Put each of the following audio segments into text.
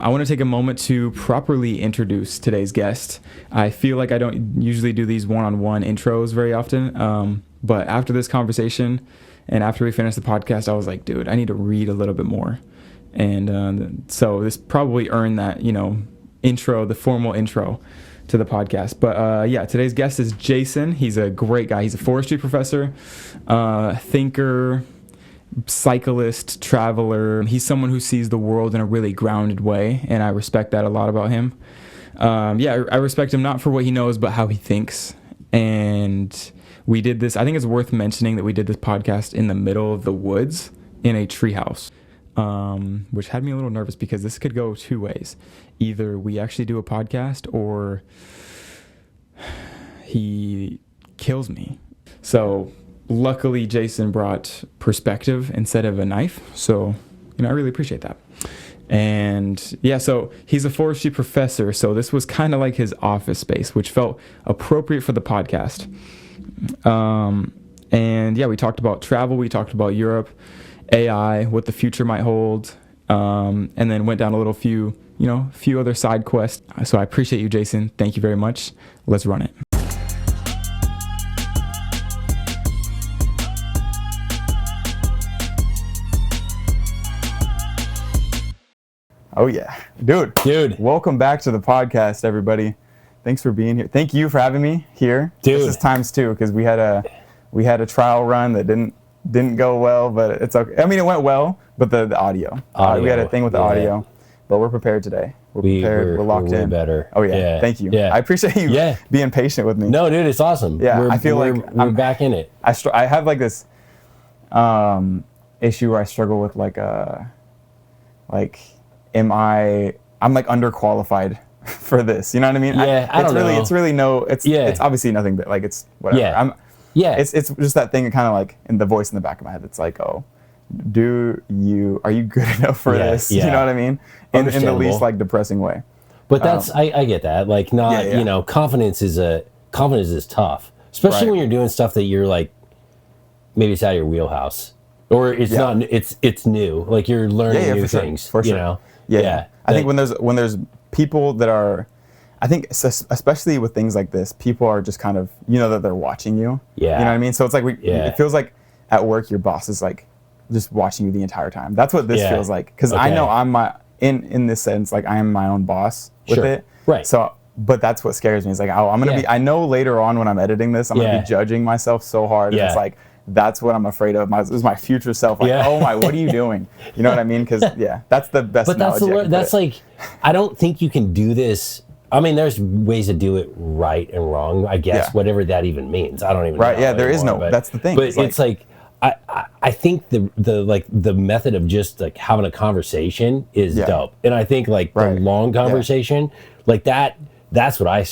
I want to take a moment to properly introduce today's guest. I feel like I don't usually do these one-on-one intros very often, but after this conversation and after we finished the podcast, I was like, dude, I need to read a little bit more. And so this probably earned that, intro, the formal intro to the podcast. But yeah, today's guest is Jason. He's a great guy. He's a forestry professor, thinker, cyclist, traveler. He's someone who sees the world in a really grounded way, and I respect that a lot about him. I respect him not for what he knows, but how he thinks. And we did this, I think it's worth mentioning that we did this podcast in the middle of the woods in a treehouse, which had me a little nervous because this could go two ways. Either we actually do a podcast or he kills me. So luckily, Jason brought perspective instead of a knife. So, I really appreciate that. And yeah, so he's a forestry professor. So this was kind of like his office space, which felt appropriate for the podcast. And yeah, we talked about travel. We talked about Europe, AI, what the future might hold. And then went down a few other side quests. So I appreciate you, Jason. Thank you very much. Let's run it. Oh yeah, dude, welcome back to the podcast, everybody. Thanks for being here. Thank you for having me here. Dude, this is times two because we had a trial run that didn't go well, but it's okay. I mean, it went well, but the audio. We had a thing with the audio, but we're prepared today. We're prepared. We're locked in. Better. Oh yeah. Thank you. Yeah. I appreciate you being patient with me. No, dude, it's awesome. Yeah, I feel like we're back in it. I have like this issue where I struggle with I'm like underqualified for this. You know what I mean? Yeah, I don't know. It's obviously nothing, but like it's whatever. It's just that thing kind of like in the voice in the back of my head that's like, oh, are you good enough for this? Yeah. You know what I mean? In the least like depressing way. But that's I get that. Like confidence is tough, especially when you're doing stuff that you're like maybe it's out of your wheelhouse or it's not. It's new. Like you're learning new things. For sure. You know. Yeah. I think when there's people that are, I think especially with things like this, people are just kind of, that they're watching you. Yeah. You know what I mean? So it's like, it feels like at work, your boss is like just watching you the entire time. That's what this feels like. Cause I know I'm in this sense, like I am my own boss with it. Right. So, but that's what scares me. It's like, I'm going to be, I know later on when I'm editing this, I'm going to be judging myself so hard. And it's like, that's what I'm afraid of. This is my future self. Like, oh my, what are you doing? You know what I mean? Because that's the best. But that's like, I don't think you can do this. I mean, there's ways to do it right and wrong. I guess whatever that even means. I don't even know. Right? Yeah, there is no. That's the thing. But it's like I think the method of just like having a conversation is dope, and I think like the long conversation like that. That's what I'm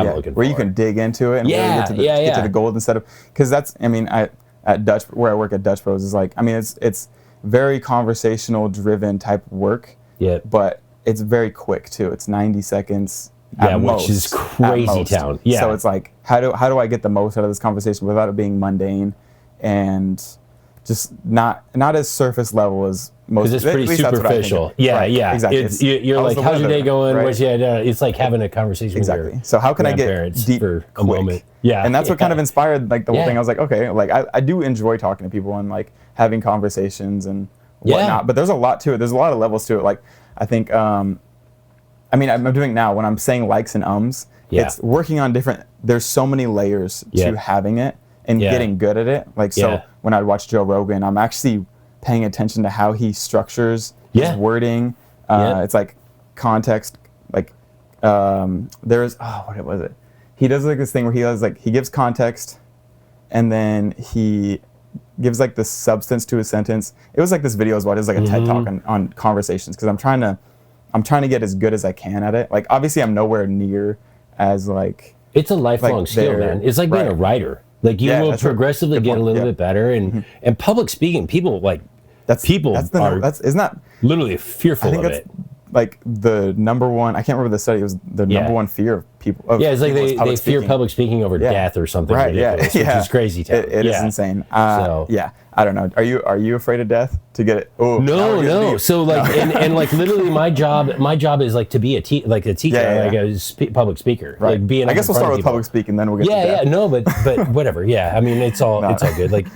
looking for. Where you can dig into it and really get to the gold instead of, because that's, I mean, at Dutch, where I work at Dutch Pros is like, I mean, it's very conversational driven type of work. Yeah. But it's very quick too. It's 90 seconds at most. Which is crazy town. Yeah. So it's like, how do I get the most out of this conversation without it being mundane and just not as surface level as most. Because it's pretty superficial. Yeah. Exactly. You're like, how's your day going? Right? It's like having a conversation with your So how can I get deep for a quick? moment? Yeah. And that's what kind of inspired like the whole thing. I was like, okay, like I do enjoy talking to people and like having conversations and whatnot. But there's a lot to it. There's a lot of levels to it. Like I think, I mean, I'm doing now when I'm saying likes and ums. It's working on different. There's so many layers to having it and getting good at it. Like so, when I watch Joe Rogan, I'm actually paying attention to how he structures his wording. It's like context. Like there's what was it? He does like this thing where he gives context, and then he gives like the substance to a sentence. It was like this video as well. It was like a TED talk on conversations because I'm trying to get as good as I can at it. Like obviously I'm nowhere near as like. It's a lifelong skill, man. It's like being a writer. Like you will progressively get a little bit better, and public speaking, people like isn't that literally fearful of it. like the number one. I can't remember the study. It was the number one fear of people. It's like they fear public speaking over death or something ridiculous, which is crazy. It is insane. I don't know. Are you afraid of death to get it? Oh no. So like and like literally my job is like to be a teacher, like a public speaker. Right. Like being. I guess we'll start with public speaking, then we'll get. to death. No, but whatever. Yeah, I mean it's all good. Like.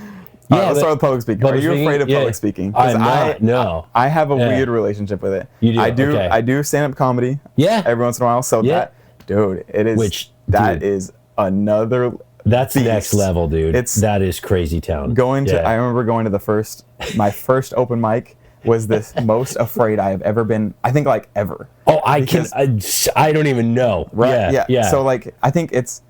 Let's start with public speaking. Are you afraid of public speaking? I'm not. No. I have a weird relationship with it. You do? I do stand-up comedy. Yeah. Every once in a while. So that, dude, it is. That is another. That's beast. Next level, dude. That is crazy town. I remember going to my first open mic was the most afraid I have ever been. I think like ever. Oh, I don't even know. Right. Yeah. So like, I think it's.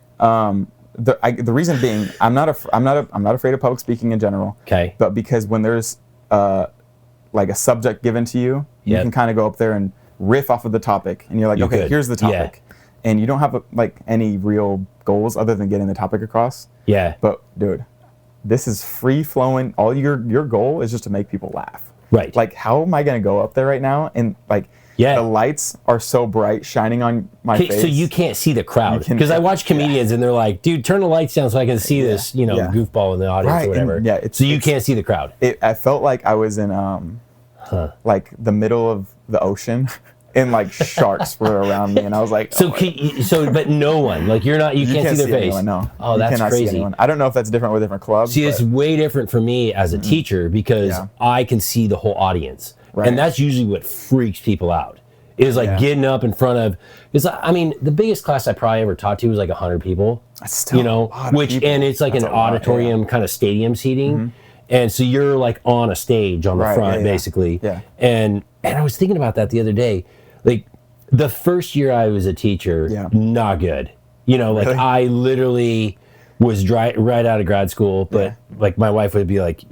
The reason being, I'm not afraid of public speaking in general. Okay. But because when there's like a subject given to you, you can kind of go up there and riff off of the topic, and you're like, here's the topic, and you don't have like any real goals other than getting the topic across. Yeah. But dude, this is free flowing. All your goal is just to make people laugh. Right. Like, how am I gonna go up there right now and like. Yeah. The lights are so bright, shining on my face. So you can't see the crowd. Because I watch comedians and they're like, dude, turn the lights down so I can see this, goofball in the audience or whatever. And, so you can't see the crowd. I felt like I was in like the middle of the ocean and like sharks were around me, and I was like, but no one, like you can't see their face. Anyone, no. Oh, that's crazy. I don't know if that's different with different clubs. See, it's way different for me as a teacher because I can see the whole audience. Right. And that's usually what freaks people out. Is like getting up in front of. I mean, the biggest class I probably ever taught to was like 100 people. That's still a lot of people. And it's like an auditorium kind of stadium seating, and so you're like on a stage on the front basically. Yeah. And I was thinking about that the other day. Like the first year I was a teacher, not good. Like I literally was right out of grad school, but like my wife would be like,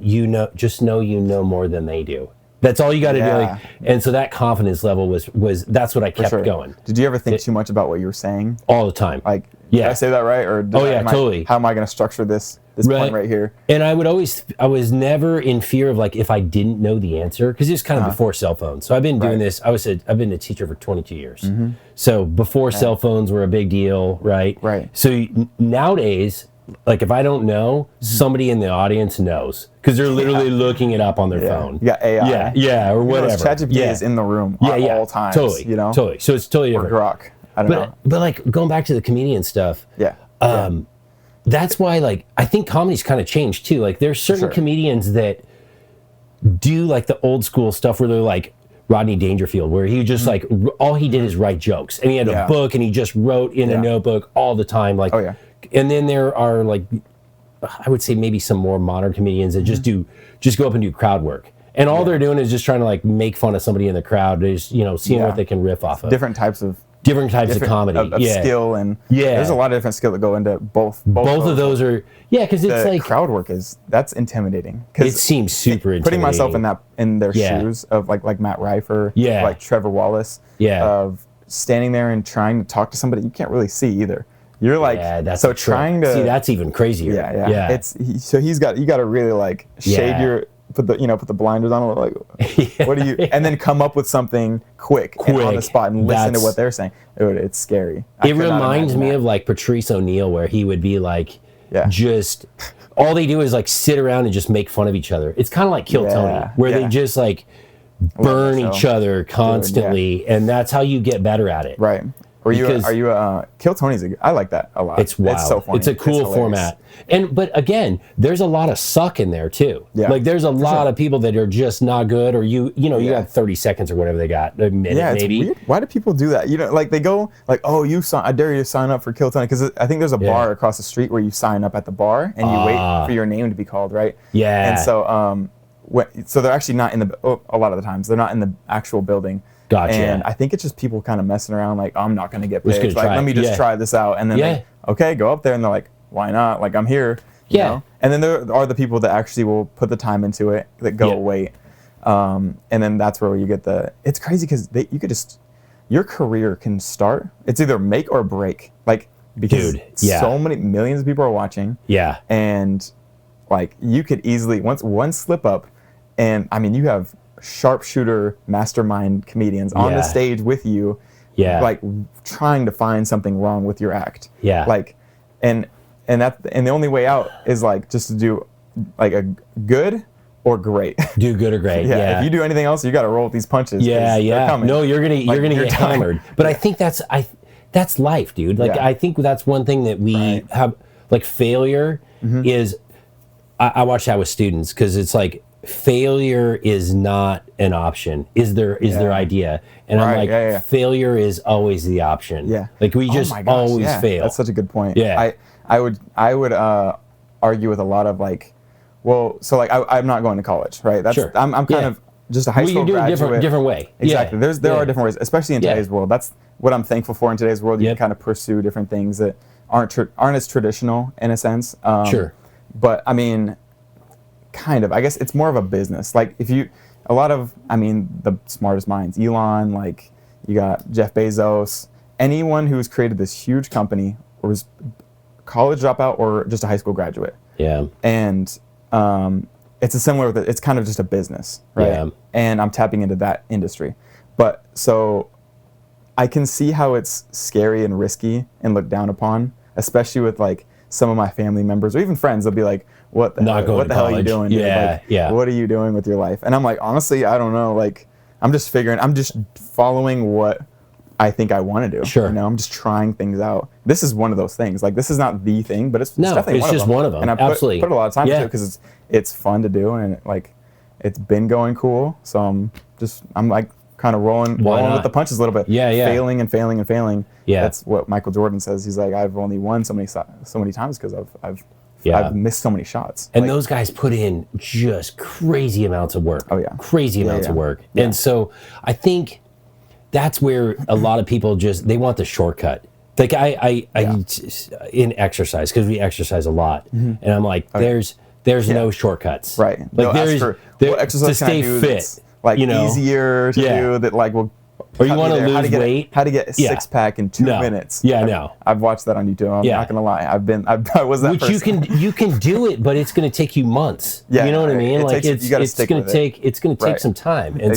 just know you know more than they do. That's all you got to do. Like, and so that confidence level was that's what I kept going. Did you ever think too much about what you were saying? All the time. Like, did I say that right? Or totally. How am I going to structure this point right here? And I was never in fear of like if I didn't know the answer, because it was kind of before cell phones. So I've been doing this. I've been a teacher for 22 years. So before cell phones were a big deal, right? Right. So nowadays, like if I don't know, somebody in the audience knows because they're literally looking it up on their phone. You got AI. Or whatever. ChatGPT is in the room at all times. Totally. Totally. So it's totally different. Or Grok. I don't know. But like going back to the comedian stuff. That's why like I think comedy's kind of changed too. Like there's certain comedians that do like the old school stuff where they're like Rodney Dangerfield, where he just like all he did is write jokes, and he had a book and he just wrote in a notebook all the time. Like, and then there are like, I would say maybe some more modern comedians that just go up and do crowd work, and all they're doing is just trying to like make fun of somebody in the crowd, just seeing what they can riff off of. Different types of comedy, of skill, and there's a lot of different skill that go into both of those are because it's like crowd work that's intimidating. It seems super intimidating. Putting myself in their shoes of like Matt Rifer, like Trevor Wallace, of standing there and trying to talk to somebody you can't really see either. You're like trying to see that's even crazier. Yeah. You got to really like shade your put the blinders on, like what do you, and then come up with something quick and on the spot and listen to what they're saying. Dude, it's scary. It reminds me of like Patrice O'Neill, where he would be like, just all they do is like sit around and just make fun of each other. It's kind of like Kill Tony, where they just like burn each other constantly, and that's how you get better at it. Right. Are you Kill Tony's I like that a lot. It's wild. It's so funny. It's a cool format. But again, there's a lot of suck in there too. Yeah. Like there's a lot of people that are just not good, or you got 30 seconds or whatever they got, a minute maybe. Weird. Why do people do that? Like they go like, oh, I dare you to sign up for Kill Tony, because I think there's a bar across the street where you sign up at the bar and you wait for your name to be called, right? Yeah. And so so they're actually not in a lot of the times they're not in the actual building. Gotcha. And I think it's just people kind of messing around, like, I'm not going to get paid. Like, let me just try this out. And then they go up there and they're like, why not? Like, I'm here. You know? And then there are the people that actually will put the time into it, that go wait. And then that's where you get it's crazy because you could your career can start. It's either make or break. Like, because so many millions of people are watching. Yeah. And like, you could easily, once one slip up, and I mean, you have sharpshooter mastermind comedians on the stage with you, like trying to find something wrong with your act. Like, and the only way out is like just to do like a good or great. Do good or great. If you do anything else, you got to roll with these punches. They're coming. No, you're gonna get hammered. But I think that's life, dude. Like I think that's one thing that we have. Like failure is. I watch that with students because it's like failure is not an option. Is their idea, and I'm like failure is always the option. Like we just always fail. That's such a good point. I would argue with a lot of like, well, so like I'm not going to college, right? That's I'm kind of just a high school graduate. Well, you're doing different way. Exactly. There are different ways, especially in today's world. That's what I'm thankful for in today's world. You can kind of pursue different things that aren't as traditional in a sense. But I mean, kind of. I guess it's more of a business. Like the smartest minds, Elon, like you got Jeff Bezos, anyone who's created this huge company or was college dropout or just a high school graduate. And it's a similar, it's kind of just a business, right? And I'm tapping into that industry. But so I can see how it's scary and risky and looked down upon, especially with like some of my family members or even friends. They'll be like, what the hell are you doing? What are you doing with your life? And I'm like, honestly, I don't know. Like, I'm just following what I think I want to do. I'm just trying things out. This is one of those things. Like, this is not the thing, but it's definitely one of them. And I put a lot of time into it because it's fun to do, and it's been going cool. So I'm like kind of rolling with the punches a little bit. Failing and failing and failing. That's what Michael Jordan says. He's like, I've only won so many times because I've missed so many shots. And those guys put in just crazy amounts of work. Crazy amounts of work. And so I think that's where a lot of people they want the shortcut. Like I in exercise, because we exercise a lot, and I'm like, there's no shortcuts. Right. Like what exercise to stay can I do fit. That's like easier to do that like will. Or you want to lose weight? How to get a six pack in 2 minutes? I've watched that on YouTube. I'm not gonna lie. I was that person. You can do it, but it's gonna take you months. You know what I mean? It's gonna take some time. And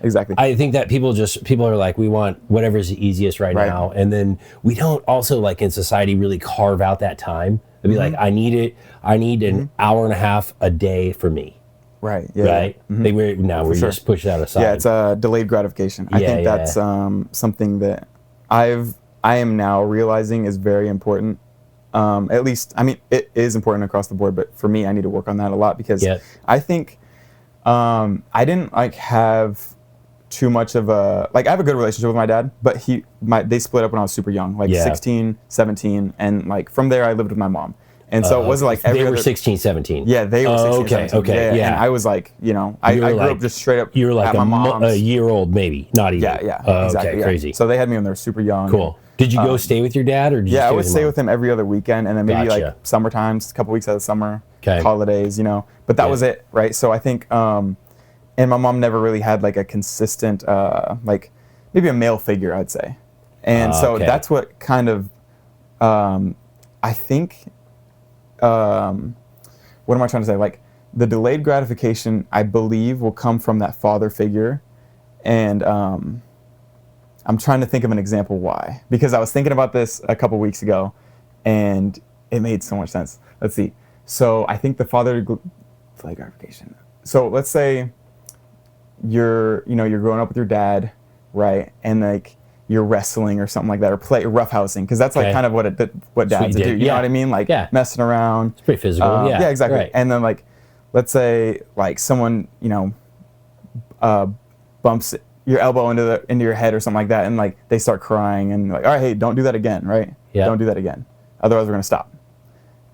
Exactly. I think that people are like, we want whatever's the easiest right now, and then we don't also like in society really carve out that time to be like, I need an hour and a half a day for me. Right. We're just push that aside. Yeah, it's a delayed gratification. I think that's something that I am now realizing is very important. At least, I mean, it is important across the board, but for me, I need to work on that a lot because I think I didn't like have too much of I have a good relationship with my dad, but they split up when I was super young, like 16, 17, and like from there I lived with my mom. And so it wasn't like they were 16, 17. Yeah, they were 16, 17. Okay. And I was like, I grew up just straight up. You were like at my mom's. A year old, maybe, not even. Exactly. Okay, crazy. So they had me when they were super young. Cool. Did you go stay with your dad, or did you I would stay with him every other weekend, and then maybe like summer times, a couple weeks out of the summer, holidays, But that was it, right? So I think, and my mom never really had like a consistent, like maybe a male figure, I'd say, and so that's what kind of, I think. What am I trying to say? Like the delayed gratification, I believe, will come from that father figure, and I'm trying to think of an example why, because I was thinking about this a couple weeks ago, and it made so much sense. Let's see. So I think the father delayed gratification. So let's say you're growing up with your dad, right, and like you're wrestling or something like that, or roughhousing, because that's like kind of what dads do. You know what I mean? Like messing around. It's pretty physical. Yeah, exactly. Right. And then like, let's say like someone bumps your elbow into your head or something like that, and like they start crying and like, all right, hey, don't do that again, right? Don't do that again. Otherwise, we're gonna stop.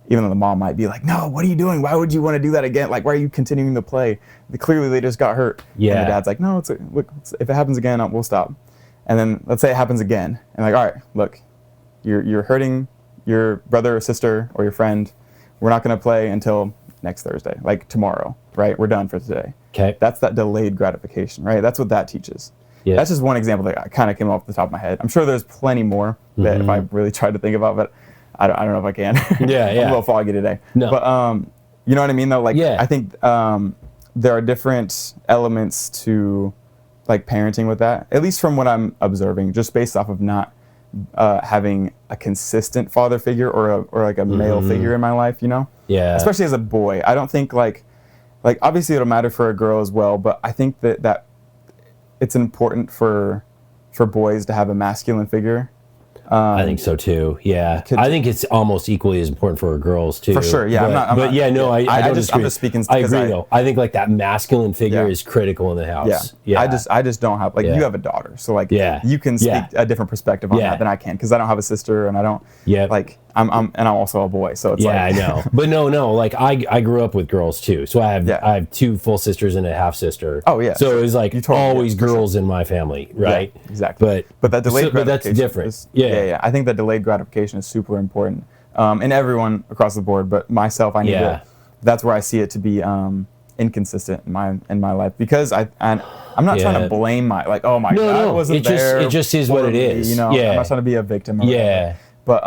Even though the mom might be like, no, what are you doing? Why would you want to do that again? Like, why are you continuing to play? Clearly, they just got hurt. And the dad's like, no, look, if it happens again, we'll stop. And then let's say it happens again, and like, all right, look, you're hurting your brother or sister or your friend. We're not going to play until next Thursday, like tomorrow, right? We're done for today. Okay. That's that delayed gratification, right? That's what that teaches. Yeah. That's just one example that kind of came off the top of my head. I'm sure there's plenty more that if I really tried to think about, but I don't know if I can. I'm a little foggy today. No. But you know what I mean though? Like I think there are different elements to like parenting with that, at least from what I'm observing, just based off of not having a consistent father figure or like a male figure in my life, you know? Yeah. Especially as a boy. I don't think like obviously it'll matter for a girl as well, but I think that it's important for boys to have a masculine figure. I think so too. Yeah, I think it's almost equally as important for girls too. For sure. Yeah, I don't disagree. I'm just speaking. I agree though. I think like that masculine figure is critical in the house. Yeah. I just don't have you have a daughter, so like you can speak a different perspective on that than I can, because I don't have a sister and I don't like I'm also a boy, so it's I know. But no, like I grew up with girls too, so I have 2 full sisters and a half sister. Oh yeah. So it was like always girls in my family, right? Yeah, exactly. But that delayed gratification. But that's different. Yeah. I think that delayed gratification is super important, in everyone across the board. But myself, I need to. That's where I see it to be inconsistent in my life, because I'm not trying to blame my dad wasn't there. It just is what it is. You know, I'm not trying to be a victim. But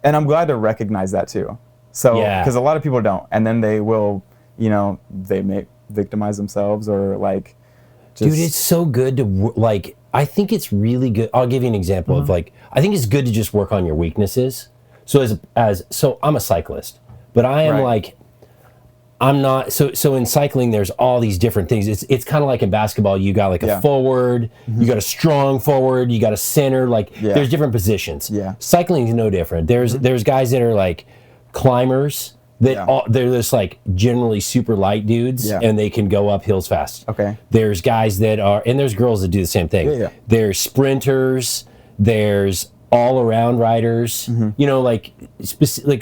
and I'm glad to recognize that too. So because a lot of people don't, and then they will, they may victimize themselves or like. Dude, it's so good to like. I think it's really good. I'll give you an example of like. I think it's good to just work on your weaknesses. So so I'm a cyclist, but I am like. I'm not so in cycling there's all these different things. It's kind of like in basketball, you got like a forward, you got a strong forward, you got a center, there's different positions. Cycling is no different. There's guys that are like climbers that they're just like generally super light dudes and they can go up hills fast. Okay. There's guys that are, and there's girls that do the same thing. There's sprinters, there's all-around riders, like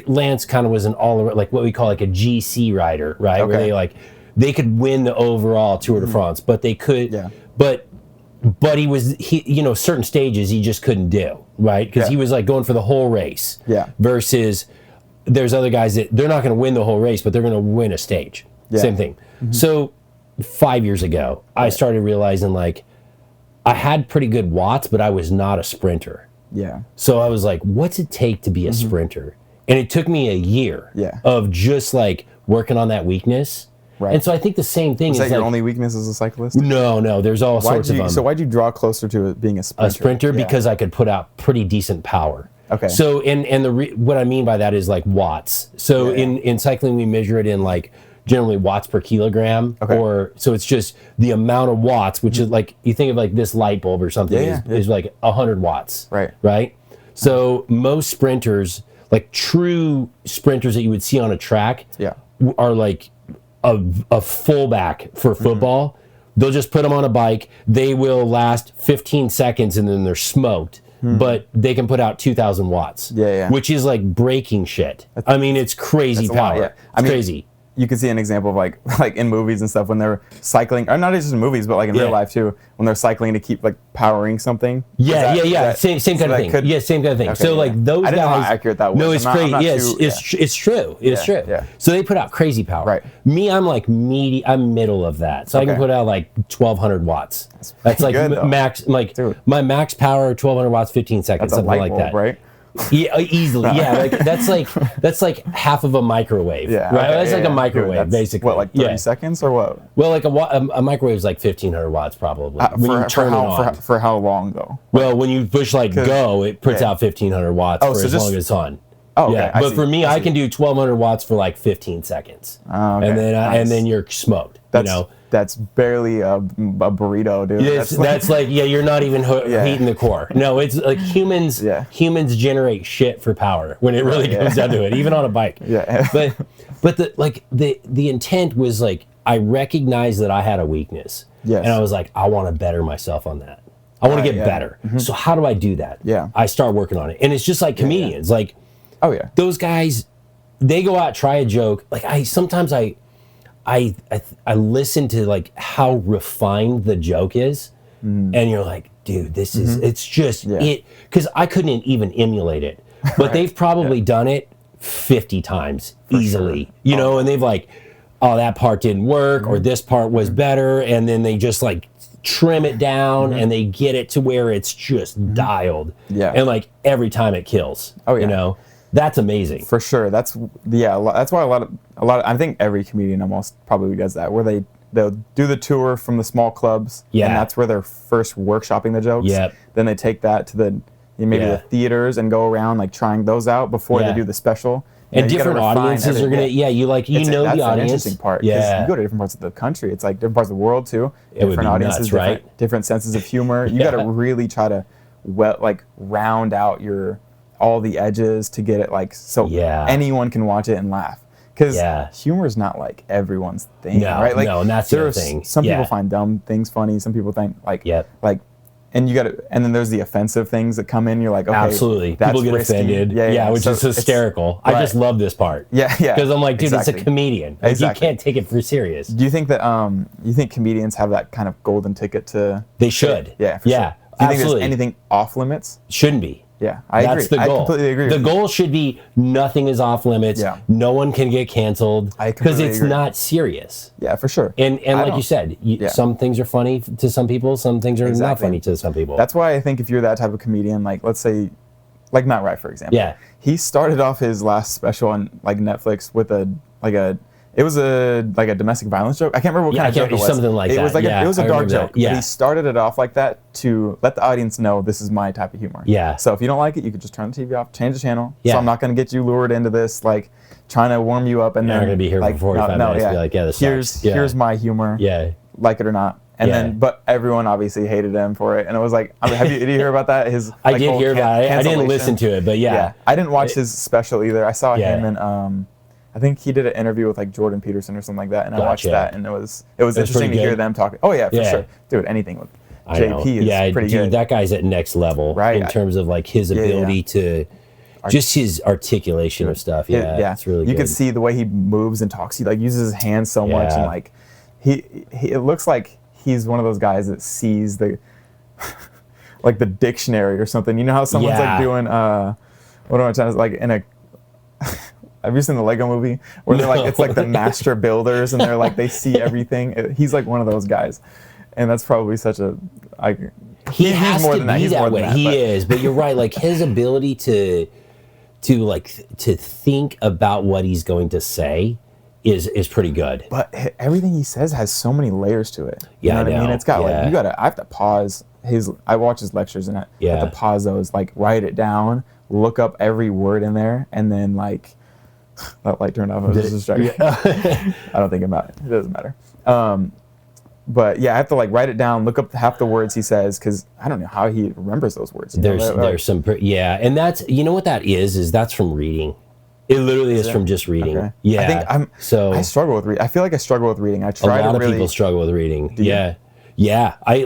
Lance kind of was an all-around, like what we call like a GC rider, right? Okay. Where they could win the overall Tour de France, but they could, but he certain stages he just couldn't do, right? Because he was like going for the whole race. Versus there's other guys that they're not going to win the whole race, but they're going to win a stage. Same thing. So 5 years ago, I started realizing like I had pretty good watts, but I was not a sprinter. So I was like, what's it take to be a sprinter? And it took me a year of just like working on that weakness. And so I think the same thing is that your only weakness as a cyclist? No, there's all sorts of them. So why'd you draw closer to it being a sprinter? A sprinter because I could put out pretty decent power. Okay. So what I mean by that is like watts. So in cycling we measure it in like generally watts per kilogram, or so it's just the amount of watts, which is like you think of like this light bulb or something is like 100 watts, right? So most sprinters, like true sprinters that you would see on a track, are like a fullback for football. They'll just put them on a bike. They will last 15 seconds and then they're smoked. But they can put out 2,000 watts, which is like breaking shit. I mean, it's crazy power. It's crazy. You can see an example of like in movies and stuff when they're cycling, or not just in movies, but like in real life too, when they're cycling to keep like powering something. Same kind of thing. Same kind of thing. Okay, so like those guys. I didn't know how accurate that was. No, it's crazy. It's true. It's true. Yeah. So they put out crazy power. Right. Me, I'm like I'm middle of that. So I can put out like 1,200 watts. That's like good, max. Like my max power, 1,200 watts, 15 seconds, that's something like bulb, that. Right? Yeah, easily. Yeah, like that's like half of a microwave. Yeah, right. That's like a microwave, basically. What, like 30 seconds or what? Well, like a microwave is like 1,500 watts probably. When you turn it on. For how long though? Well, when you push like go, it puts out 1,500 watts for as long as it's on. Oh, okay. Yeah, but for me, I can do 1,200 watts for like 15 seconds, and then you're smoked. That's barely a burrito, dude. That's like you're not even heating the core. No, it's like humans generate shit for power when it really comes down to it, even on a bike. But the intent was like I recognized that I had a weakness. And I was like, I want to better myself on that. I want to get better. So how do I do that? I start working on it. And it's just like comedians. Like those guys, they go out, try a joke. Like sometimes I listen to like how refined the joke is, and you're like, dude, this is it's just it, because I couldn't even emulate it, but they've probably done it 50 times easily, you know, and they've like, oh, that part didn't work, or this part was better, and then they just like trim it down and they get it to where it's just dialed, and like every time it kills, you know. That's amazing. For sure. That's why a lot of I think every comedian almost probably does that, where they'll do the tour from the small clubs, and that's where they're first workshopping the jokes. Yep. Then they take that to the theaters and go around like trying those out before they do the special. And different audiences are gonna, that's the audience. The interesting part. Yeah. You go to different parts of the country. It's like different parts of the world too. It would be audiences, nuts, right? Different senses of humor. You got to really try to round out all the edges to get it anyone can watch it and laugh. Because humor is not like everyone's thing, right? Like, no, and that's the thing. Some people find dumb things funny. Some people think and then there's the offensive things that come in. You're like, okay, absolutely. That's people get risky. offended. Which is hysterical. I just love this part. Yeah. Because I'm like, dude, it's a comedian. Like, you can't take it for serious. Do you think that you think comedians have that kind of golden ticket to? They should. Yeah, for sure. Do you think there's anything off limits? Shouldn't be. Yeah, I agree. That's the goal. I completely agree. The goal should be nothing is off limits. Yeah. No one can get canceled because it's not serious. Yeah, for sure. And like you said, some things are funny to some people. Some things are not funny to some people. That's why I think if you're that type of comedian, like let's say, like Matt Rife, for example. Yeah. He started off his last special on like Netflix with it was a domestic violence joke. I can't remember what kind of joke it was. Something like that. It was like it was a dark joke. Yeah. But he started it off like that to let the audience know this is my type of humor. Yeah. So if you don't like it, you could just turn the TV off, change the channel. Yeah. So I'm not going to get you lured into this like trying to warm you up and You're then not going to be here for 45 minutes. Be like, this sucks. Here's my humor. Yeah. Like it or not. And then, but everyone obviously hated him for it, and it was like, did you hear about that? I did hear about it. I didn't listen to it, but I didn't watch his special either. I saw him in I think he did an interview with like Jordan Peterson or something like that, and I watched that, and it was interesting to hear them talk. Oh yeah, for sure, dude. Anything with JP is pretty good. That guy's at next level, right? In terms of like his ability to, just his articulation of stuff. Yeah, it's really good. You can see the way he moves and talks. He like uses his hands so much, and like he it looks like he's one of those guys that sees the like the dictionary or something. You know how someone's like doing what am I trying to like in a have you seen the Lego movie where they're like it's like the master builders and they're like they see everything? He's like one of those guys, and that's probably such a he's more than that. He's more than that. He is, but you're right. Like his ability to think about what he's going to say is pretty good. But everything he says has so many layers to it. You know what I mean? It's got like I have to pause I watch his lectures and I have to pause those, like write it down, look up every word in there, and then like. That light turned off. I was just distracted. I don't think about it. It doesn't matter. But yeah, I have to like write it down, look up half the words he says, because I don't know how he remembers those words. There's some and that's what that is that's from reading. It literally is from just reading. Okay. Yeah, I think I struggle with reading. I feel like I struggle with reading. I try a lot of people struggle with reading. Yeah. I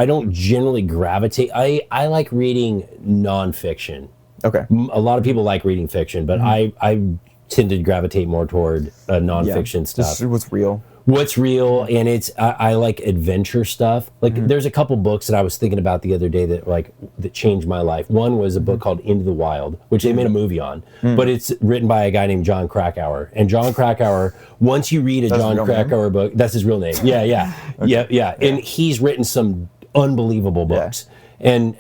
don't generally gravitate. I like reading nonfiction. Okay. A lot of people like reading fiction, but I tend to gravitate more toward nonfiction stuff. Just what's real. What's real, and I like adventure stuff. Like there's a couple books that I was thinking about the other day that changed my life. One was a book called Into the Wild, which they made a movie on, but it's written by a guy named John Krakauer. And John Krakauer, once you read a John Krakauer book, that's his real name. Yeah. Okay. Yeah. And he's written some unbelievable books. And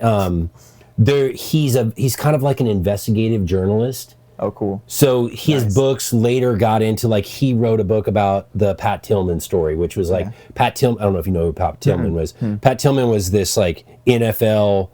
he's kind of like an investigative journalist. Oh, cool. So his books later got into like he wrote a book about the Pat Tillman story, which was like Pat Tillman. I don't know if you know who Pat Tillman was. Pat Tillman was this like NFL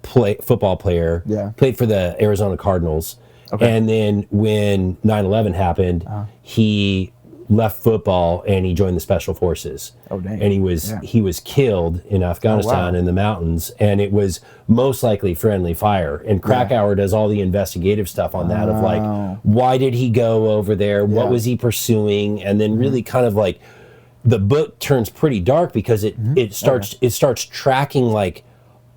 football player. Yeah. Played for the Arizona Cardinals. Okay. And then when 9/11 happened, he left football and he joined the special forces. Oh dang! And he was killed in Afghanistan in the mountains, and it was most likely friendly fire. And Krakauer does all the investigative stuff on that of like why did he go over there? What was he pursuing? And then really kind of like the book turns pretty dark because it starts tracking like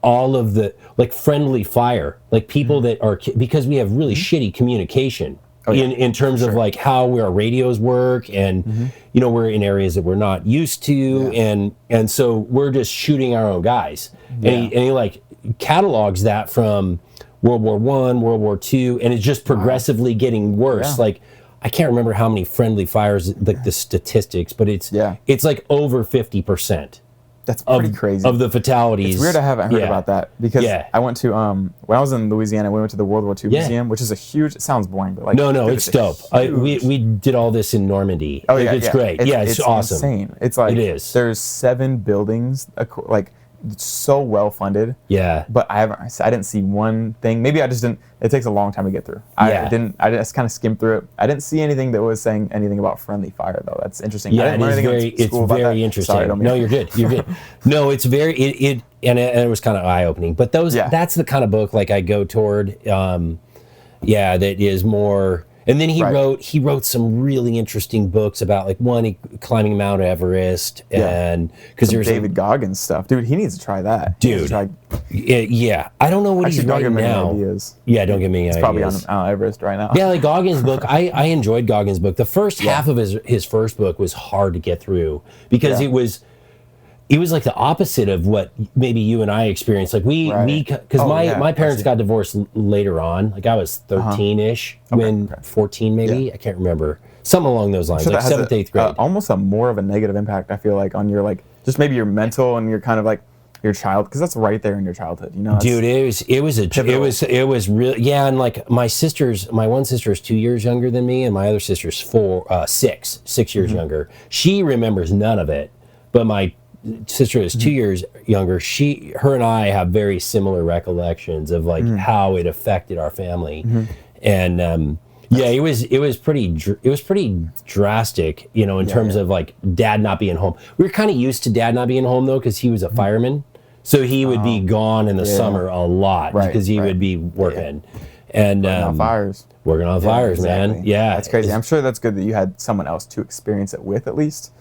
all of the like friendly fire, like people that are because we have really shitty communication. In terms of like how our radios work, and we're in areas that we're not used to, and so we're just shooting our own guys. And he like catalogs that from World War I, World War II, and it's just progressively getting worse. Like I can't remember how many friendly fires, like the statistics, but it's like over 50%. That's pretty crazy. Of the fatalities. It's weird I haven't heard about that because I went to when I was in Louisiana, we went to the World War II Museum, which is a huge. It sounds boring, but like no, it's dope. We did all this in Normandy. Oh yeah, it's great. It's awesome. Insane. It's like there's 7 buildings like. It's so well funded. Yeah. But I didn't see one thing. Maybe I just didn't. It takes a long time to get through. I just kind of skimmed through it. I didn't see anything that was saying anything about friendly fire though. That's interesting. Yeah, it's very interesting. Sorry, no, you're good. You're good. No, it's very it was kind of eye opening. But that's the kind of book like I go toward. That is more. And then he wrote some really interesting books about like climbing Mount Everest and because there's David Goggins stuff, dude. He needs to try that, dude. I don't know what he's writing now. Yeah, don't give me any ideas. It's probably on Everest right now. Yeah, like Goggins' book. I enjoyed Goggins' book. The first half of his first book was hard to get through because it was like the opposite of what maybe you and I experienced. Like because my parents got divorced later on. Like I was 13-ish, 14 maybe. I can't remember. Something along those lines, like 7th, 8th grade. Almost a more of a negative impact, I feel like, on your like just maybe your mental and your kind of like your child, because that's right there in your childhood, you know. Dude, it was really and like my one sister is 2 years younger than me, and my other sister's 6 years younger. She remembers none of it, but my sister is 2 years younger. Her and I have very similar recollections of like how it affected our family, and it was pretty drastic, you know, in terms of like dad not being home. We were kind of used to dad not being home though, because he was a fireman, so he would be gone in the summer a lot because he would be working and working on fires, man. Yeah, that's crazy. I'm sure that's good that you had someone else to experience it with at least.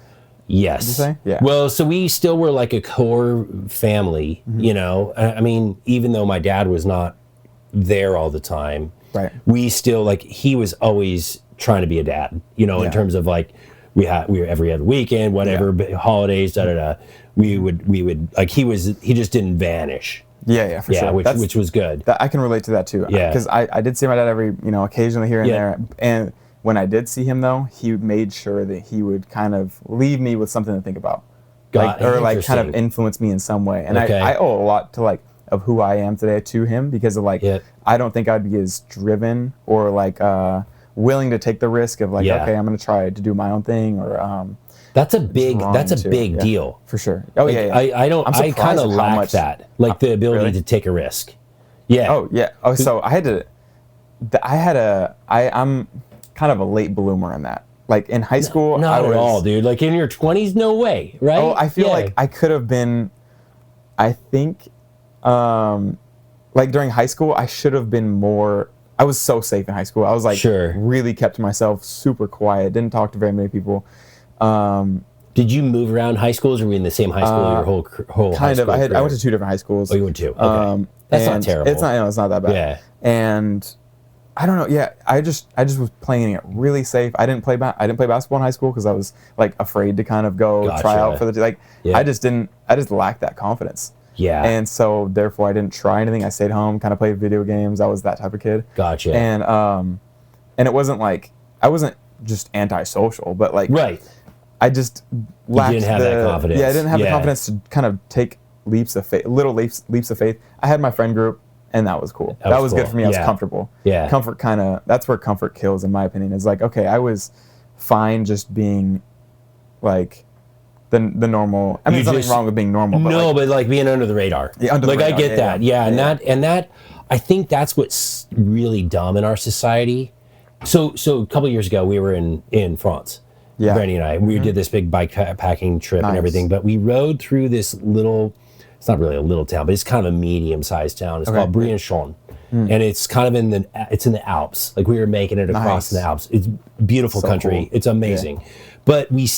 Yes. Did you say? Yeah. Well, so we still were like a core family, you know. I mean, even though my dad was not there all the time, we still like he was always trying to be a dad, you know, in terms of like we were every other weekend, whatever, holidays, we would like he just didn't vanish. Yeah, for sure. Which was good. I can relate to that too. Yeah. Because I did see my dad every, you know, occasionally here and there, and when I did see him, though, he made sure that he would kind of leave me with something to think about, kind of influence me in some way. And I owe a lot to like of who I am today to him because of like I don't think I'd be as driven or like willing to take the risk of like okay, I'm going to try to do my own thing or that's a big deal for sure. I kind of lack that, like the ability to take a risk. So I'm kind of a late bloomer in that. Like in high school, not at all, dude. Like in your 20s, no way, right? Oh, I feel like I could have been. I think, like during high school, I should have been more. I was so safe in high school. I was like really kept to myself, super quiet, didn't talk to very many people. Did you move around high schools, or were you in the same high school your whole kind of? I went to 2 different high schools. Oh, you went to? Okay. That's not terrible. It's not that bad. Yeah. And I don't know. Yeah, I just was playing it really safe. I didn't play basketball in high school because I was like afraid to kind of go try out for the I just lacked that confidence. Yeah. And so therefore I didn't try anything. I stayed home, kind of played video games. I was that type of kid. Gotcha. And it wasn't like I wasn't just antisocial, but like I just lacked that confidence. Yeah, I didn't have the confidence to kind of take leaps of faith. I had my friend group. And that was cool. That was good for me. I was comfortable. Yeah. Comfort that's where comfort kills, in my opinion. Is like, okay, I was fine just being like the normal. I mean, there's nothing wrong with being normal. But like being under the radar. Yeah, under the radar. I get that. Yeah. And that, I think that's what's really dumb in our society. So a couple of years ago, we were in France. Yeah. Brandy and I, we did this big bike packing trip and everything, but we rode through this little. It's not really a little town, but it's kind of a medium-sized town. It's called Briançon, and it's kind of in the Alps. Like we were making it across the Alps. It's beautiful country. Cool. It's amazing. Yeah. But we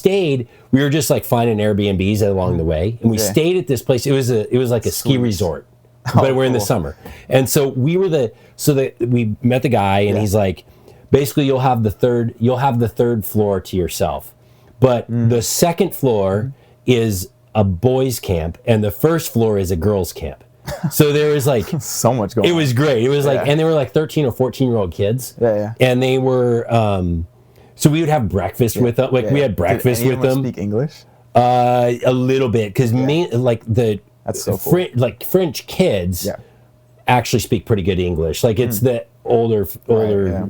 were just like finding Airbnbs along the way, and we stayed at this place. It was like a ski resort, but we're in the summer, and so we met the guy, and he's like, basically you'll have the third floor to yourself, but the second floor is a boys' camp, and the first floor is a girls' camp. So there was like so much going on. It was great. It was like, and they were like 13 or 14-year-old kids. Yeah. And they were, so we would have breakfast with them. Like we had breakfast with them. Speak English? A little bit, because like That's so cool. like French kids actually speak pretty good English. Like it's the older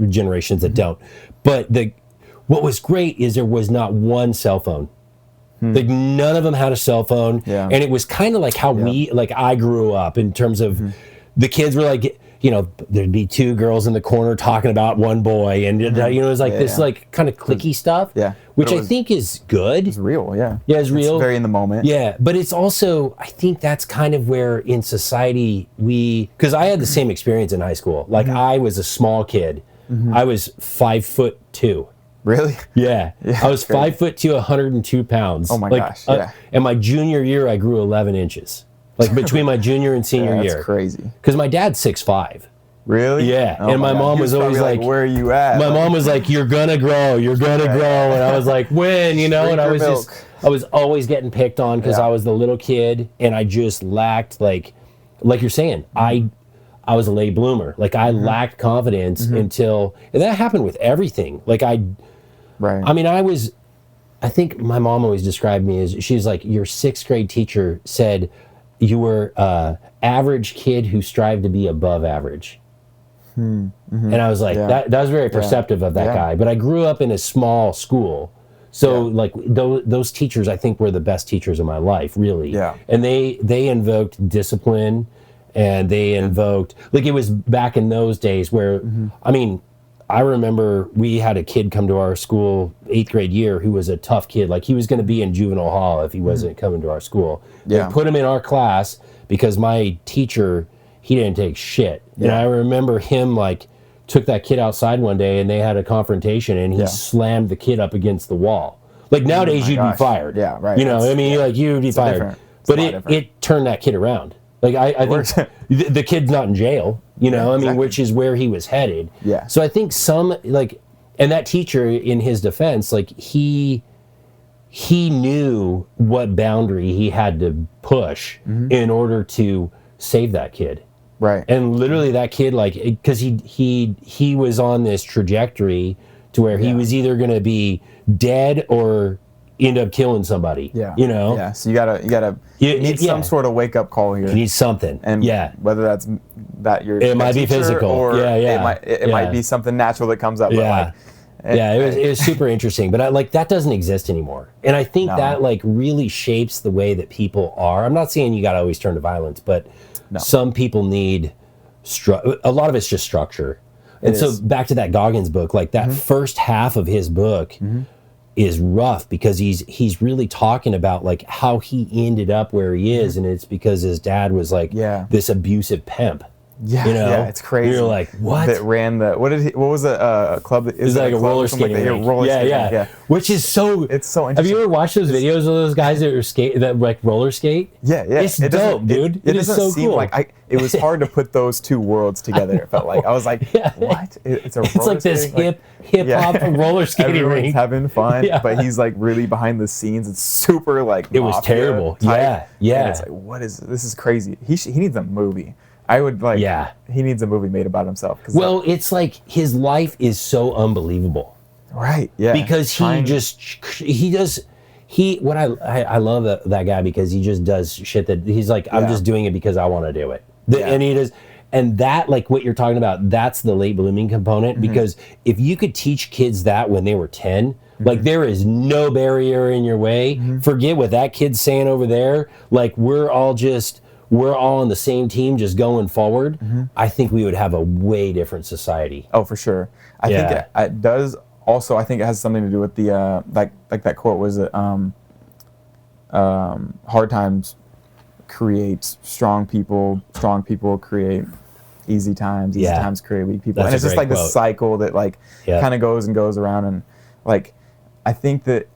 generations that don't. But what was great is there was not one cell phone. Like none of them had a cell phone, and it was kind of like how I grew up in terms of the kids were like, you know, there'd be two girls in the corner talking about one boy, and you know, it was like this like kind of cliquey stuff, which I think is good. It's real, it's real. It's very in the moment. Yeah, but it's also, I think that's kind of where in society because I had the same experience in high school. Like I was a small kid. I was 5'2". Really? Yeah. I was 5'2", 102 pounds. Oh my gosh! And my junior year, I grew 11 inches. Like between my junior and senior year. That's crazy. Because my dad's 6'5". Really? Yeah. Oh and my mom was always like, "Where are you at?" My mom was like, "You're gonna grow. You're gonna grow." And I was like, "When?" You know. And I was always getting picked on because I was the little kid, and I just lacked like you're saying. I was a late bloomer. Like I lacked confidence until, and that happened with everything. Like I mean, I think my mom always described me as, she's like, your 6th grade teacher said you were average kid who strived to be above average. And I was like, that was very perceptive of that guy. But I grew up in a small school. So like those teachers, I think, were the best teachers of my life, really. Yeah. And they invoked discipline, and they invoked, like it was back in those days where, I mean, I remember we had a kid come to our school 8th grade year who was a tough kid. Like he was going to be in juvenile hall if he wasn't coming to our school. They put him in our class because my teacher, he didn't take shit. And I remember him like took that kid outside one day and they had a confrontation and he slammed the kid up against the wall. Like nowadays you'd be fired. Yeah, right. You know, I mean, like you'd be fired. But it turned that kid around. Like I think the kid's not in jail. You know, I mean, which is where he was headed. Yeah. So I think and that teacher, in his defense, like he knew what boundary he had to push in order to save that kid. Right. And literally that kid, like, because he was on this trajectory to where he was either going to be dead or end up killing somebody. Yeah. You know? Yeah. So you need some sort of wake up call here. You need something. And whether that's that it might be physical, or it might be something natural that comes up. Yeah. But like, it was super interesting, but that doesn't exist anymore. And I think that like really shapes the way that people are. I'm not saying you got to always turn to violence, but some people need a lot of it's just structure. And so back to that Goggins book, like that first half of his book is rough because he's really talking about like how he ended up where he is, and it's because his dad was like this abusive pimp. Yeah, you know? It's crazy. You're like, what? That ran what was a club? It was like a roller skating rink. Yeah. Which is so. It's so interesting. Have you ever watched those videos of those guys that like roller skate? Yeah. It's dope, dude. It is so seem cool. Like it was hard to put those two worlds together. It felt like I was like, what? It's like this hip hop roller skating everyone's rink. Having fun, but he's like really behind the scenes. It's super like it was terrible. Type. Yeah. And it's like, what is this? Is crazy. He needs a movie. I would like. Yeah. He needs a movie made about himself. Well, it's like his life is so unbelievable. Right. Yeah. Because I love that guy because he just does shit that he's like, I'm just doing it because I want to do it. And he does. And that, like what you're talking about, that's the late blooming component. Because if you could teach kids that when they were 10, like there is no barrier in your way. Forget what that kid's saying over there. Like we're all on the same team just going forward. I think we would have a way different society. Oh, for sure. I think it does also, I think it has something to do with the, like that quote was that hard times create strong people create easy times create weak people. And it's just like this cycle that like kind of goes and goes around. And like, I think that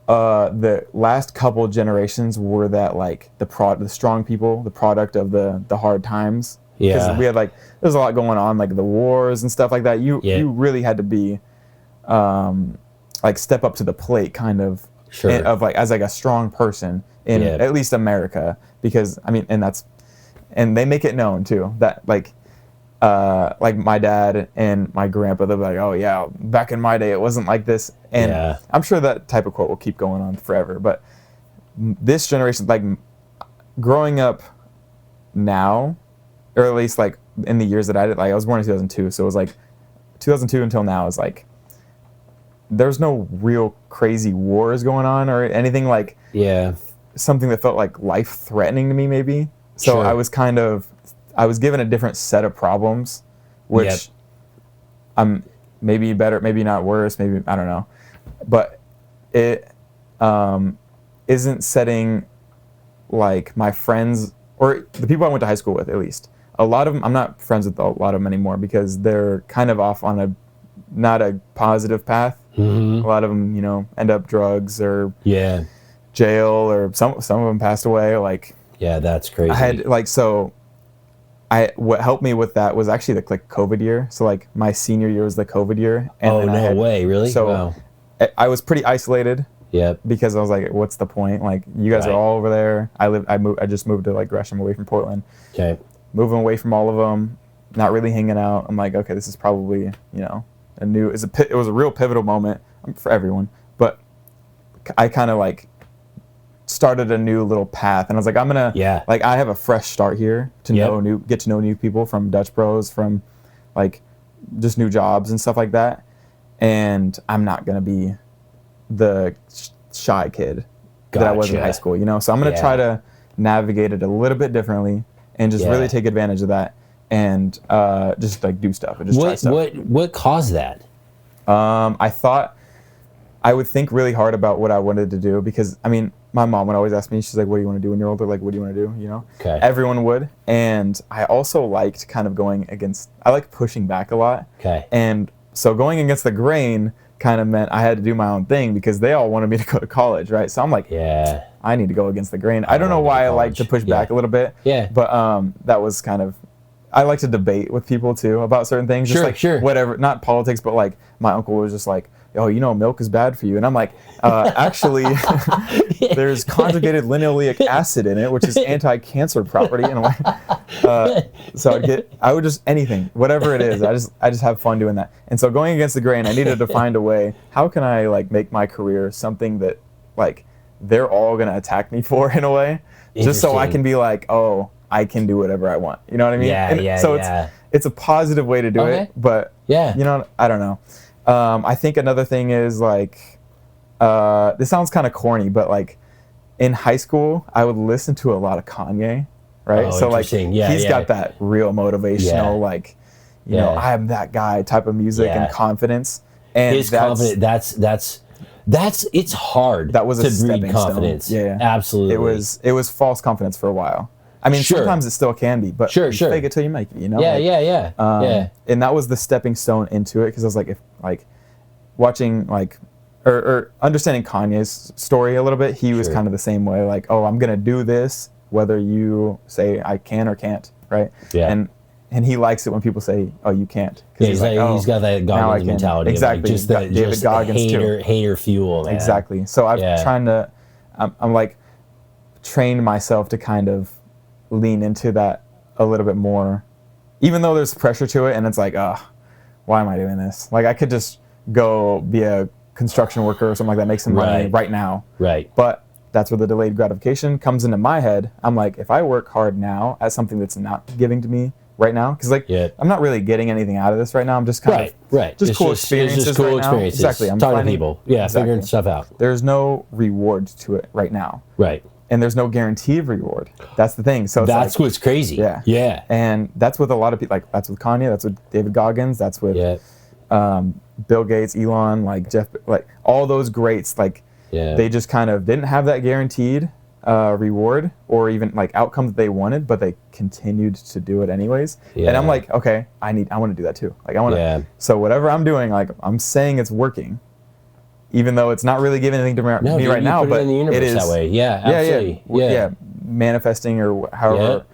the last couple generations were that like the strong people, the product of the hard times. Because we had like there's a lot going on, like the wars and stuff like that. You really had to be like step up to the plate, kind of of like as like a strong person in at least America. Because I mean, and they make it known too that like my dad and my grandpa, they're like, oh yeah, back in my day it wasn't like this. And I'm sure that type of quote will keep going on forever. But this generation, like growing up now, or at least like in the years that I did, like I was born in 2002, so it was like 2002 until now is like there's no real crazy wars going on or anything like something that felt like life threatening to me maybe. So I was given a different set of problems, which I'm maybe better, maybe not worse, maybe I don't know, but it isn't setting like my friends or the people I went to high school with, at least. A lot of them, I'm not friends with a lot of them anymore because they're kind of off on not a positive path. Mm-hmm. A lot of them, end up drugs or jail, or some of them passed away. Like, yeah, that's crazy. I had what helped me with that was actually the COVID year. So like my senior year was the COVID year. And no way, really? So wow. I was pretty isolated. Yep. Because I was like, what's the point? Like, you guys are all over there. I just moved to like Gresham, away from Portland. Okay. Moving away from all of them, not really hanging out. I'm like, okay, this is probably, it was a real pivotal moment for everyone. But I kind of like started a new little path, and I was like, I'm gonna, like, I have a fresh start here to get to know new people from Dutch Bros, from like just new jobs and stuff like that. And I'm not gonna be the shy kid that I was in high school, So I'm gonna try to navigate it a little bit differently and just really take advantage of that and just like do stuff and just try stuff. What caused that? I thought I would think really hard about what I wanted to do because my mom would always ask me, she's like, what do you want to do when you're older? Like, what do you want to do? Okay. Everyone would. And I also liked kind of I like pushing back a lot. Okay. And so going against the grain kind of meant I had to do my own thing because they all wanted me to go to college, right? So I'm like, I need to go against the grain. I don't know why I like to push back a little bit. Yeah. But that was kind of, I like to debate with people too about certain things. Just whatever, not politics, but like my uncle was just like, oh, milk is bad for you. And I'm like, actually, there's conjugated linoleic acid in it, which is anti-cancer property. And I'm like, so I would just, anything, whatever it is, I just have fun doing that. And so going against the grain, I needed to find a way, how can I like make my career something that like they're all going to attack me for in a way, just so I can be like, oh, I can do whatever I want. You know what I mean? So it's a positive way to do it, but I don't know. I think another thing is like, this sounds kind of corny, but like in high school, I would listen to a lot of Kanye, right? So like he's got that real motivational, like, I am that guy type of music and confidence. And his confidence, that's it's hard. That was a to breed confidence. Stone. Yeah, absolutely. It was false confidence for a while. Sometimes it still can be, but you fake it till you make it, Yeah. And that was the stepping stone into it, because I was like, if like watching like or understanding Kanye's story a little bit, he was kind of the same way, like, oh, I'm gonna do this whether you say I can or can't, right? Yeah. And he likes it when people say, oh, you can't. Yeah, he's got that Goggins mentality. Exactly. Just David Goggins hater fuel, man. Exactly. So I'm like trained myself to kind of lean into that a little bit more, even though there's pressure to it, and it's like, why am I doing this? Like, I could just go be a construction worker or something like that, make some money right now. Right. But that's where the delayed gratification comes into my head. I'm like, if I work hard now at something that's not giving to me right now, because like I'm not really getting anything out of this right now. I'm just kind of just cool experiences. Just cool right experiences. Now. Exactly. I'm talking to people. Yeah, figuring stuff out. There's no reward to it right now. Right. And there's no guarantee of reward. That's the thing. So that's what's crazy. Yeah. Yeah. And that's with a lot of people. Like, that's with Kanye. That's with David Goggins. That's with Bill Gates, Elon, like Jeff, like all those greats. Like, they just kind of didn't have that guaranteed reward or even like outcome that they wanted, but they continued to do it anyways. Yeah. And I'm like, okay, I want to do that too. Like, I want to. So whatever I'm doing, like, I'm saying it's working, even though it's not really giving anything to me right now. But it is that way. Yeah, absolutely. Yeah. Manifesting or however,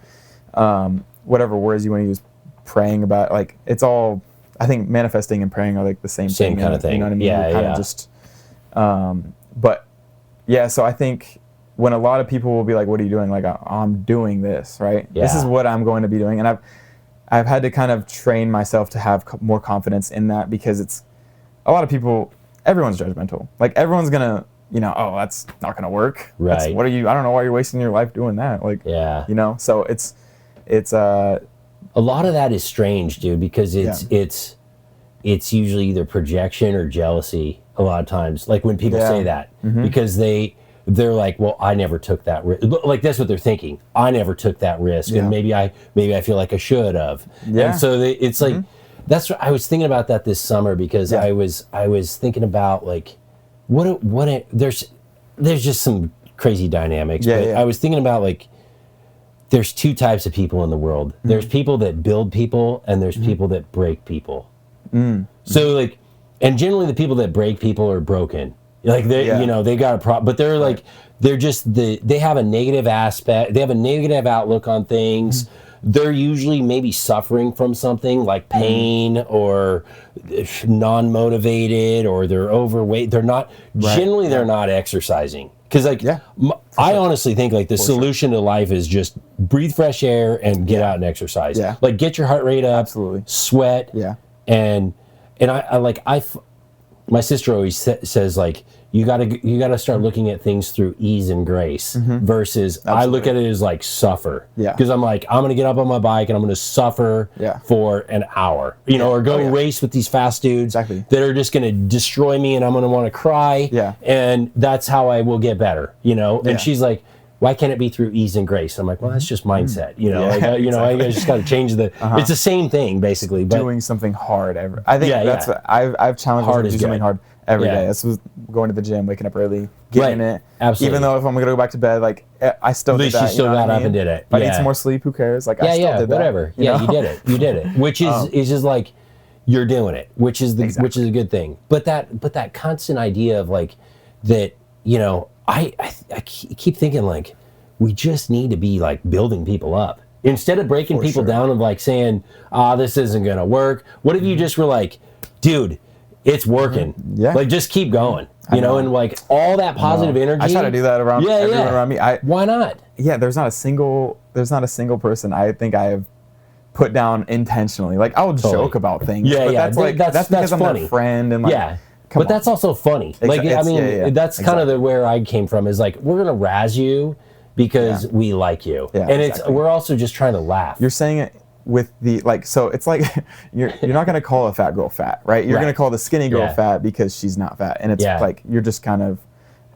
whatever words you want to use, praying about. Like, it's all. I think manifesting and praying are like the same thing. Kind of thing. You know what I mean? Yeah, kind of just. But yeah, so I think when a lot of people will be like, "What are you doing?" Like, I'm doing this, right? Yeah. This is what I'm going to be doing, and I've had to kind of train myself to have more confidence in that, because it's a lot of people. Everyone's judgmental. Like, everyone's gonna oh, that's not going to work. Right. I don't know why you're wasting your life doing that. Like, yeah. So it's a lot of that is strange, dude, because it's usually either projection or jealousy a lot of times. Like when people say that, because they're like, well, I never took that risk. Like that's what they're thinking. I never took that risk, and maybe I feel like I should have. Yeah. And so it's like that's what I was thinking about that this summer, because I was thinking about like there's just some crazy dynamics. I was thinking about like there's two types of people in the world. There's people that build people, and there's people that break people. So like, and generally the people that break people are broken. Like they, they got a problem, but they're like, they're just they have a negative aspect. They have a negative outlook on things. They're usually maybe suffering from something like pain or non-motivated, or they're overweight. They're not, generally they're not exercising. Cause like, I honestly think like the solution to life is just breathe fresh air and get out and exercise. Yeah. Like get your heart rate up, absolutely, sweat. Yeah. And my sister always says like you gotta start looking at things through ease and grace versus I look at it as like suffer. Yeah. Because I'm like, I'm gonna get up on my bike and I'm gonna suffer for an hour, or go race with these fast dudes that are just gonna destroy me, and I'm gonna want to cry. Yeah. And that's how I will get better. And she's like, why can't it be through ease and grace? I'm like, well, that's just mindset. I just got to change the. It's the same thing basically. But doing something hard I think that's what I've challenged myself to do something hard every day. This was going to the gym, waking up early, getting it. Absolutely. Even though if I'm gonna go back to bed, like I still did that. At least you still got up and did it. If I need some more sleep, who cares? Like I still did that. Whatever. You did it. Which is just like you're doing it, which is a good thing. But that constant idea of like that, I keep thinking like we just need to be like building people up instead of breaking people down and like saying, this isn't gonna work. What if you just were like, dude, it's working. Yeah. Like just keep going. And like all that positive energy. I try to do that around everyone around me. Why not? Yeah, there's not a single person I think I have put down intentionally. Like I'll joke about things. Yeah, but that's because I'm funny. Their friend and like but that's also funny. Like that's kind of where I came from, is like we're gonna razz you because we like you. Yeah, and we're also just trying to laugh. You're saying it with the like, so it's like you're not gonna call a fat girl fat, right? You're gonna call the skinny girl fat because she's not fat, and it's like you're just kind of,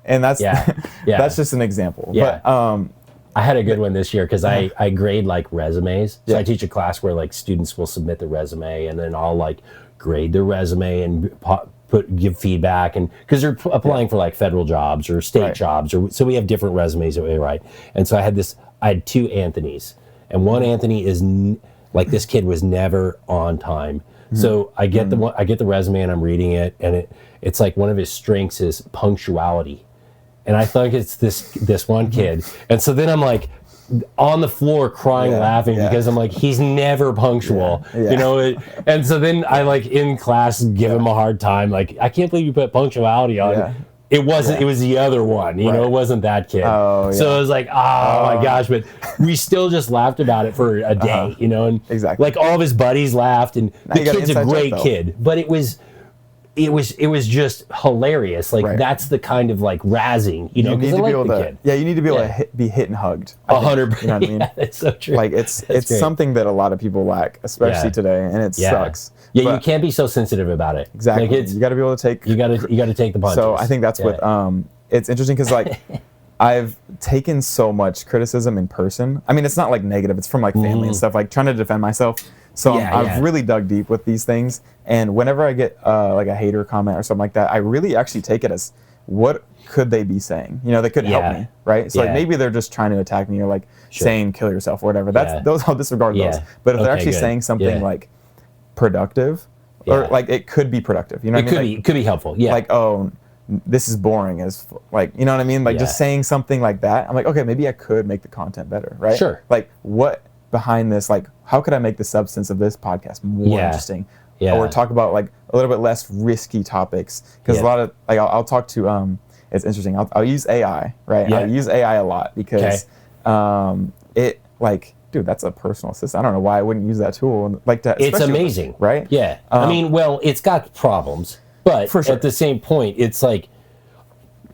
and that's that's just an example. Yeah. But I had a good one this year because I grade like resumes. So I teach a class where like students will submit the resume, and then I'll like grade their resume and give feedback, and because they're applying for like federal jobs or state jobs, or so we have different resumes that we write. And so I had two Anthonys, and one Anthony is like, this kid was never on time. So I get the resume and I'm reading it, and it's like one of his strengths is punctuality, and I think it's this one kid, and so then I'm like on the floor crying, laughing because I'm like, he's never punctual, and so then I like in class give him a hard time, like, I can't believe you put punctuality on. It wasn't. It was the other one. It wasn't that kid. Oh, yeah. So it was like, oh my gosh! But we still just laughed about it for a day, and like all of his buddies laughed, and the kid's a great kid. But it was just hilarious. Like that's the kind of like razzing, you need to be able to. Yeah, you need to be able to be hit and hugged. 100%. You know what I mean? Yeah, that's so true. Like it's something that a lot of people lack, especially today, and it sucks. Yeah, but you can't be so sensitive about it. Exactly. Like you got to be able to take. You got to take the punches. So I think that's what. It's interesting because like I've taken so much criticism in person. I mean, it's not like negative. It's from like family and stuff. Like trying to defend myself. So I've really dug deep with these things. And whenever I get like a hater comment or something like that, I really actually take it as, what could they be saying? They could help me, right? So like maybe they're just trying to attack me or like saying kill yourself or whatever. Those I'll disregard those. But if they're actually saying something like productive, or like it could be productive, what I mean? It could be helpful. Yeah. Like, oh, this is boring, as like, you know what I mean? Like just saying something like that, I'm like, okay, maybe I could make the content better, right? Sure. Like what behind this, like how could I make the substance of this podcast more interesting? Or talk about like a little bit less risky topics, because a lot of like I'll talk to it's interesting. I'll use AI, right? I use AI a lot because it like, dude, that's a personal assistant. I don't know why I wouldn't use that tool. Like that. It's amazing, right? Yeah. I mean, well, it's got problems, but at the same point, it's like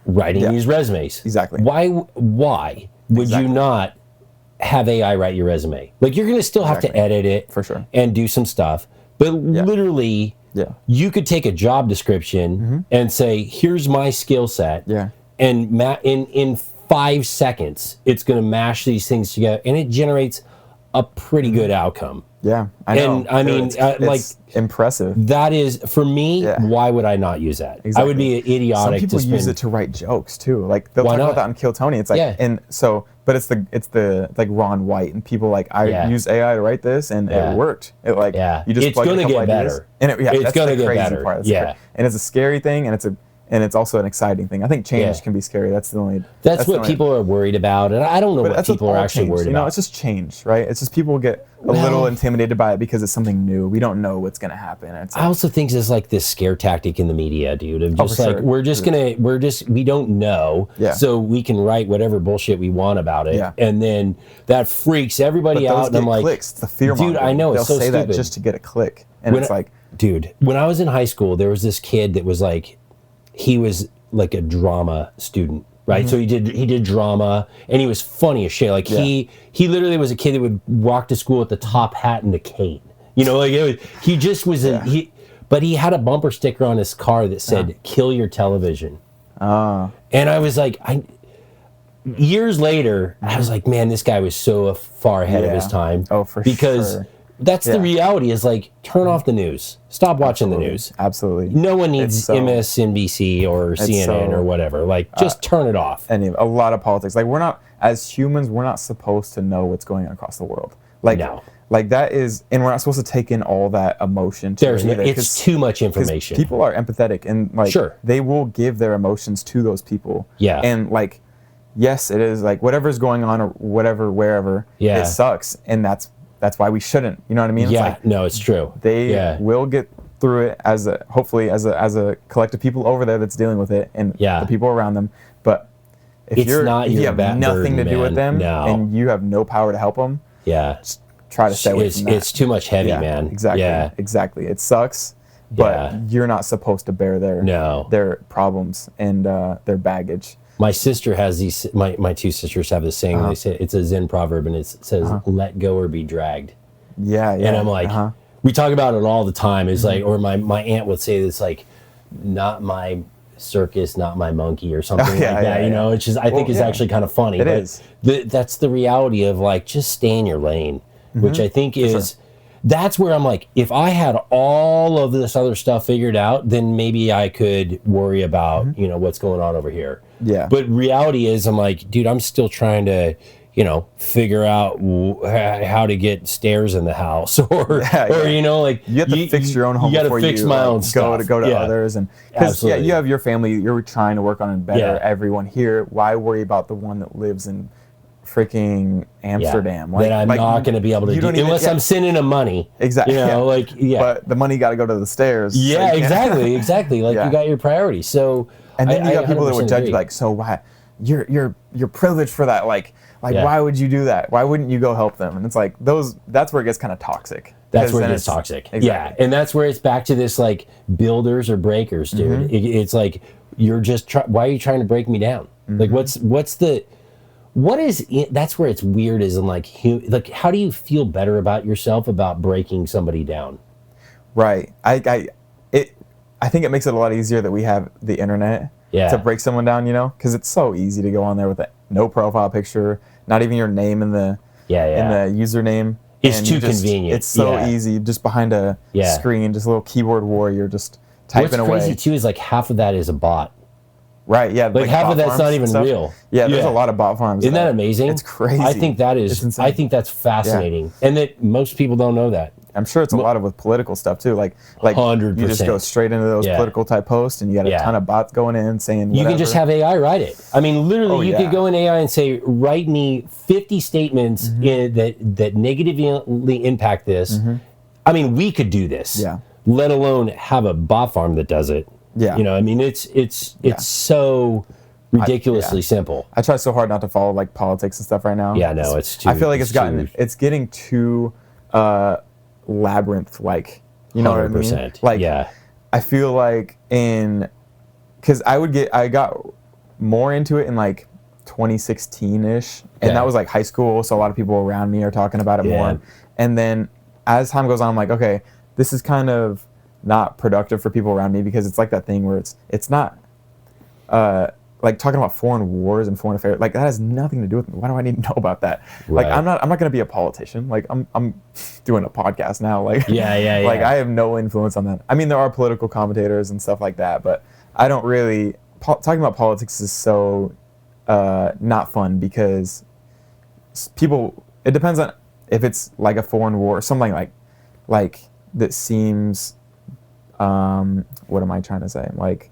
writing these resumes. Exactly. Why would you not have AI write your resume? Like, you're going to still have to edit it for sure and do some stuff, but literally you could take a job description and say, here's my skill set, and in 5 seconds it's going to mash these things together, and it generates a pretty good outcome. Yeah, I know. And I mean, it's impressive. That is, for me, why would I not use that? Exactly. I would be idiotic. Some people use it to write jokes too. Like, they'll talk about that on Kill Tony. It's like, and so, but it's the like Ron White, and people like, I used AI to write this, and it worked. It like, you just it's going to get better. And it's going to get better. Part. And it's a scary thing, and it's also an exciting thing. I think change can be scary. That's what people are worried about, and I don't know what people are actually worried about. It's just change, right? It's just people get a little intimidated by it because it's something new. We don't know what's going to happen. It's like, I also think it's like this scare tactic in the media, dude. Of just we don't know, so we can write whatever bullshit we want about it, and then that freaks everybody out. And I'm like, clicks. It's the fear dude, I know it's so stupid. They'll say that just to get a click, and it's like, dude, when I was in high school, there was this kid that was like, he was like a drama student, right? So he did drama, and he was funny as shit. Like he literally was a kid that would walk to school with the top hat and the cane. You know, like he just was but he had a bumper sticker on his car that said "Kill your television." And I was like, years later, I was like, man, this guy was so far ahead of his time. Oh, for sure. That's the reality, is like, turn off the news. Stop watching the news. Absolutely. No one needs MSNBC or CNN or whatever. Like, just turn it off. And a lot of politics. Like, we're not, as humans, we're not supposed to know what's going on across the world. Like, like that is, and we're not supposed to take in all that emotion. It's too much information. People are empathetic, and like, they will give their emotions to those people. Yeah. And like, yes, it is like whatever's going on or whatever, wherever, it sucks. And that's why we shouldn't. You know what I mean? It's like, no, it's true. They will get through it hopefully as a collective people over there that's dealing with it, and the people around them. But if you have nothing to do with them and you have no power to help them, just try to stay away from that. It's too much heavy, man. Exactly. Yeah. Exactly. It sucks, but you're not supposed to bear their problems and their baggage. My sister has these. My two sisters have this saying. They say it's a Zen proverb, and it says, "Let go or be dragged." Yeah. And I'm like, we talk about it all the time. It's like, or my aunt would say this, like, "Not my circus, not my monkey," or something like that. You know, it's just, I think it's actually kind of funny. It is. That's the reality of, like, just stay in your lane, which I think is. That's where I'm like, if I had all of this other stuff figured out, then maybe I could worry about, you know, what's going on over here. Yeah. But reality is, I'm like, dude, I'm still trying to, you know, figure out how to get stairs in the house, or you know, like, you have to fix your own home. You got to fix my own stuff. Go to others, and because you have your family, you're trying to work on it better. Everyone here, why worry about the one that lives in freaking Amsterdam? Like, that I'm not going to be able to do unless I'm sending them money. Exactly. You know, like, but the money got to go to the stairs. Yeah, so exactly. Like, you got your priorities. So, and then you got people that would judge you, like, so why you're privileged for that? Like why would you do that? Why wouldn't you go help them? And it's like that's where it gets kind of toxic. That's where it gets toxic. Exactly. Yeah, and that's where it's back to this, like, builders or breakers, dude. It's like, you're just why are you trying to break me down? Like, that's where it's weird, is in, like, how do you feel better about yourself about breaking somebody down? Right. I think it makes it a lot easier that we have the internet to break someone down, you know, because it's so easy to go on there with no profile picture, not even your name in the username. It's too convenient. It's so easy, just behind a screen, just a little keyboard warrior, just typing away. What's crazy too is, like, half of that is a bot. Right, yeah. Like half of that's not even real. Yeah, there's a lot of bot farms. Isn't that amazing? It's crazy. I think that is. I think that's fascinating, and that most people don't know that. I'm sure it's a lot of with political stuff too. Like 100%. You just go straight into those political type posts, and you got a ton of bots going in saying whatever. You can just have AI write it. I mean, literally, you could go in AI and say, write me 50 statements that negatively impact this. I mean, we could do this. Yeah. Let alone have a bot farm that does it. Yeah. You know, I mean, it's so ridiculously simple. I try so hard not to follow, like, politics and stuff right now. Yeah, no, it's too. I feel like it's getting too labyrinth-like. You know 100%. What I mean? Like, I feel like because I got more into it in like 2016-ish, and that was like high school, so a lot of people around me are talking about it more. And then as time goes on, I'm like, okay, this is kind of not productive for people around me, because it's like that thing where it's not like talking about foreign wars and foreign affairs, like that has nothing to do with me. Why do I need to know about that? Like I'm not going to be a politician. Like I'm doing a podcast now. Like like I have no influence on that. I mean, there are political commentators and stuff like that, but I don't really talking about politics is so not fun, because people, it depends on if it's like a foreign war or something like that seems what am I trying to say? Like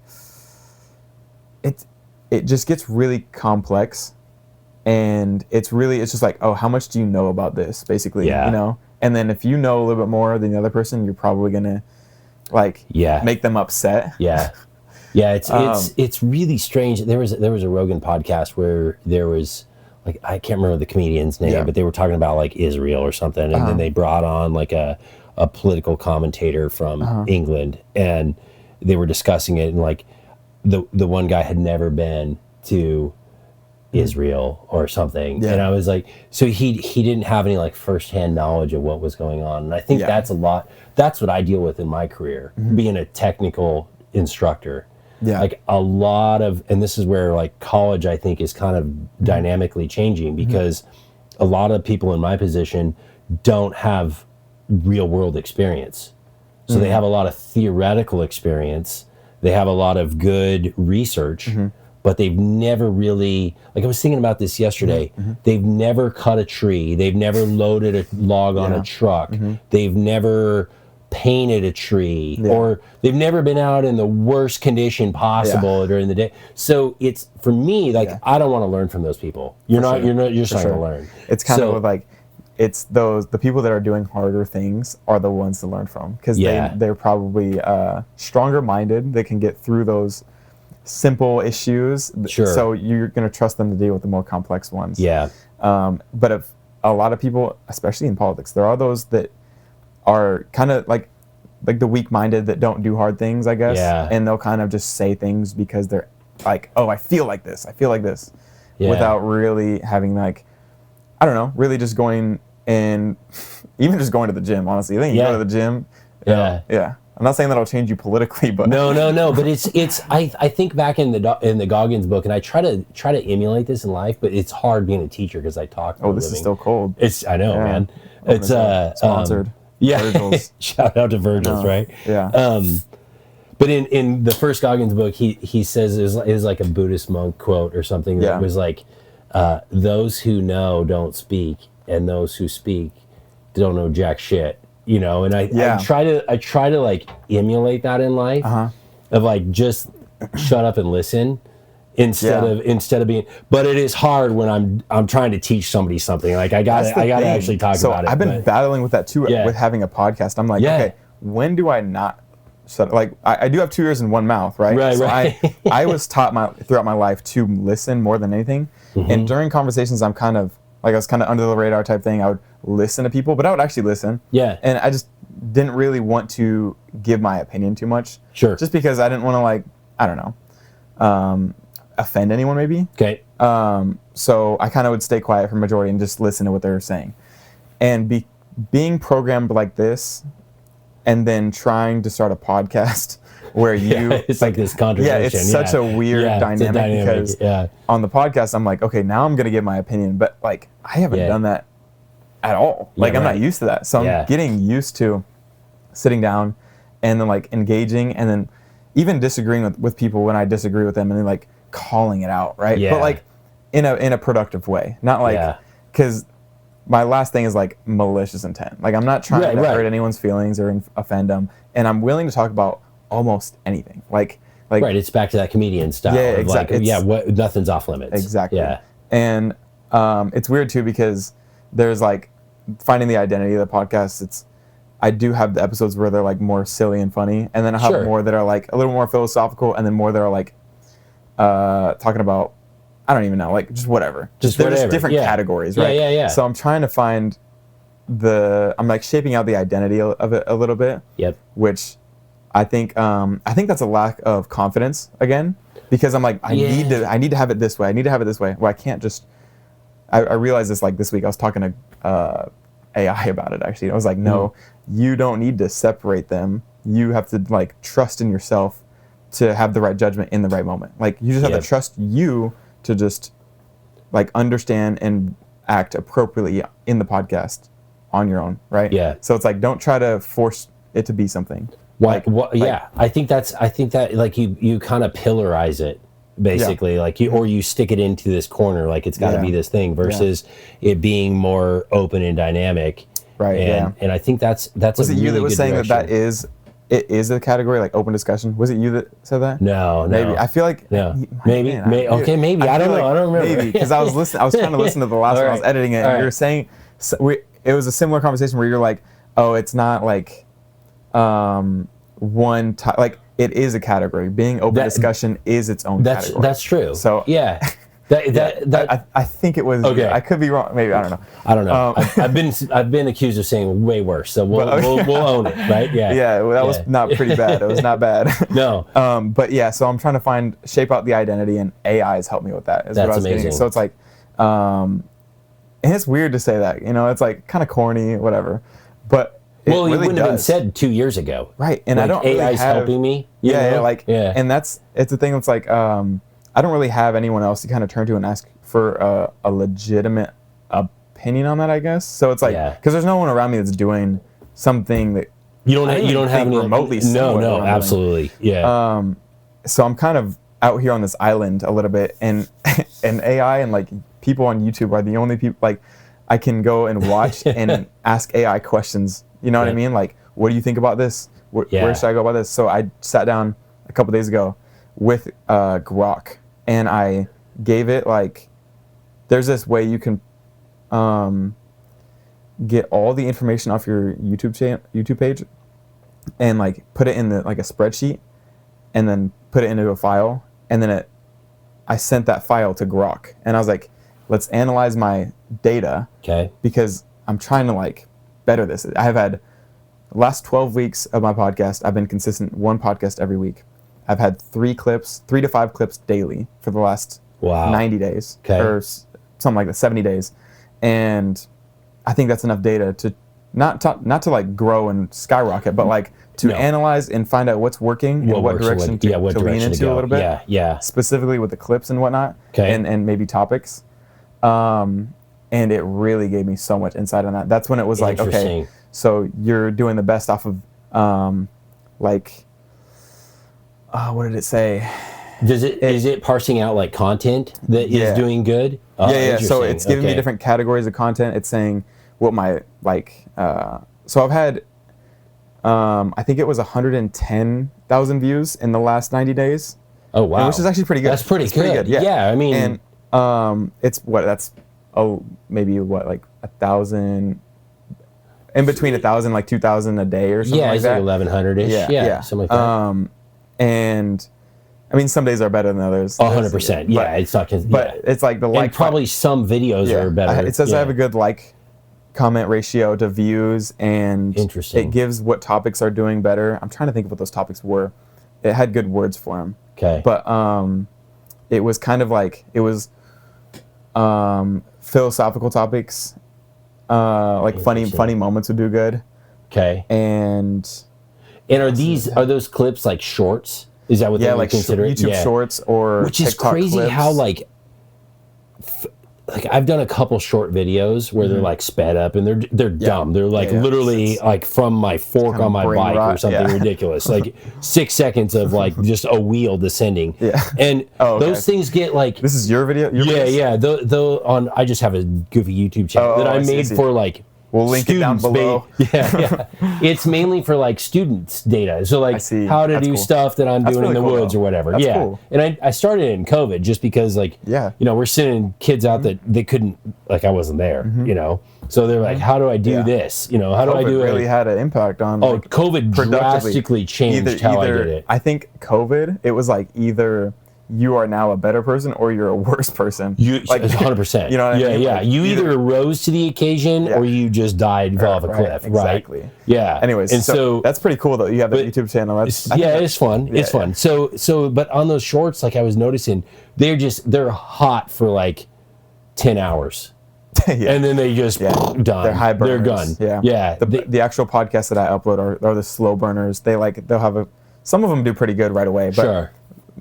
it just gets really complex, and it's just like, oh, how much do you know about this, basically, you know? And then if you know a little bit more than the other person, you're probably gonna like make them upset. It's really strange. There was a Rogan podcast where there was, like, I can't remember the comedian's name, but they were talking about like Israel or something, and then they brought on like a political commentator from England, and they were discussing it, and like the one guy had never been to Israel or something, and I was like, so he didn't have any like firsthand knowledge of what was going on, and I think that's what I deal with in my career, being a technical instructor. Like a lot of, and this is where like college I think is kind of dynamically changing, because a lot of people in my position don't have real world experience, so they have a lot of theoretical experience, they have a lot of good research, but they've never really, like I was thinking about this yesterday, they've never cut a tree, they've never loaded a log on a truck, they've never painted a tree, or they've never been out in the worst condition possible during the day. So it's, for me, like I don't want to learn from those people. You're just not going to learn. It's kind of like, it's the people that are doing harder things are the ones to learn from, because they're probably stronger minded. They can get through those simple issues. So you're going to trust them to deal with the more complex ones. But if a lot of people, especially in politics, there are those that are kind of like the weak-minded that don't do hard things, I guess. And they'll kind of just say things because they're like, oh, I feel like this, without really having, like, I don't know, really just going and even just going to the gym, honestly. I think you go to the gym. I'm not saying that'll change you politically, but no. But it's I think back in the Goggins book, and I try to emulate this in life, but it's hard being a teacher because I talk. Oh, this is still cold. I know, man. It's sponsored. Virgil's. Shout out to Virgil's, right? But in the first Goggins book, he says it was like a Buddhist monk quote or something that was like, those who know don't speak, and those who speak don't know jack shit. You know, and I try to like emulate that in life, of like just shut up and listen instead of being. But it is hard when I'm trying to teach somebody something. Like I got to actually talk about it. I've been battling with that too with having a podcast. I'm like, okay, when do I not shut? Like I do have two ears and one mouth, right? I was taught throughout my life to listen more than anything, and during conversations, I was kind of under the radar type thing. I would listen to people, but I would actually listen. And I just didn't really want to give my opinion too much. Just because I didn't want to, like, I don't know, offend anyone maybe. So I kind of would stay quiet for majority and just listen to what they were saying. And being programmed like this, and then trying to start a podcast where it's like this contradiction. It's such a weird dynamic, because on the podcast I'm like, okay, now I'm gonna give my opinion, but like I haven't done that at all. Like I'm not used to that, so I'm getting used to sitting down and then like engaging, and then even disagreeing with people when I disagree with them, and then like calling it out, right? But like in a productive way, not like, because my last thing is like malicious intent. Like I'm not trying to hurt anyone's feelings or offend them, and I'm willing to talk about almost anything. Like it's back to that comedian style. Exactly. Like, nothing's off limits. Exactly. And it's weird too, because there's like finding the identity of the podcast. I do have the episodes where they're like more silly and funny, and then I have more that are like a little more philosophical, and then more that are like talking about, I don't even know, like just whatever. Just different categories, right? So I'm trying to find I'm like shaping out the identity of it a little bit. Which I think that's a lack of confidence again. because I'm like, I need to have it this way. I need to have it this way. Well, I can't just. I realized this like this week. I was talking to AI about it actually. I was like, no, you don't need to separate them. You have to like trust in yourself to have the right judgment in the right moment. Like you just have to trust you to just like understand and act appropriately in the podcast on your own, right? Yeah. So it's like, don't try to force it to be something. I think that like you kind of pillarize it basically, like you stick it into this corner, like it's got to be this thing versus it being more open and dynamic. Right. And I think that's was it really you that was saying direction. it is a category like open discussion? Was it you that said that? No. Maybe. I feel like maybe. Maybe. I don't know. I don't remember. Maybe because I was trying to listen to the last one. I was editing it. And you were saying it was a similar conversation where you're like, oh, it's not like one type. Like it is a category. Being open discussion is its own category. That's true. So yeah. I think it was. Okay. I could be wrong. Maybe I don't know. I've been accused of saying way worse. So we'll own it, right? Yeah. Yeah. Well, that was not pretty bad. It was not bad. No. But yeah. So I'm trying to shape out the identity, and AI has helped me with that. Is That's what I was amazing. Getting. So it's like, and it's weird to say that. You know, it's like kind of corny, whatever. But it really wouldn't does. have been said 2 years ago. Right. And like I don't AI's really have, helping me. And it's a thing that's like. I don't really have anyone else to kind of turn to and ask for a legitimate opinion on that, I guess. So it's like, because there's no one around me that's doing something that you don't have any remotely. No, absolutely, yeah. So I'm kind of out here on this island a little bit, and AI and like people on YouTube are the only people like I can go and watch and ask AI questions. You know what I mean? Like, what do you think about this? Where should I go about this? So I sat down a couple days ago with Grok. And I gave it like, there's this way you can get all the information off your YouTube page, and like put it in like a spreadsheet, and then put it into a file, and then I sent that file to Grok, and I was like, let's analyze my data, because I'm trying to like better this. I have had the last 12 weeks of my podcast. I've been consistent, one podcast every week. I've had 3 to 5 clips daily for the last 90 days or something like that, 70 days. And I think that's enough data to not to like grow and skyrocket, but like to analyze and find out what's working and what direction to lean into a little bit. Yeah. Specifically with the clips and whatnot, and maybe topics. And it really gave me so much insight on that. That's when it was like, okay, so you're doing the best off of what did it say? Is it parsing out like content that is doing good? So it's giving me different categories of content. It's saying what my so I've had I think it was 110,000 views in the last 90 days. Oh wow. Which is actually pretty good. That's pretty good. Yeah, I mean, and it's maybe like 1,000 in between 1,000 like 2,000 a day or something like that. Like 1,100ish. Yeah, something like that. And I mean, some days are better than others. 100%. Yeah, it's not. But it's like the like. And probably some videos are better. It says I have a good like comment ratio to views, and interesting. It gives what topics are doing better. I'm trying to think of what those topics were. It had good words for them. Okay. But it was kind of like it was philosophical topics, like funny moments would do good. Okay. And are those clips like shorts? Is that what they would consider it? YouTube shorts or which is TikTok crazy clips. How like I've done a couple short videos where they're like sped up and they're dumb. They're like literally like from my fork on my bike or something ridiculous. Like 6 seconds of like just a wheel descending. Yeah. And those things get like. This is your video? Yeah. I just have a goofy YouTube channel that I made for like. We'll link it down below. Yeah. It's mainly for like students' data. So like how to do stuff that I'm doing in the woods or whatever. That's cool. And I started it in COVID just because like, we're sending kids out that they couldn't, like I wasn't there, So they're like, how do I do this? How do I do it? Really had an impact on COVID drastically changed how I did it. I think COVID, it was like either you are now a better person or you're a worse person. You like 100%. You know what I mean? Yeah. Like, You either rose to the occasion or you just died and fell off a cliff. Exactly. Right. Yeah. Anyways, and so that's pretty cool though. You have a YouTube channel. It's fun. It's fun. So, but on those shorts, like I was noticing, they're hot for like 10 hours. And then they just done. They're high burners. They're gone. Yeah. The actual podcasts that I upload are the slow burners. They'll have some of them do pretty good right away, but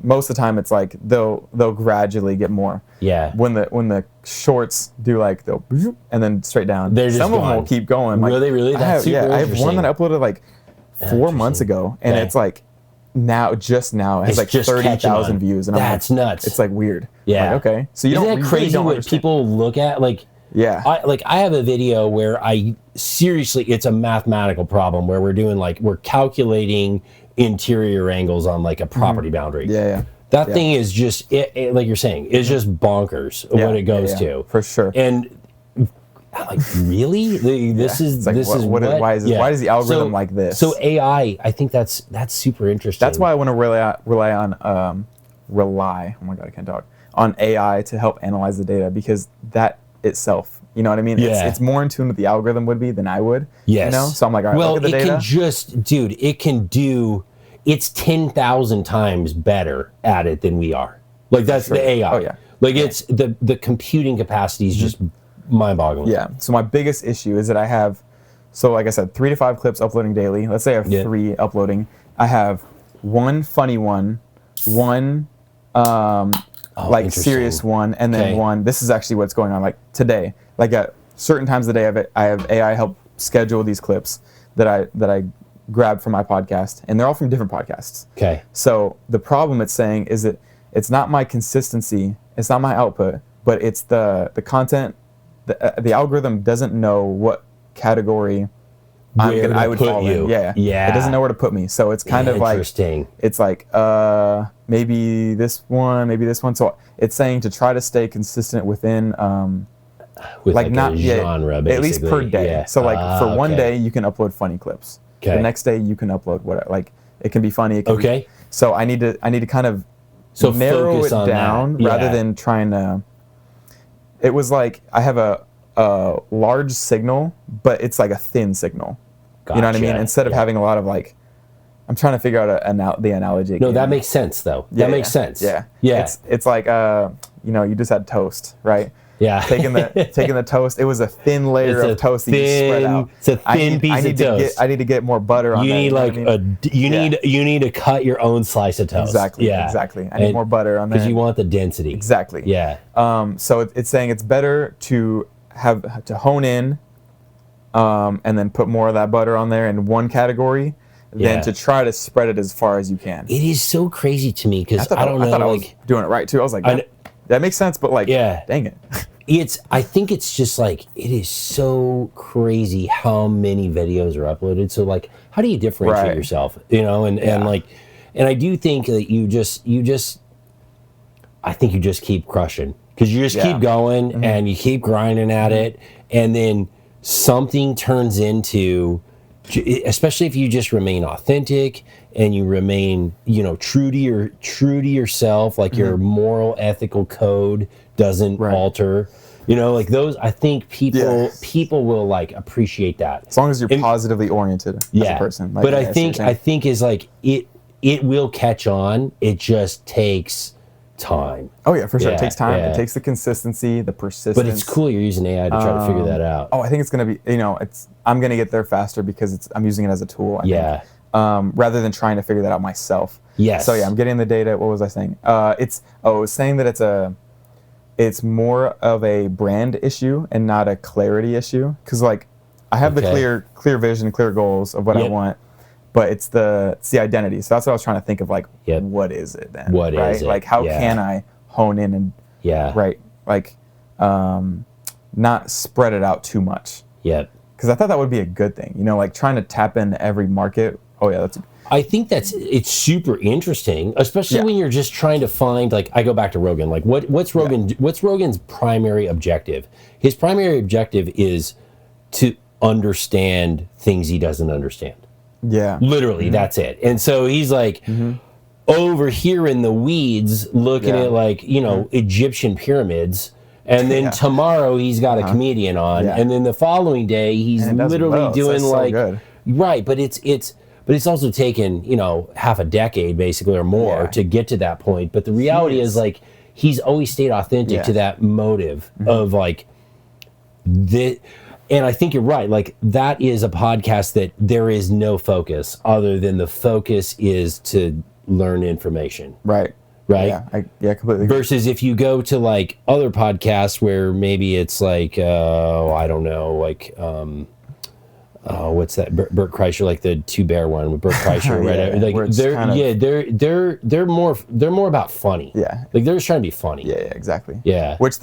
most of the time it's like they'll gradually get more. Yeah. When the shorts do like they'll and then straight down. Some of them will keep going. Like, really? That's super I have one that I uploaded like 4 months ago, and it's like just now it has like 30,000 views, and that's nuts. It's like weird. Yeah. Like, okay. So Isn't that crazy what people look at? Like, I have a video where it's a mathematical problem where we're calculating interior angles on like a property boundary. That thing is just like you're saying, it's just bonkers what it goes to. For sure. And like, really? This is like, why is the algorithm like this? So AI, I think that's super interesting. That's why I want to rely on oh my god, I can't talk, on AI to help analyze the data, because that itself, you know what I mean? It's more in tune with the algorithm would be than I would. Yes. You know? So I'm like, all right, look at the data. It's 10,000 times better at it than we are. Like that's the AI. Oh yeah. Like it's the computing capacity is just mind-boggling. Yeah. So my biggest issue is that I have, so like I said, 3 to 5 clips uploading daily. Let's say I have 3 uploading. I have one funny one, one like serious one, and then one. This is actually what's going on. Like today, like at certain times of the day, I have AI help schedule these clips that I grab from my podcast, and they're all from different podcasts. Okay. So the problem it's saying is that it's not my consistency, it's not my output, but it's the content. The algorithm doesn't know what category I would fall in. Yeah. It doesn't know where to put me. So it's kind of like, it's like, maybe this one. So it's saying to try to stay consistent within, with like not a genre, basically. At least per day. Yeah. So like for one day you can upload funny clips. Okay. The next day you can upload whatever. Like it can be funny. It can be, so I need to kind of narrow it down rather than trying to. It was like I have a large signal, but it's like a thin signal. Gotcha. You know what I mean? Instead of having a lot of like, I'm trying to figure out the analogy. No, that makes sense though. That makes sense. Yeah. It's like you just had toast, right? Yeah. Taking the toast, it was a thin layer of toast that you spread out. It's a thin piece of toast. I need to get more butter on that. You need to cut your own slice of toast. Exactly. Yeah. Exactly. I need more butter on that. Because you want the density. Exactly. Yeah. So it's saying it's better to hone in, and then put more of that butter on there in one category than to try to spread it as far as you can. It is so crazy to me because I don't know. I was doing it right too. I was like, that makes sense, but like, dang it. I think it's just like, it is so crazy how many videos are uploaded. So like, how do you differentiate yourself? You know, and I do think that I think you just keep crushing, because you just keep going and you keep grinding at it, and then something turns into, especially if you just remain authentic and you remain, true to yourself, like your moral, ethical code doesn't alter. Like those, I think people will like appreciate that. As long as you're positively oriented as a person. Like, but I think is like it will catch on. It just takes time. Oh yeah, for sure. It takes time. It takes the consistency, the persistence. But it's cool you're using AI to try to figure that out. Oh, I think it's gonna be, I'm gonna get there faster because I'm using it as a tool. I think, rather than trying to figure that out myself. Yes. So I'm getting the data. What was I saying? I was saying that it's more of a brand issue and not a clarity issue. Because like I have the clear vision, clear goals of what I want, but it's the identity. So that's what I was trying to think of. Like, what is it then? What is it? Like, how can I hone in and not spread it out too much? Yep. Because I thought that would be a good thing. Like trying to tap into every market. Oh yeah, I think it's super interesting, especially when you're just trying to find, like, I go back to Rogan. Like, what's Rogan's primary objective? His primary objective is to understand things he doesn't understand. Yeah. Literally, that's it. And so he's like, over here in the weeds looking at like, you know, Egyptian pyramids. And then tomorrow he's got a comedian on. Yeah. And then the following day he's literally doing like, right. But it's also taken, you know, half a decade basically or more to get to that point. But the reality is like, he's always stayed authentic to that motive of like and I think you're right. Like that is a podcast that there is no focus other than the focus is to learn information. Right. Right. Yeah, completely. Versus if you go to like other podcasts where maybe it's like, I don't know, like, what's that? Bert Kreischer, like the Two Bear one with Bert Kreischer, right? Like they're more about funny. Yeah. Like they're just trying to be funny. Yeah, exactly. Yeah. Which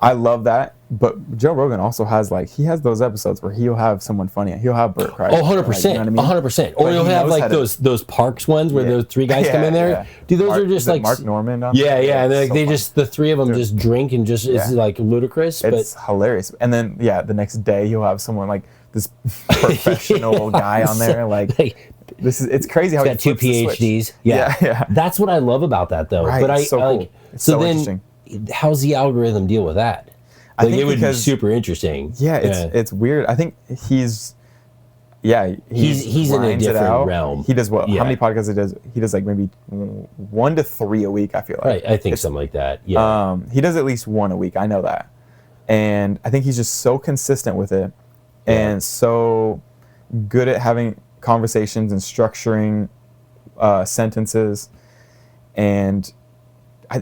I love that, but Joe Rogan also has he has those episodes where he'll have someone funny. He'll have Bert Kreischer. Oh, 100%. You know what I mean? 100%. Or he'll have like those Parks ones where those three guys come in there. Yeah. Dude, those are just like Mark Norman. And they just the three of them just drink and just it's like ludicrous. It's hilarious. And then the next day he'll have someone like this professional guy on there it's crazy how he's got two PhDs. Yeah. That's what I love about that though. Right, but cool. It's so interesting. How's the algorithm deal with that? I think it would be super interesting. Yeah, it's weird. I think he's in a different realm. He does what? How many podcasts he does? He does like maybe 1 to 3 a week. I feel like. Right, I think something like that. Yeah. He does at least 1 a week. I know that, and I think he's just so consistent with it, and so good at having conversations and structuring sentences, and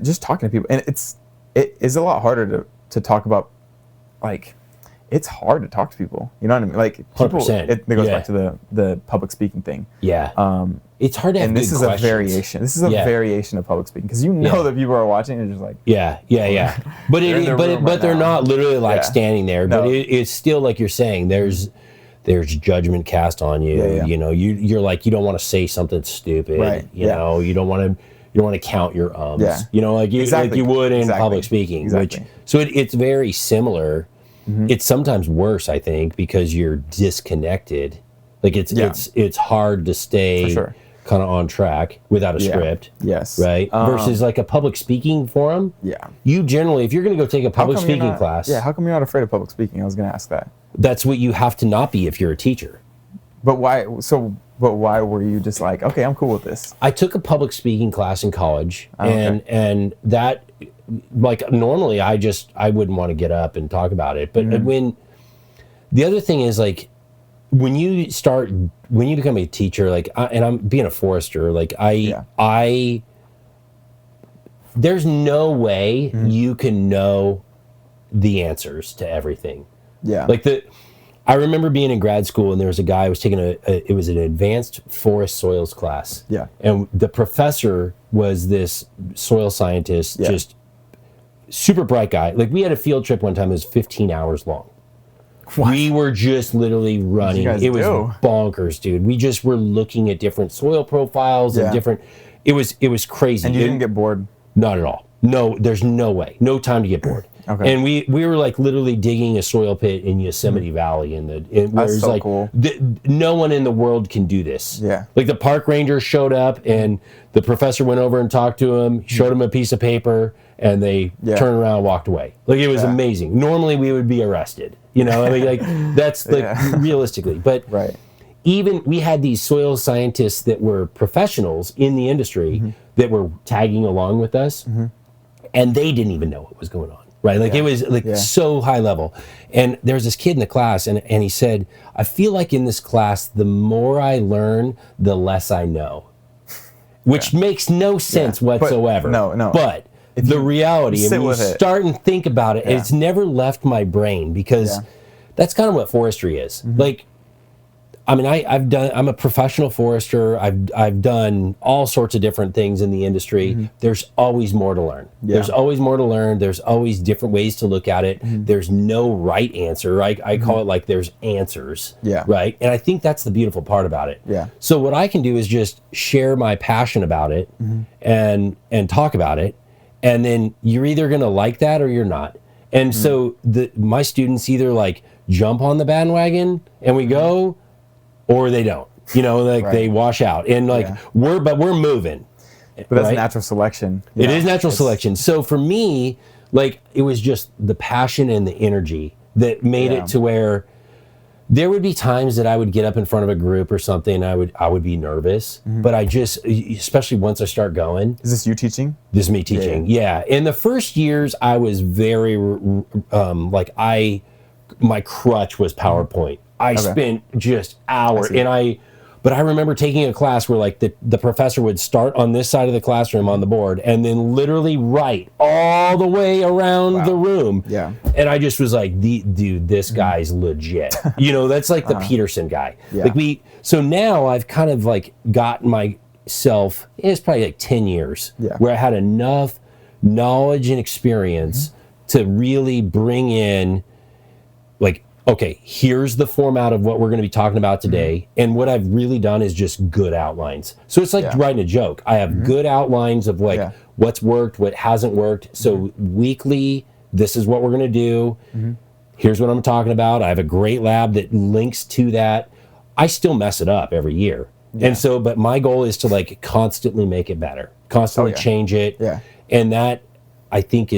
just talking to people. And it is a lot harder to talk about, like, it's hard to talk to people. You know what I mean? Like, people, 100%. It goes back to the public speaking thing. Yeah. It's hard to have good questions. A variation. This is a variation of public speaking because that people are watching and just like. Yeah. But they're not literally like standing there. No. But it's still like you're saying. There's judgment cast on you. Yeah. You know, you're like you don't want to say something stupid. Right. You know, you don't want to count your ums. Yeah. You know, like you would in public speaking. Exactly. It's very similar. Mm-hmm. It's sometimes worse, I think, because you're disconnected. Like it's hard to stay kind of on track without a script. Yes. Right. Versus like a public speaking forum. Yeah. You generally, if you're going to go take a public speaking class. Yeah. How come you're not afraid of public speaking? I was going to ask that. That's what you have to not be if you're a teacher. But why? But why were you just like, okay, I'm cool with this? I took a public speaking class in college, and that, like, normally I wouldn't want to get up and talk about it. But when the other thing is, like, when you become a teacher, like, and I'm being a forester, like, there's no way you can know the answers to everything. Yeah. Like I remember being in grad school and there was a guy who was taking it was an advanced forest soils class. Yeah. And the professor was this soil scientist, just super bright guy. Like we had a field trip one time, it was 15 hours long. What? We were just literally running. It was bonkers, dude. We just were looking at different soil profiles and different, it was crazy. And you didn't get bored? Not at all. No, there's no way. No time to get bored. Okay. And we were like literally digging a soil pit in Yosemite Valley, where it's like cool. No one in the world can do this. Yeah. Like the park ranger showed up, and the professor went over and talked to him, showed him a piece of paper, and they turned around and walked away. Like it was amazing. Normally we would be arrested. You know, I mean, like that's like realistically, but even we had these soil scientists that were professionals in the industry that were tagging along with us, and they didn't even know what was going on. Right, like it was like so high level. And there's this kid in the class, and he said, I feel like in this class, the more I learn, the less I know. Which makes no sense whatsoever. No. But the reality, if you start and think about it, it's never left my brain because that's kind of what forestry is. Like, I mean, I'm a professional forester. I've done all sorts of different things in the industry. There's always more to learn. There's always more to learn. There's always different ways to look at it. There's no right answer. I call it like there's answers. Right. And I think that's the beautiful part about it. So what I can do is just share my passion about it and talk about it. And then you're either going to like that or you're not. And so my students either like jump on the bandwagon and we go, or they don't. You know, like Right. they wash out, and like we're moving. But that's natural selection. It is natural selection. So for me, like it was just the passion and the energy that made it to where there would be times that I would get up in front of a group or something, and I would be nervous, but I just, especially once I start going. Is this you teaching? This is me teaching. Yeah. In the first years, I was very my crutch was PowerPoint. I spent just hours, but I remember taking a class where like the professor would start on this side of the classroom on the board and then literally write all the way around the room. Yeah. And I just was like, dude, this guy's legit. You know, that's like the Peterson guy. Yeah. So now I've kind of like gotten myself, it's probably like 10 years where I had enough knowledge and experience to really bring in like, okay, here's the format of what we're going to be talking about today. And what I've really done is just good outlines. So it's like writing a joke. I have good outlines of like what's worked, what hasn't worked. So weekly, this is what we're going to do. Here's what I'm talking about. I have a great lab that links to that. I still mess it up every year. And so, but my goal is to like constantly make it better, constantly change it. Yeah. And that I think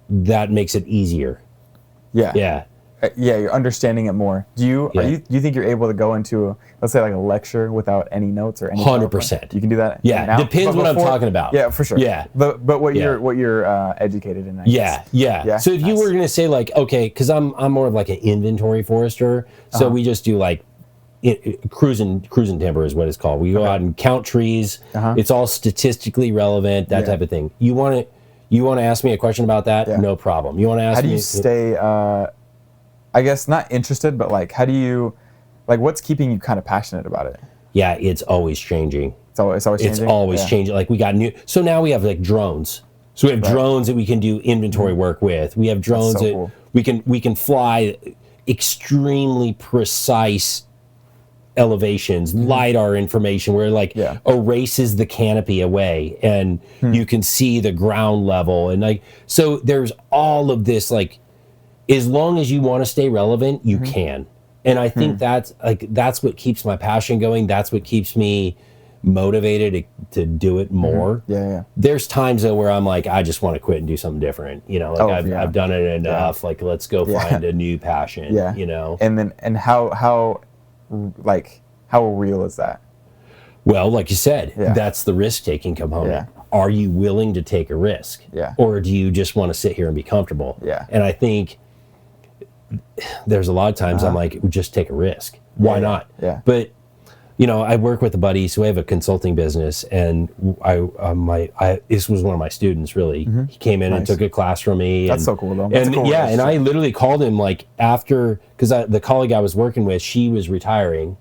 that makes it easier. Yeah. Yeah. Yeah, you're understanding it more. Do you think you're able to go into, let's say, like a lecture without any notes or any 100%. You can do that. Yeah, now? Depends what I'm talking about. Yeah, for sure. Yeah, but what you're educated in. I guess. Yeah. So if you were gonna say like, okay, because I'm more of like an inventory forester, so we just do like cruising timber is what it's called. We go out and count trees. It's all statistically relevant, that type of thing. You want to ask me a question about that? No problem. You want to ask me? How do you stay? I guess not interested, but like, how do you, like, what's keeping you kind of passionate about it? Yeah, it's always changing. It's always changing. It's always changing. Like we got new. So now we have like drones. So we have drones that we can do inventory work with. We have drones that we can fly extremely precise elevations, LiDAR information where like erases the canopy away and you can see the ground level. And like, so there's all of this, like, as long as you want to stay relevant, you can. And I think that's what keeps my passion going. That's what keeps me motivated to do it more. Yeah. There's times though where I'm like, I just want to quit and do something different. You know, like I've done it enough. Like, let's go find a new passion. Yeah. You know. And how real is that? Well, like you said, that's the risk-taking component. Are you willing to take a risk? Yeah. Or do you just want to sit here and be comfortable? Yeah. And I think there's a lot of times I'm like, just take a risk. Why not? Yeah. But you know, I work with a buddy, so I have a consulting business, and this was one of my students. Really, he came in and took a class from me. That's so cool, though. That's and a cool and I literally called him like after, because the colleague I was working with, she was retiring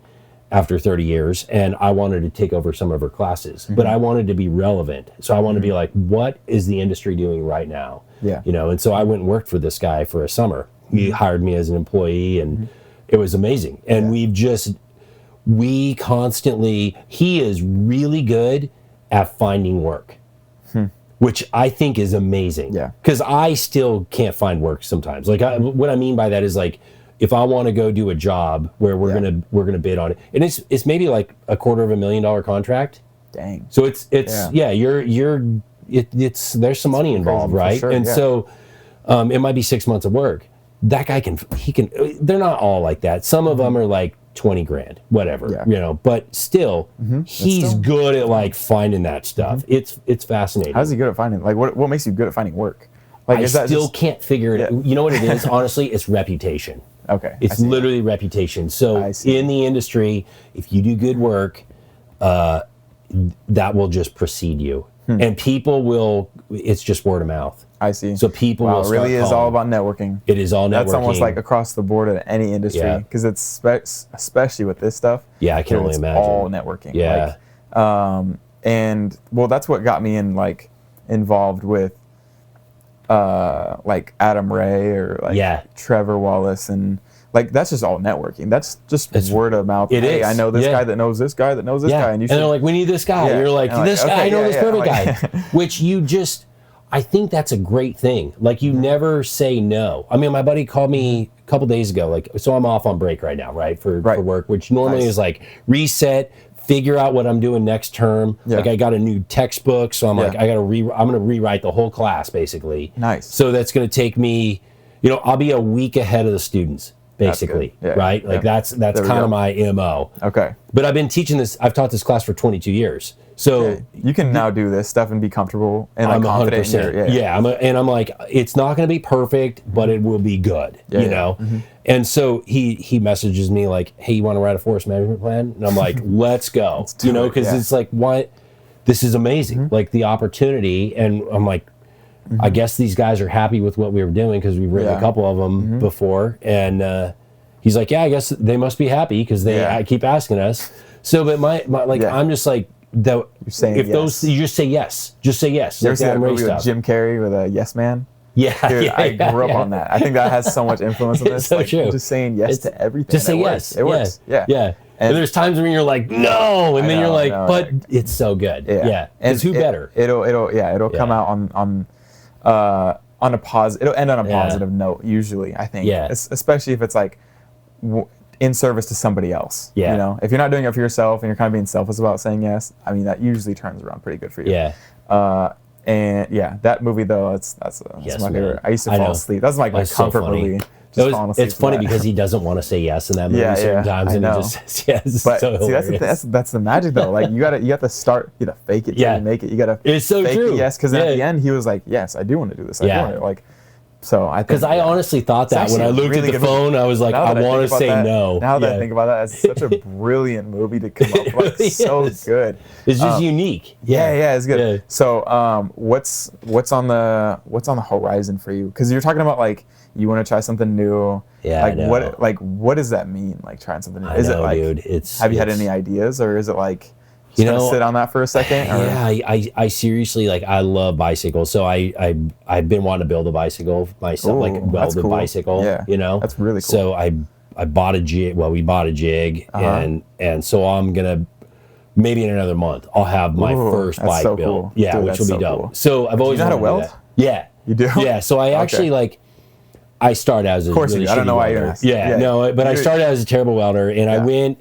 after 30 years, and I wanted to take over some of her classes, but I wanted to be relevant. So I wanted to be like, what is the industry doing right now? Yeah. You know, and so I went and worked for this guy for a summer. He hired me as an employee, and it was amazing. And we constantly, he is really good at finding work, which I think is amazing. Yeah. Because I still can't find work sometimes. Like what I mean by that is like, if I want to go do a job where we're gonna bid on it, and it's maybe like a $250,000 contract. Dang. So it's there's some money involved, right? Sure, and so it might be 6 months of work. That guy can. They're not all like that. Some of them are like 20 grand, whatever, you know. But still, he's good at like finding that stuff. It's fascinating. How's he good at finding? Like, what makes you good at finding work? Like, I still can't figure it out. You know what it is? Honestly, it's reputation. Okay. It's literally reputation. So in the industry, if you do good work, that will just precede you. And people will, it's just word of mouth. I see. So people will start really is all about networking. It is all networking. That's almost like across the board in any industry, because it's especially with this stuff. Yeah, I can only imagine. All networking. Yeah. Like, and well, that's what got me involved with like Adam Ray or like Trevor Wallace, and like that's just all networking. That's just word of mouth. Hey, I know this guy that knows this guy that knows this guy, and they're like, we need this guy. You're like, this guy, I know this perfect guy. Which I think that's a great thing. Like, you never say no. I mean, my buddy called me a couple days ago. Like, so I'm off on break right now, right, for work, which normally is like reset, figure out what I'm doing next term. Yeah. Like, I got a new textbook, so I'm like, I'm gonna rewrite the whole class basically. Nice. So that's gonna take me, I'll be a week ahead of the students basically, right? Like that's kind of my MO. Okay. But I've been teaching this. I've taught this class for 22 years. So you can now do this stuff and be comfortable and like, I'm confident. 100%. I'm like, it's not going to be perfect, but it will be good, you know? Mm-hmm. And so he messages me like, hey, you want to write a forest management plan? And I'm like, let's go, because it's like, what? This is amazing. Like the opportunity. And I'm like, I guess these guys are happy with what we were doing because we've written a couple of them before. And he's like, yeah, I guess they must be happy because they keep asking us. So, but my I'm just like, you're saying if those you just say yes. You ever see that movie with Jim Carrey with a Yes Man? Yeah, dude, I grew up on that. I think that has so much influence on this. So true. Just saying yes to everything. Just say yes. It works. Yeah. And there's times when you're like, no, and then you're like, but it's so good. Yeah. And who better? It'll come out on a positive. It'll end on a positive note. Usually, I think. Yeah. Especially if it's like in service to somebody else. Yeah. If you're not doing it for yourself and you're kind of being selfless about saying yes, I mean, that usually turns around pretty good for you. Yeah. And that movie though, that's my favorite. I used to fall asleep. That's like my comfort movie. It's funny because he doesn't want to say yes in that movie certain times, and he just says yes. But see, that's the magic though. Like you have to start, you gotta fake it till you make it. You gotta it's so fake true. It, yes, because at the end he was like, yes, I do want to do this. I do want to like. So I think because I honestly thought that when I looked at the phone, I was like, I want to say no. Now that I think about that, it's such a brilliant movie to come up with. Like, so good. It's just unique. Yeah, it's good. Yeah. So what's on the horizon for you? Because you're talking about like you want to try something new. Yeah, like what does that mean? Like trying something new? Is it like, dude, have you had any ideas, or is it like? Sit on that for a second? Or? Yeah, I seriously, like, I love bicycles. So I've been wanting to build a bicycle myself, like weld a bicycle, That's really cool. So I bought a jig, we bought a jig, and so I'm going to, maybe in another month, I'll have my first bike built. Cool. Yeah, dude, which will be dope. Cool. So I've always wanted to weld? Yeah. You do? Yeah, so I actually, I started as a really I don't know why welder. you're Yeah, no, but I started as a terrible welder, and I went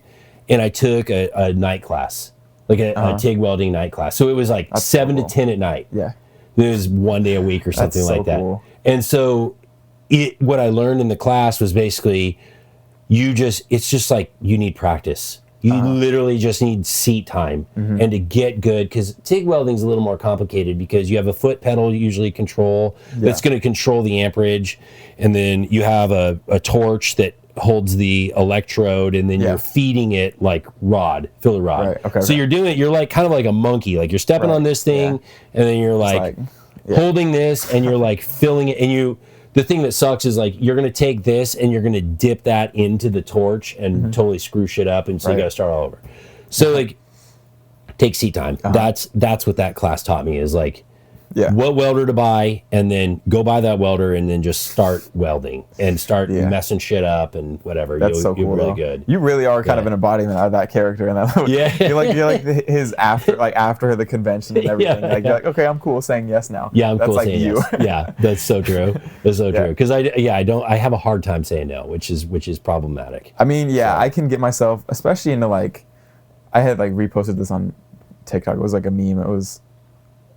and I took a night class. Like a TIG welding night class. So it was like that's 7 to 10 at night. Yeah. It was one day a week or something like that. Cool. And so what I learned in the class was basically it's just like you need practice. You literally just need seat time and to get good, because TIG welding is a little more complicated because you have a foot pedal usually control that's going to control the amperage, and then you have a torch that holds the electrode, and then you're feeding it like filler rod. Right. Okay, so you're like kind of like a monkey, like you're stepping on this thing, and then you're like holding this, and you're like filling it, and the thing that sucks is like you're gonna take this and you're gonna dip that into the torch and totally screw shit up, and so you gotta start all over. So like take seat time. That's what that class taught me, is like what welder to buy, and then go buy that welder and then just start welding and start messing shit up and whatever. That's so cool. You're really good. You really are kind of an embodiment of that character in that. You're like his after the convention and everything. You're like, okay, I'm cool saying yes now. Yeah, I'm cool saying yes. Yeah, that's so true. That's so true. Because I have a hard time saying no, which is problematic. I mean, I can get myself, especially into like, I had like reposted this on TikTok. It was like a meme. It was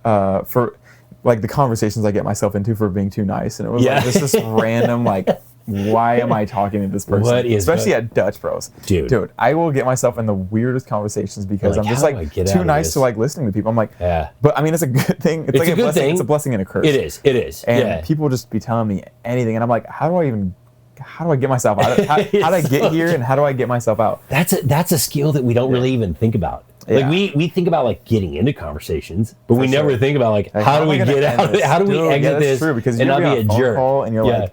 for like the conversations I get myself into for being too nice, and it was like just this random like, why am I talking to this person? Especially at Dutch Bros, dude. I will get myself in the weirdest conversations because I'm just like too nice to like listening to people. I'm like, but I mean, it's a good thing. It's like a blessing. It's a blessing and a curse. It is. And people just be telling me anything, and I'm like, how do I get myself out? How do I get here, and how do I get myself out? That's a skill that we don't really even think about. Like we think about like getting into conversations, but we never think about like how do we get out? How do we exit this? True, because and not be a jerk. And you're like,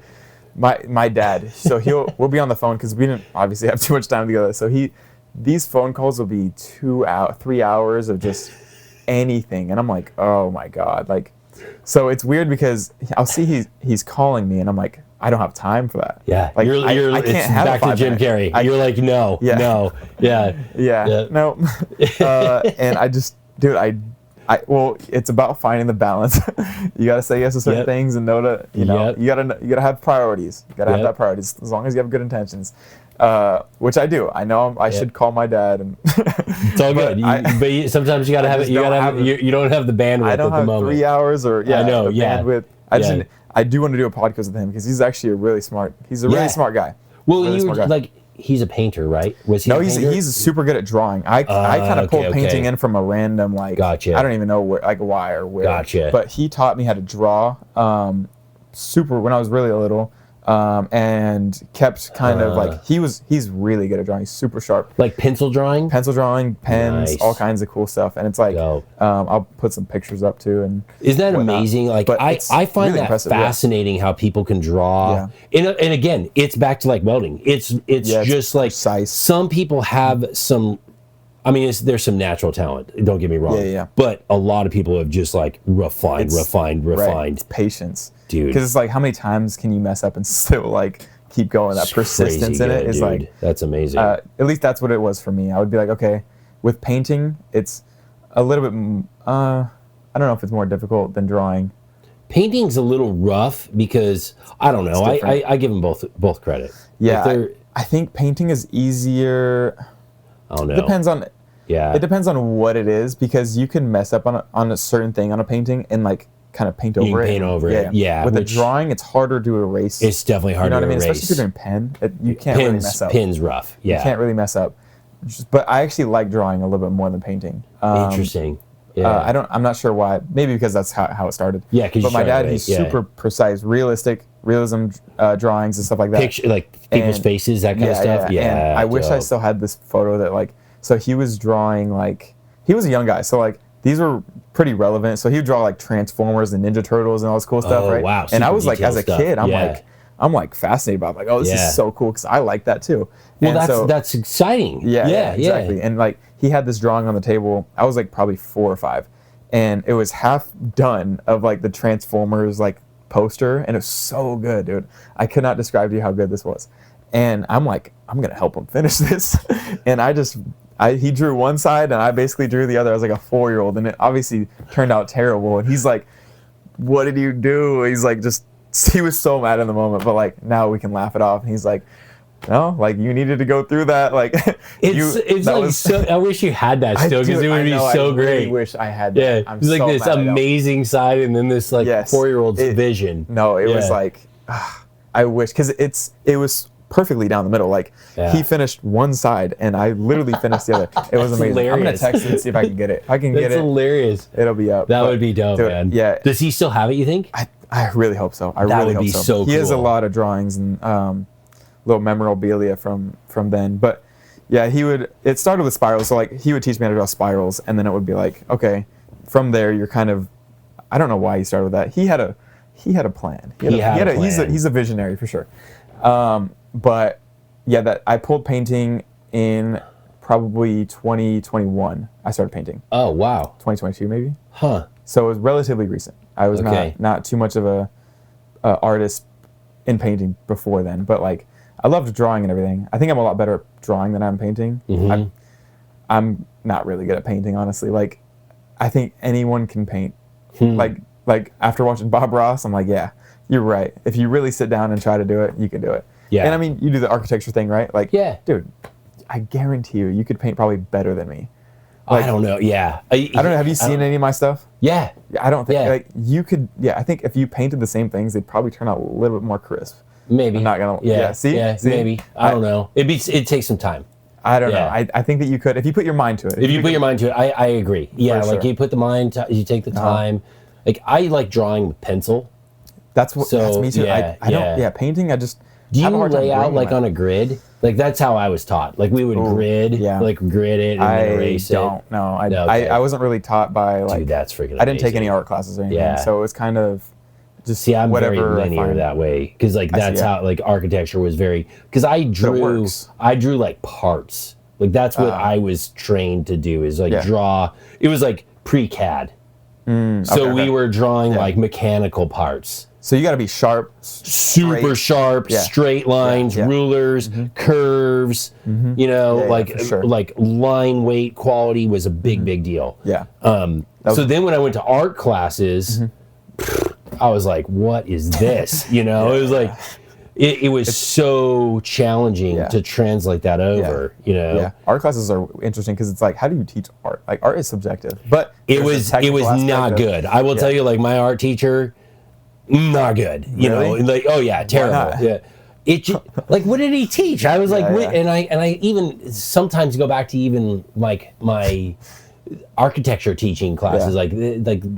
my dad. So we'll be on the phone because we didn't obviously have too much time together. So these phone calls will be 3 hours of just anything, and I'm like, oh my god, like. So it's weird because I'll see he's calling me, and I'm like, I don't have time for that. Yeah, like I can't have back to Jim Carrey. You're like, no. And I just, dude, I Well, it's about finding the balance. You got to say yes to certain things and know to, you gotta have priorities. You gotta have that priorities as long as you have good intentions. Which I do. I know I should call my dad, and it's all good. But sometimes you gotta have it. You don't have the bandwidth I don't at the moment. 3 hours or I know. The bandwidth. I do want to do a podcast with him because he's actually really smart. He's a really smart guy. Well, like he's a painter, right? Was he? No, he's super good at drawing. I kind of pulled painting in from a random Gotcha. I don't even know why or where. Gotcha. But he taught me how to draw when I was really little. And kept kind of he's really good at drawing. He's super sharp. Like pencil drawing, pens, all kinds of cool stuff. And it's I'll put some pictures up too. And isn't that amazing? Like I find really that fascinating how people can draw. Yeah. And again, it's back to like welding. It's just like precise. Some people have some. I mean, there's some natural talent. Don't get me wrong. Yeah. But a lot of people have just refined. Right. It's patience. Dude. Because it's like, how many times can you mess up and still keep going? That persistence in it is dude. That's amazing. At least that's what it was for me. I would be like, okay, with painting, it's a little bit, I don't know if it's more difficult than drawing. Painting's a little rough because, I don't know, I give them both credit. Yeah, I think painting is easier. Oh no. It depends on what it is, because you can mess up on a certain thing on a painting and kind of paint over it. Yeah. With a drawing, it's harder to erase. It's definitely harder to erase. Especially if you're doing pen. You can't really mess up. Pen's rough. Yeah. You can't really mess up. But I actually like drawing a little bit more than painting. Interesting. Yeah. I'm not sure why. Maybe because that's how it started. Yeah. But my dad, he's super precise, realism drawings and stuff like that. Picture people's faces, that kind of stuff. Yeah. And I wish I still had this photo that so he was drawing he was a young guy, so these were pretty relevant. So he would draw Transformers and Ninja Turtles and all this cool stuff, right? Wow. And I was as a kid, I'm fascinated by it. Oh, this is so cool, because I like that too. Well, that's exciting. Yeah, exactly. And he had this drawing on the table. I was probably 4 or 5, and it was half done of the Transformers poster, and it was so good, dude. I could not describe to you how good this was. And I'm I'm gonna help him finish this. And he drew one side, and I basically drew the other. I was like a 4-year-old, and it obviously turned out terrible. And he's like, "What did you do?" He's he was so mad in the moment, but now we can laugh it off. And he's like, "No, you needed to go through that." I wish you had that still, because it would be so great. I really wish I had that. Yeah, it's this amazing side, and then this 4-year-old's vision. No, it was I wish, because it was perfectly down the middle. He finished one side, and I literally finished the other. It was amazing. Hilarious. I'm gonna text him and see if I can get it. If I can get it, that's hilarious. It'll be up. That would be dope, man. Yeah. Does he still have it, you think? I really hope so. That would be so cool. He has a lot of drawings and little memorabilia from then. But yeah, it started with spirals. So he would teach me how to draw spirals, and then it would be okay, from there you're kind of, I don't know why he started with that. He had a plan. He's a visionary for sure. But yeah, that I pulled painting in probably 2021. I started painting. Oh wow. 2022 maybe. Huh. So it was relatively recent. I was not too much of a artist in painting before then, but I loved drawing and everything. I think I'm a lot better at drawing than I'm painting. Mm-hmm. I'm not really good at painting, honestly. I think anyone can paint. After watching Bob Ross, I'm yeah, you're right. If you really sit down and try to do it, you can do it. Yeah. And I mean, you do the architecture thing, right? Dude, I guarantee you could paint probably better than me. I don't know. Yeah. I don't know. Have you seen any of my stuff? Yeah. I don't think you could. Yeah, I think if you painted the same things, they'd probably turn out a little bit more crisp. Maybe. I'm not gonna. Yeah. See? Maybe. I don't know. It takes some time. I don't know. I think that you could, if you put your mind to it. If you put your mind to it, I agree. Yeah. Sure. You put the mind. You take the time. I like drawing with pencil. That's me too. I don't. Yeah. Painting. Do you lay out on a grid? That's how I was taught. We would grid, grid it and then erase it. I don't know. I wasn't really taught by Dude, that's freaking amazing. I didn't take any art classes or anything. Yeah. So it was kind of just I'm very linear that way, because that's how architecture was very, because I drew parts. That's what I was trained to do, is draw. It was pre-CAD. So we were drawing like mechanical parts. So you got to be sharp, super sharp, straight lines, rulers, curves. You know, like line weight quality was a big deal. Yeah. So then when I went to art classes, I was like, "What is this?" You know, it was like it was so challenging to translate that over. You know, art classes are interesting because it's like, how do you teach art? Like, art is subjective, but it was not good. I will tell you, like my art teacher. Not good, you know. Like, oh yeah, terrible. Yeah, it just, like, what did he teach? I was like, and I even sometimes go back to even like my architecture teaching classes. Like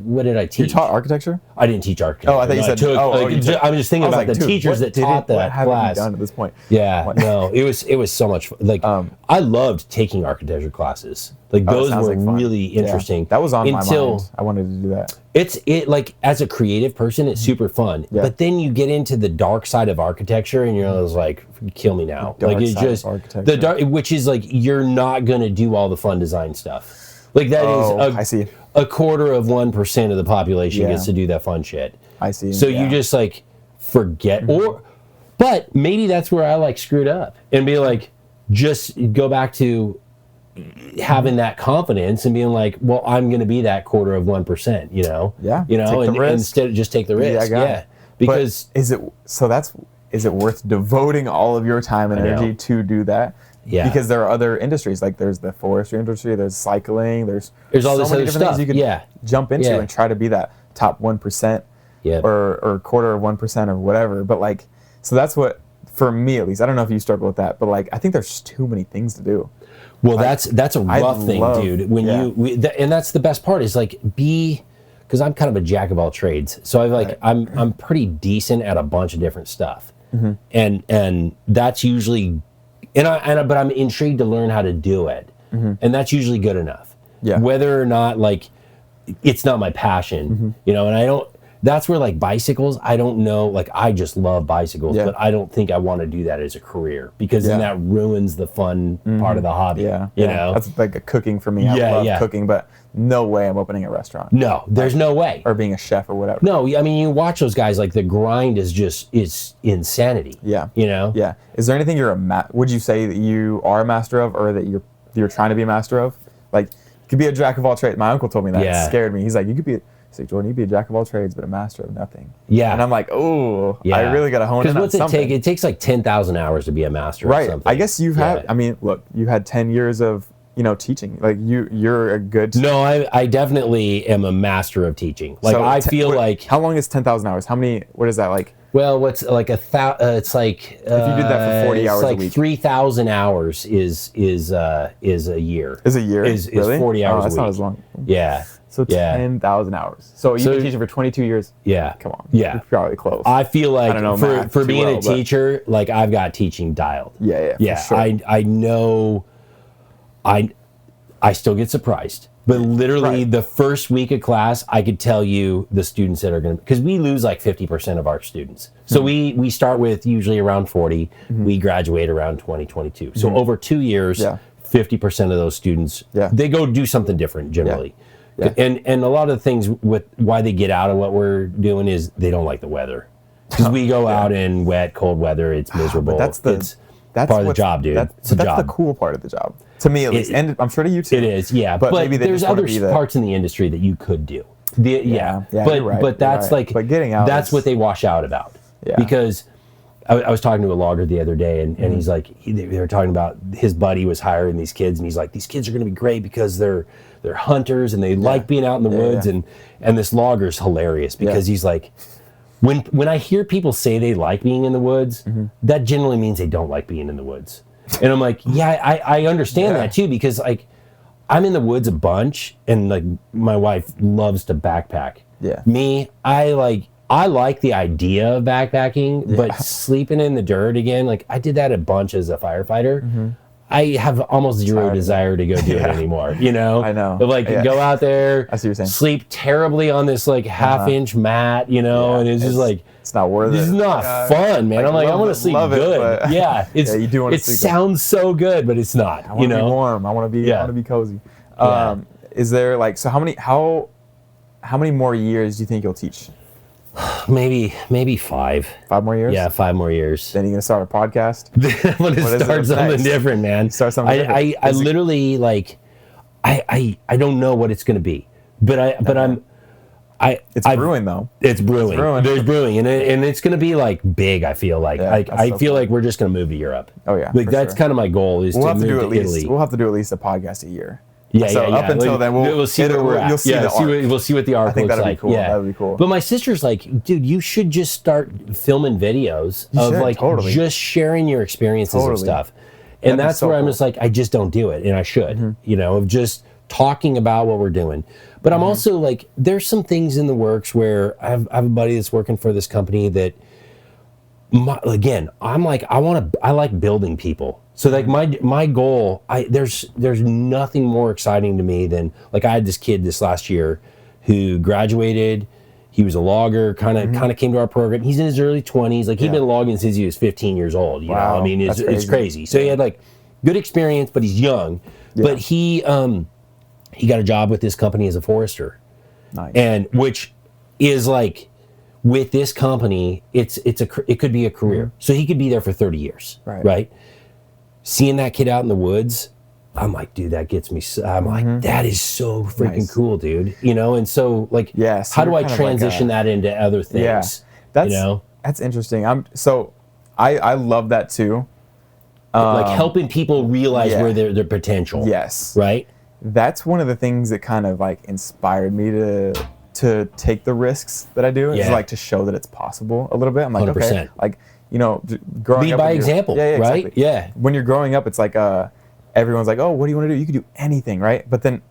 what did I teach? You taught architecture? I didn't teach architecture. Oh, I thought you said. I'm just thinking about the teachers that taught that class. What have you done at this point? Yeah, no, it was so much fun. Like I loved taking architecture classes. Like those were really interesting. That was on my mind. I wanted to do that. It's like as a creative person, it's super fun. But then you get into the dark side of architecture, and you're just like, kill me now. Like it's just the dark, which is like you're not gonna do all the fun design stuff. Like that is a quarter of 1% of the population gets to do that fun shit. I see. So you just like forget, but maybe that's where I like screwed up and be like, just go back to having that confidence and being like, well, I'm going to be that quarter of 1%, you know? Yeah. You know, and instead of just take the risk. Yeah. Because but is it worth devoting all of your time and energy to do that? Yeah. Because there are other industries, like there's the forestry industry, there's cycling, there's all this other stuff you could jump into and try to be that top 1% or quarter of 1% or whatever. But like, so that's what, for me at least, I don't know if you struggle with that, but like, I think there's just too many things to do. Well, that's a rough thing, dude. When and that's the best part is like because I'm kind of a jack of all trades. So I'm pretty decent at a bunch of different stuff. And that's usually, but I'm intrigued to learn how to do it. And that's usually good enough. Yeah. Whether or not like, it's not my passion, you know, and that's where like bicycles, I don't know, like I just love bicycles, but I don't think I want to do that as a career because then that ruins the fun part of the hobby. You know? That's like a cooking for me. I love cooking, but no way I'm opening a restaurant. No, there's no way. Or being a chef or whatever. No, I mean, you watch those guys, like the grind is insanity. Yeah. You know? Yeah. Is there anything would you say that you are a master of or that you're trying to be a master of? Like, you could be a jack of all trades. My uncle told me that. It scared me. He's like, you could be Jordan, you'd be a jack of all trades, but a master of nothing. Yeah. And I'm like, oh, I really got to hone in on something. What's it take? It takes like 10,000 hours to be a master of something. I guess you've had, I mean, look, you had 10 years of, teaching. Like you're a good... No, I definitely am a master of teaching. Like so I feel like... How long is 10,000 hours? What is that like? Well, what's like it's like... if you did that for 40 hours a week. 3,000 hours is a year. Is a year? Is 40 hours a week. That's not as long. Yeah. So 10,000 hours. So you've been teaching for 22 years? Yeah. Come on. Yeah. You're probably close. I feel like for being a teacher, like I've got teaching dialed. Yeah. For sure. I know I still get surprised. But literally the first week of class, I could tell you the students that are going to, because we lose like 50% of our students. So we start with usually around 40. We graduate around 2022. So over 2 years, 50% of those students, they go do something different generally. Yeah. And a lot of the things with why they get out of what we're doing is they don't like the weather. Because we go out in wet, cold weather, it's miserable. But that's part of the job, dude. That's the cool part of the job. To me, at least. And I'm sure to you too. It is, yeah. But maybe there's other parts in the industry that you could do. But that's like, but getting out that's what they wash out about. Yeah. Because I was talking to a logger the other day, and he's like, they were talking about his buddy was hiring these kids, and he's like, these kids are going to be great because they're hunters and they like being out in the woods. And this logger's hilarious because he's like, when I hear people say they like being in the woods, that generally means they don't like being in the woods. And I'm like, I understand that too, because like I'm in the woods a bunch, and like my wife loves to backpack. Yeah. Me, I like the idea of backpacking, but sleeping in the dirt again, like I did that a bunch as a firefighter. I have almost zero desire to go do it anymore, you know? I know. But like go out there, I see what you're saying. Sleep terribly on this like half-inch mat, you know, and it's just like, it's not worth it. It's not fun, man. I'm like, I want to sleep good. You do want to sleep. It sounds so good, but it's not. I want to be warm. I want to be cozy. Is there like, so how how many more years do you think you'll teach? Maybe 5. 5 more years? Yeah, 5 more years. Then you're gonna start a podcast. I'm gonna start something different, man. Start something different. I literally like. I don't know what it's gonna be, but it's brewing though. It's brewing. There's brewing, and it's gonna be like big. I feel like I feel like we're just gonna move to Europe. Oh yeah, like that's kind of my goal is to move to Italy. We'll have to do at least a podcast a year. Yeah, so up until then, we'll see where we're at. You'll see we'll see what the arc looks like. Be cool. Yeah, that'd be cool. But my sister's like, dude, you should just start filming videos just sharing your experiences and stuff. And that's where I'm just like, I just don't do it, and I should, of just talking about what we're doing. But I'm also like, there's some things in the works where I have a buddy that's working for this company that, I'm like, I like building people. So like my goal, there's nothing more exciting to me than, like, I had this kid this last year who graduated. He was a logger, kind of came to our program. He's in his early 20s. Like, he'd been logging since he was 15 years old. You know, I mean, it's crazy. So he had like good experience, but he's young. Yeah. But he got a job with this company as a forester. Nice. And which is like, with this company, it could be a career. So he could be there for 30 years, right? Seeing that kid out in the woods, I'm like, dude, that gets me. I'm like, that is so freaking cool, dude. And so like, how do I transition that into other things? Yeah, that's interesting. I love that too. Like helping people realize where their potential. Yes. Right. That's one of the things that kind of like inspired me to take the risks that I do. Is like to show that it's possible a little bit. I'm like, 100%. Okay, like, growing up. Lead by example, right? Exactly. Yeah. When you're growing up, it's like everyone's like, oh, what do you want to do? You can do anything, right? But then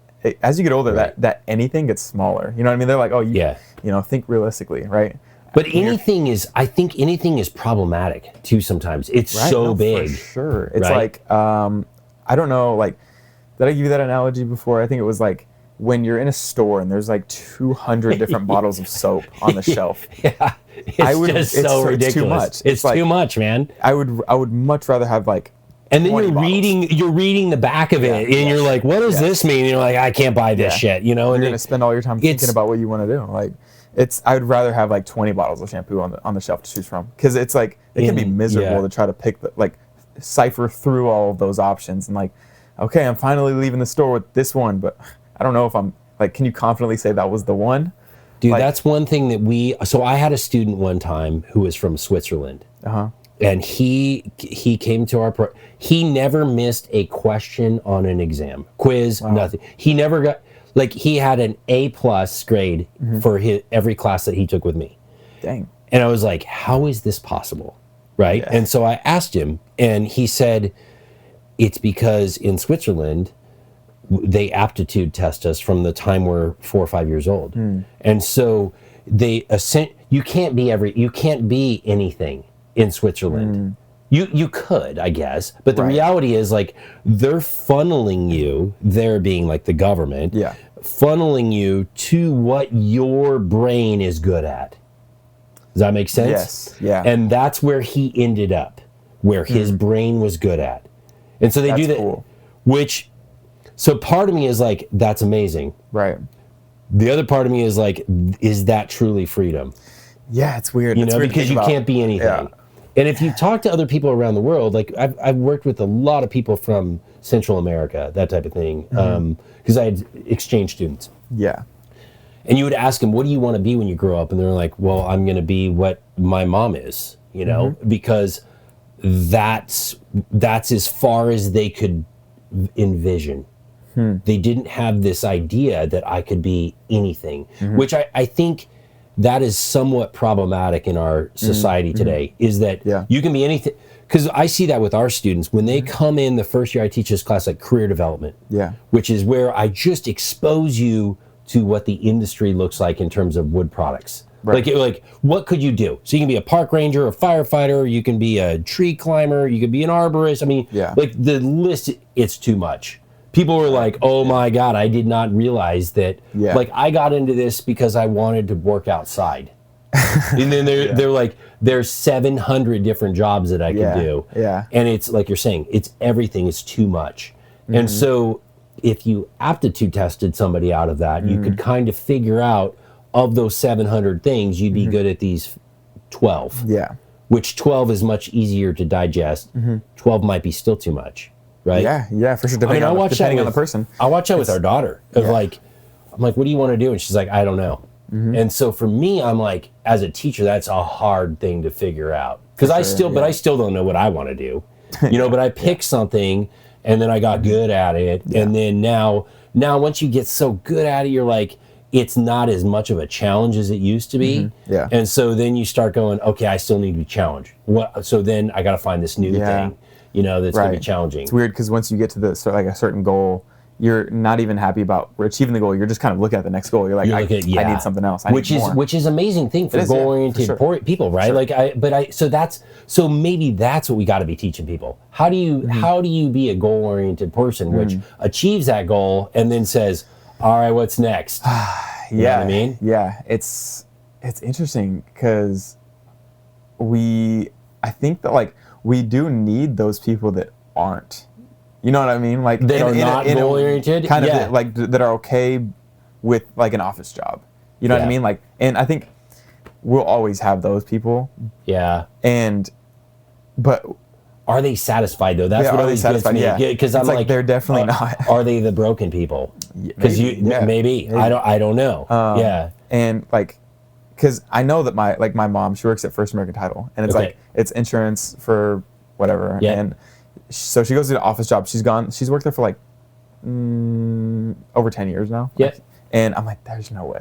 as you get older, that anything gets smaller. You know what I mean? They're like, oh, think realistically, right? But I think anything is problematic too sometimes. It's so big. For sure. It's like, I don't know, like, did I give you that analogy before? I think it was like, when you're in a store and there's like 200 different bottles of soap on the shelf. Yeah. It's so ridiculous. It's too much. It's like, too much, man. I would much rather have like, and then you're reading the back of it, and you're like, what does this mean? And you're like, I can't buy this shit, And you're gonna spend all your time thinking about what you want to do. Like, I would rather have like 20 bottles of shampoo on the shelf to choose from, because it's like it can be miserable to try to pick cipher through all of those options and like, okay, I'm finally leaving the store with this one, but I don't know if I'm like, can you confidently say that was the one? Dude, that's one thing that so I had a student one time who was from Switzerland. And he came to our he never missed a question on an exam, quiz, nothing. He never got, like, he had an A+ grade for every class that he took with me. Dang. And I was like, how is this possible? Right? Yeah. And so I asked him, and he said, it's because in Switzerland, they aptitude test us from the time we're 4 or 5 years old. And so you can't be anything in Switzerland. You could, I guess, but the reality is, like, they're funneling you, there being like the government, funneling you to what your brain is good at. Does that make sense? Yes. Yeah. And that's where he ended up, where his brain was good at. And so they do that, cool. So part of me is like, that's amazing. Right. The other part of me is like, is that truly freedom? Yeah, it's weird. Because you can't be anything. Yeah. And if you talk to other people around the world, like I've worked with a lot of people from Central America, that type of thing, because I had exchange students. Yeah. And you would ask them, what do you want to be when you grow up? And they're like, well, I'm going to be what my mom is, because that's as far as they could envision. They didn't have this idea that I could be anything, which I think that is somewhat problematic in our society today, is that you can be anything. Because I see that with our students. When they come in the first year, I teach this class like career development, which is where I just expose you to what the industry looks like in terms of wood products. Right. Like what could you do? So you can be a park ranger, a firefighter, you can be a tree climber, you can be an arborist. I mean, like the list, it's too much. People were like, oh my God, I did not realize that. Like, I got into this because I wanted to work outside. And then they're like, there's 700 different jobs that I can do. Yeah. And it's like you're saying, it's everything is too much. And so if you aptitude tested somebody out of that, you could kind of figure out, of those 700 things, you'd be good at these 12. Yeah. Which 12 is much easier to digest. 12 might be still too much, right? Yeah, for sure. Depending on the person. I watch that with our daughter. I'm like, what do you want to do? And she's like, I don't know. And so for me, I'm like, as a teacher, that's a hard thing to figure out. Because I still don't know what I want to do. But I picked something and then I got good at it. And then now once you get so good at it, you're like, it's not as much of a challenge as it used to be. Yeah. And so then you start going, okay, I still need to be challenged. So then I got to find this new thing, that's going to be challenging. It's weird because once you get to a certain goal, you're not even happy about achieving the goal. You're just kind of looking at the next goal. You're like, I need something else. Which is amazing thing for goal-oriented people, right? Sure. So maybe that's what we got to be teaching people. How do you be a goal-oriented person which achieves that goal and then says, all right, what's next? You know what I mean? Yeah, it's interesting because I think that we do need those people that aren't. You know what I mean? Like that are not goal oriented, kind of that are okay with an office job. You know what I mean? And I think we'll always have those people. Yeah. But are they satisfied though? That's what always gets me. Yeah. Because I'm like, they're definitely not. Are they the broken people? Because maybe. I don't know. And because I know that my mom, she works at First American Title, and it's it's insurance for whatever. Yeah. And so she goes to the office job. She's worked there for over 10 years now. Yeah. And I'm like, there's no way.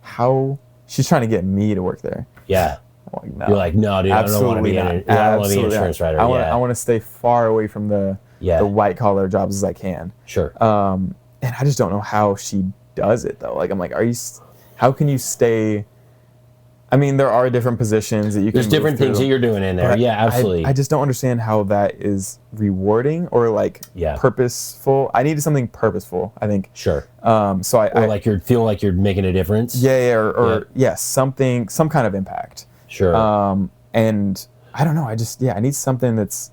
How she's trying to get me to work there. Yeah. I'm like, no. You're like, no, dude, I don't want to be an insurance writer. I want to stay far away from the white collar jobs as I can. Sure. And I just don't know how she does it though. I'm like, how can you stay? I mean, there are different positions that you can. There's different things that you're doing in there. Yeah, absolutely. I just don't understand how that is rewarding or purposeful. I needed something purposeful, I think. Sure. So you're feeling like you're making a difference. Yeah, some kind of impact. Sure. And I don't know. I need something that's.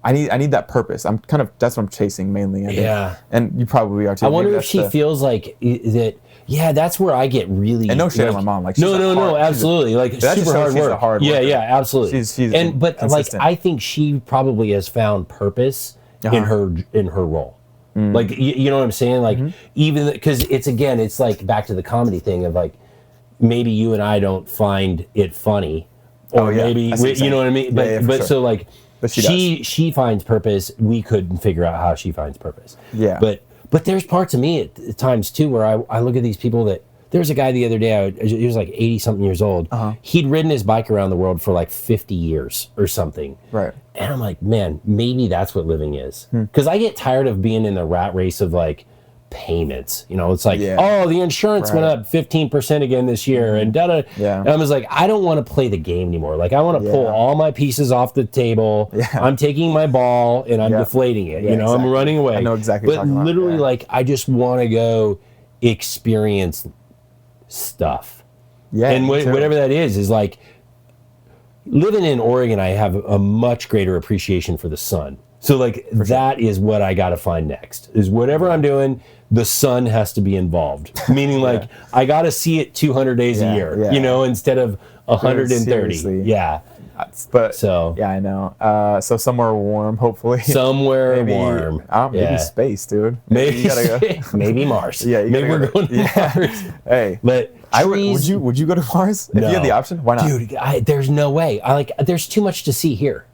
I need that purpose. That's what I'm chasing mainly. I think. And you probably are too. I wonder if she feels like that. Yeah, that's where I get really. And no shit on my mom. No, absolutely. Super hard work. Yeah, absolutely. She's consistent. I think she probably has found purpose in her role. You know what I'm saying? Even because it's like back to the comedy thing of maybe you and I don't find it funny, or maybe you know what I mean. But sure. But she finds purpose. We couldn't figure out how she finds purpose. Yeah. But there's parts of me at times too where I look at these people that there was a guy the other day. He was 80 something years old. He'd ridden his bike around the world for 50 years or something. Right. And I'm like, man, maybe that's what living is. Because I get tired of being in the rat race of payments. It's the insurance went up 15% again this year and da-da. Yeah. And I was like, I don't want to play the game anymore. I want to pull all my pieces off the table. Yeah. I'm taking my ball and I'm deflating it. Exactly. I'm running away. I know exactly what you're talking about. Literally I just want to go experience stuff. Yeah. And whatever that is living in Oregon, I have a much greater appreciation for the sun. So that is what I got to find next. Is whatever I'm doing, the sun has to be involved. Meaning I got to see it 200 days a year, instead of 130. Seriously. Yeah. I know. So somewhere warm, hopefully. Somewhere warm. Maybe space, dude. Maybe you gotta go. Maybe Mars. Yeah, maybe we're going to Mars. Hey, but would you go to Mars if you had the option? Why not, dude? There's no way. There's too much to see here.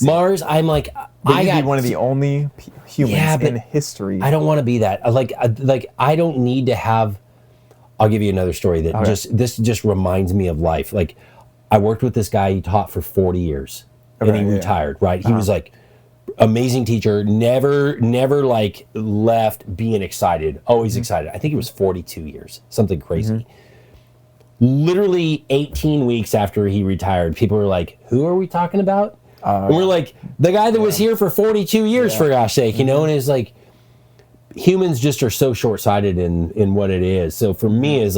Mars. I'm like, you'd be one of the only humans in history. I don't want to be that. I don't need to have. I'll give you another story that this just reminds me of life. I worked with this guy. He taught for 40 years, and he retired. Right, he was amazing teacher. Never left being excited. Always excited. I think it was 42 years. Something crazy. Literally 18 weeks after he retired, people were like, "Who are we talking about?" And we're like, "The guy that was here for 42 years, for gosh sake," And it's humans just are so short-sighted in what it is. So for me, it's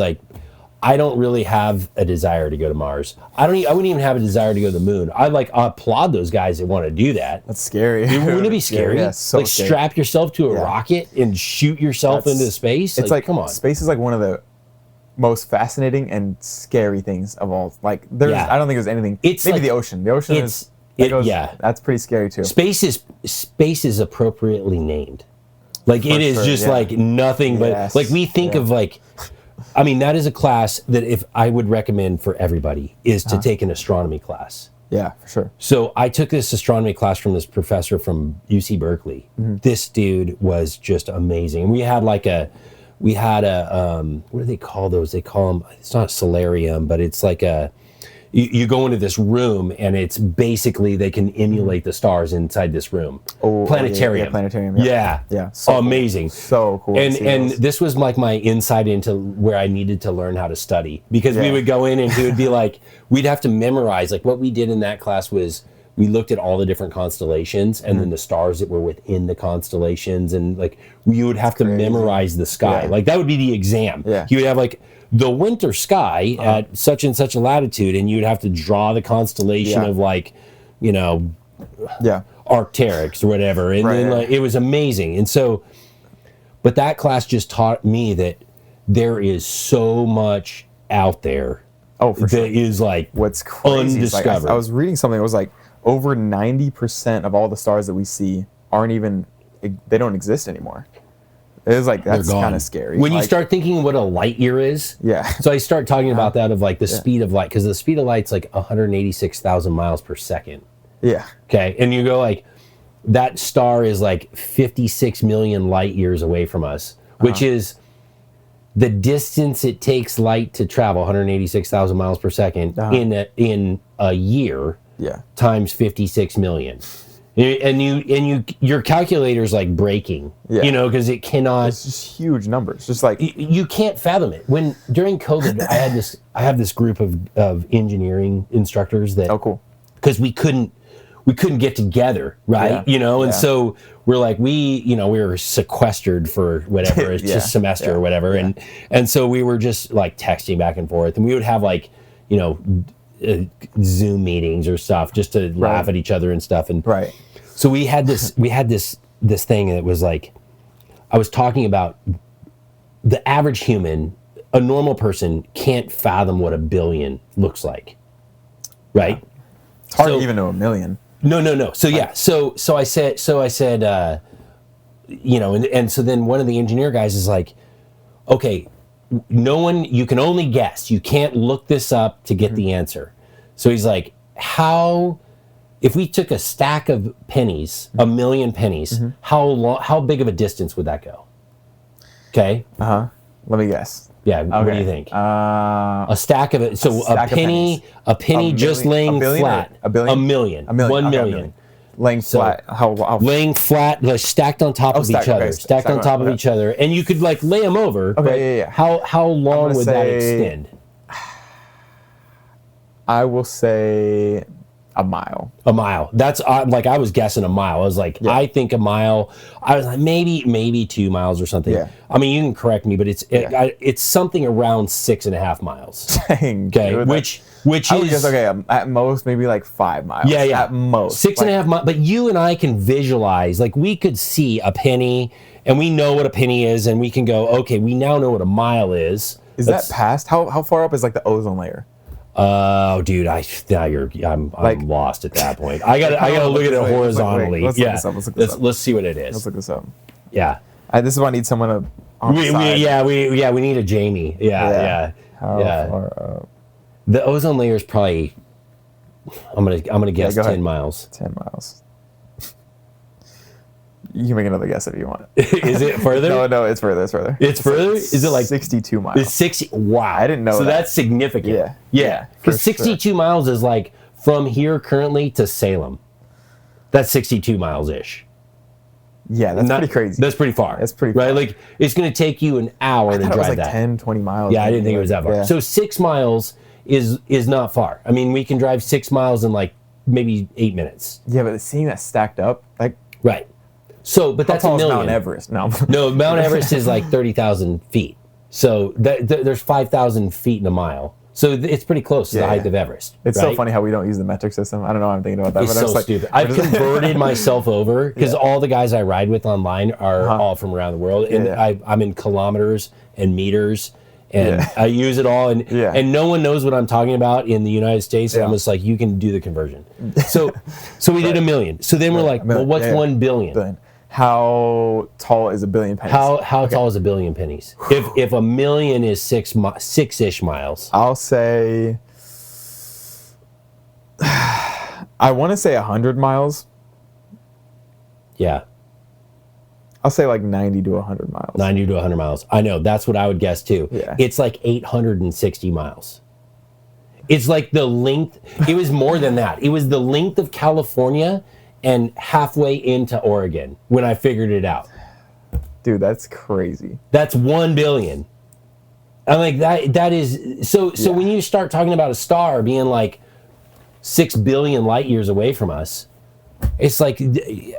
I don't really have a desire to go to Mars. I wouldn't even have a desire to go to the moon. I applaud those guys that want to do that. That's scary. Wouldn't it be scary? Yeah, so scary. Strap yourself to a rocket and shoot yourself into space. It's come on. Space is one of the most fascinating and scary things of all. Like there's, I don't think there's anything. It's maybe like, the ocean. The ocean is. That's pretty scary too. Space is appropriately named. Like it is just like nothing but like we think of like. I mean, that is a class that if I would recommend for everybody is to take an astronomy class. Yeah, for sure. So I took this astronomy class from this professor from UC Berkeley. This dude was just amazing. We had what do they call those? They call them, it's not a solarium, but it's like you go into this room and it's basically they can emulate the stars inside this room. Planetarium. Yeah, planetarium. Yeah. So amazing. Cool. So cool. And this was like my insight into where I needed to learn how to study, because we would go in and he would be like, we'd have to memorize. Like what we did in that class was we looked at all the different constellations and then the stars that were within the constellations, and like you would have to memorize the sky. Like that would be the exam. He would have like the winter sky at such and such a latitude, and you'd have to draw the constellation of like, Arcturus or whatever. And then like, it was amazing. And so, but that class just taught me that there is so much out there. That is like what's crazy undiscovered. Like I was reading something. It was like over 90% of all the stars that we see they don't exist anymore. It was like, that's kind of scary. When you start thinking what a light year is. So I start talking about that of like the speed of light, because the speed of light's like 186,000 miles per second. Okay. And you go like, that star is like 56 million light years away from us, which is the distance it takes light to travel, 186,000 miles per second in a year times 56 million. And your calculator's like breaking, because it cannot. It's just huge numbers. Just like you can't fathom it. When during COVID, I had this group of engineering instructors that because we couldn't get together, right? And so we're like we were sequestered for whatever it's just semester or whatever, and so we were just like texting back and forth, and we would have like Zoom meetings or stuff just to laugh at each other and stuff, and so we had this thing that was like, I was talking about the average human, a normal person can't fathom what a billion looks like, right? It's hard to even know a million. No. So so I said, and so then one of the engineer guys is like, okay, you can only guess. You can't look this up to get the answer. So he's like, if we took a stack of pennies, a million pennies, how big of a distance would that go? Okay. Let me guess. Yeah. What do you think? A stack of it. So a penny just laying flat. A million. 1 million. Laying flat. Laying flat, like stacked on top of each other. Okay. Stacked on top of each other, and you could like lay them over. Okay. How long would that extend? I will say a mile. That's like I was guessing a mile. I was like, I think a mile. I was like maybe 2 miles or something. I mean, you can correct me, but it's something around 6.5 miles. Dang, okay, dude, which I would is guess, at most maybe like 5 miles. At most 6.5 miles. But you and I can visualize, like we could see a penny, and we know what a penny is, and we can go, okay, we now know what a mile is. That past? How far up is like the ozone layer? Oh, dude, I'm lost at that point. I gotta look at it horizontally. Let's look this up. Let's see what it is. Let's look this up. Yeah. This is why I need someone to. We need a Jamie. Yeah. How far up? The ozone layer is probably. I'm gonna guess 10 miles. 10 miles. You can make another guess if you want. Is it further? No, it's further. It's further? Is it like 62 miles? It's 60. Wow. I didn't know so that. That's significant. Yeah. Because 62 miles is like from here currently to Salem. That's 62 miles ish. Yeah, that's pretty crazy. That's pretty far. That's pretty far. Right? Like it's going to take you an hour to drive it was like that. 10, 20 miles. Yeah, I didn't think it was that far. Yeah. So 6 miles is not far. I mean, we can drive 6 miles in like maybe 8 minutes. Yeah, but seeing that stacked up, like right. So, but that's a million. Mount Everest. No, Mount Everest is like 30,000 feet. So there's 5,000 feet in a mile. So it's pretty close to the height of Everest. It's so funny how we don't use the metric system. I don't know why I'm thinking about that. It's but so stupid. I've converted myself over because all the guys I ride with online are all from around the world. And I'm in kilometers and meters And I use it all, and no one knows what I'm talking about in the United States. And I'm just like, you can do the conversion. So we did 1 million. So then we're like, well, what's 1 billion? How tall is 1 billion pennies? How tall is 1 billion pennies? If 1 million is 6-ish miles, I'll say, I want to say 100 miles. Yeah. I'll say like 90 to 100 miles. 90 to 100 miles. I know. That's what I would guess too. Yeah. It's like 860 miles. It's like the length. It was more than that. It was the length of California and halfway into Oregon when I figured it out. Dude, that's crazy. That's 1 billion. I'm like, that is... So when you start talking about a star being like 6 billion light years away from us, it's like,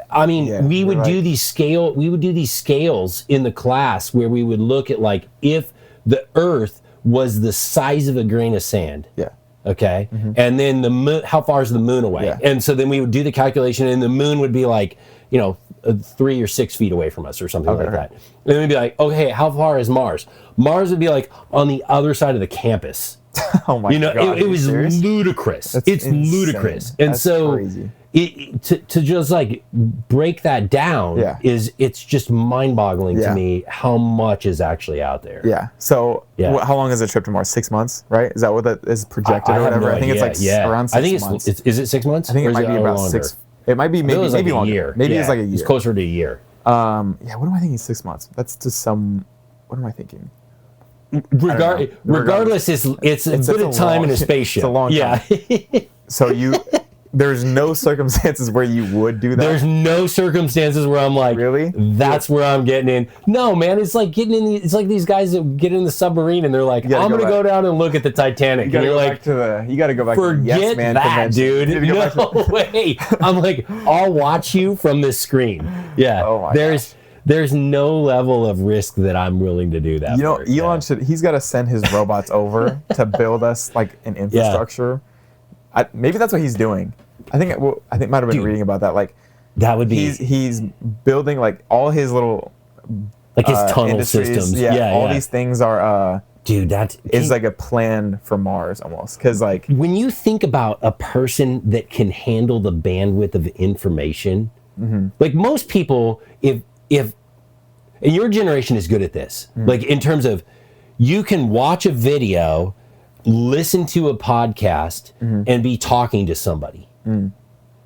I mean, we would do these scales in the class where we would look at like if the Earth was the size of a grain of sand. Yeah. Okay. And then the moon, how far is the moon away? Yeah. And so then we would do the calculation, and the moon would be like, 3 or 6 feet away from us or something like that. And then we'd be like, okay, how far is Mars? Mars would be like on the other side of the campus. Oh my God. It was ludicrous. It's insane. Ludicrous. And that's so crazy. To just like break that down it's just mind-boggling to me how much is actually out there. Yeah. So how long is the trip to Mars? 6 months, right? Is that what that is projected or whatever? No I think it's like around 6 months. Is it 6 months? I think it might be about longer? 6. It might be maybe like longer. A year. Maybe it's like a year. It's closer to a year. What am I thinking? 6 months. That's to some. What am I thinking? Regardless, it's a bit of time in a spaceship. It's a long time. So there's no circumstances where you would do that. There's no circumstances where I'm like, really? That's where I'm getting in. No, man, it's like getting in. It's like these guys that get in the submarine and they're like, I'm gonna go down and look at the Titanic. You gotta go back to the Yes Man convention. Dude. No way. I'm like, I'll watch you from this screen. Yeah. Oh my There's no level of risk that I'm willing to do that. Elon he's got to send his robots over to build us like an infrastructure. Maybe that's what he's doing. I think might have been reading about that. Like that would be he's building like all his little like his tunnel systems. All these things are dude, that is like a plan for Mars almost. Because like when you think about a person that can handle the bandwidth of information, like most people, if and your generation is good at this, like in terms of you can watch a video, listen to a podcast, and be talking to somebody.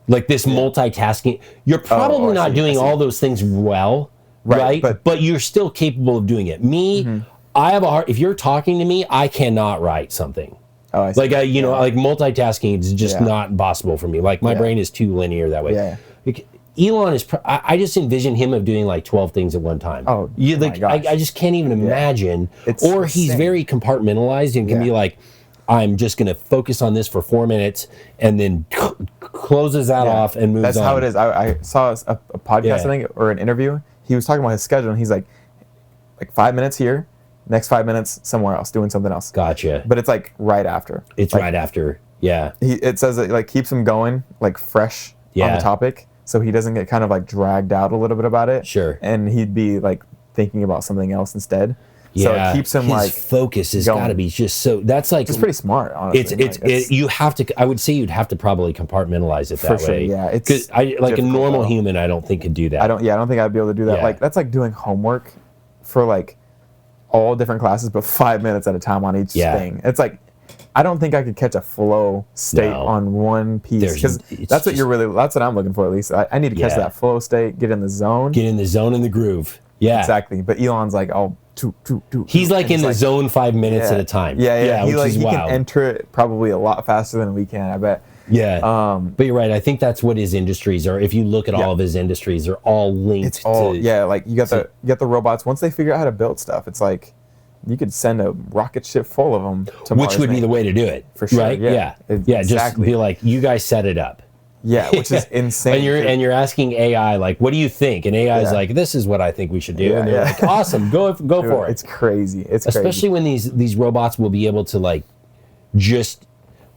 Like this multitasking. You're probably not doing all those things well, right? But you're still capable of doing it. Me, I have a hard. If you're talking to me, I cannot write something. Oh, I see. Like like multitasking is just not possible for me. Like my brain is too linear that way. Yeah. Like, Elon is. I just envision him of doing like 12 things at one time. Oh, my gosh. I just can't even imagine. Or he's insane. Very compartmentalized and can be like, I'm just going to focus on this for 4 minutes and then closes that off and moves on. That's how it is. I saw a podcast, I think, or an interview. He was talking about his schedule, and he's like 5 minutes here, next 5 minutes somewhere else, doing something else. Gotcha. But it's like right after. It's like, right after, yeah. It says it like keeps him going, like fresh on the topic, so he doesn't get kind of like dragged out a little bit about it. Sure. And he'd be like thinking about something else instead. So it keeps him his focus has got to be just so. That's like it's pretty smart, honestly. You have to. I would say you'd have to probably compartmentalize it that way. Yeah, because like a normal human, I don't think could do that. I don't think I'd be able to do that. Like that's like doing homework for like all different classes, but 5 minutes at a time on each thing. It's like I don't think I could catch a flow state on one piece because that's what that's what I'm looking for at least. I need to catch that flow state, get in the zone, in the groove. Yeah, exactly. But Elon's like, he's like in the zone 5 minutes at a time. Yeah. He can enter it probably a lot faster than we can, I bet. Yeah. But you're right. I think that's what his industries are. If you look at all of his industries, they're all linked. Like you got the robots. Once they figure out how to build stuff, it's like you could send a rocket ship full of them to Mars. Which would be the way to do it. For sure. Right? Yeah. Exactly. Just be like, you guys set it up. Yeah, which is insane. And you're asking AI like, what do you think? And AI is like, this is what I think we should do. And they're like, awesome, go for it. It's crazy. Especially when these robots will be able to like just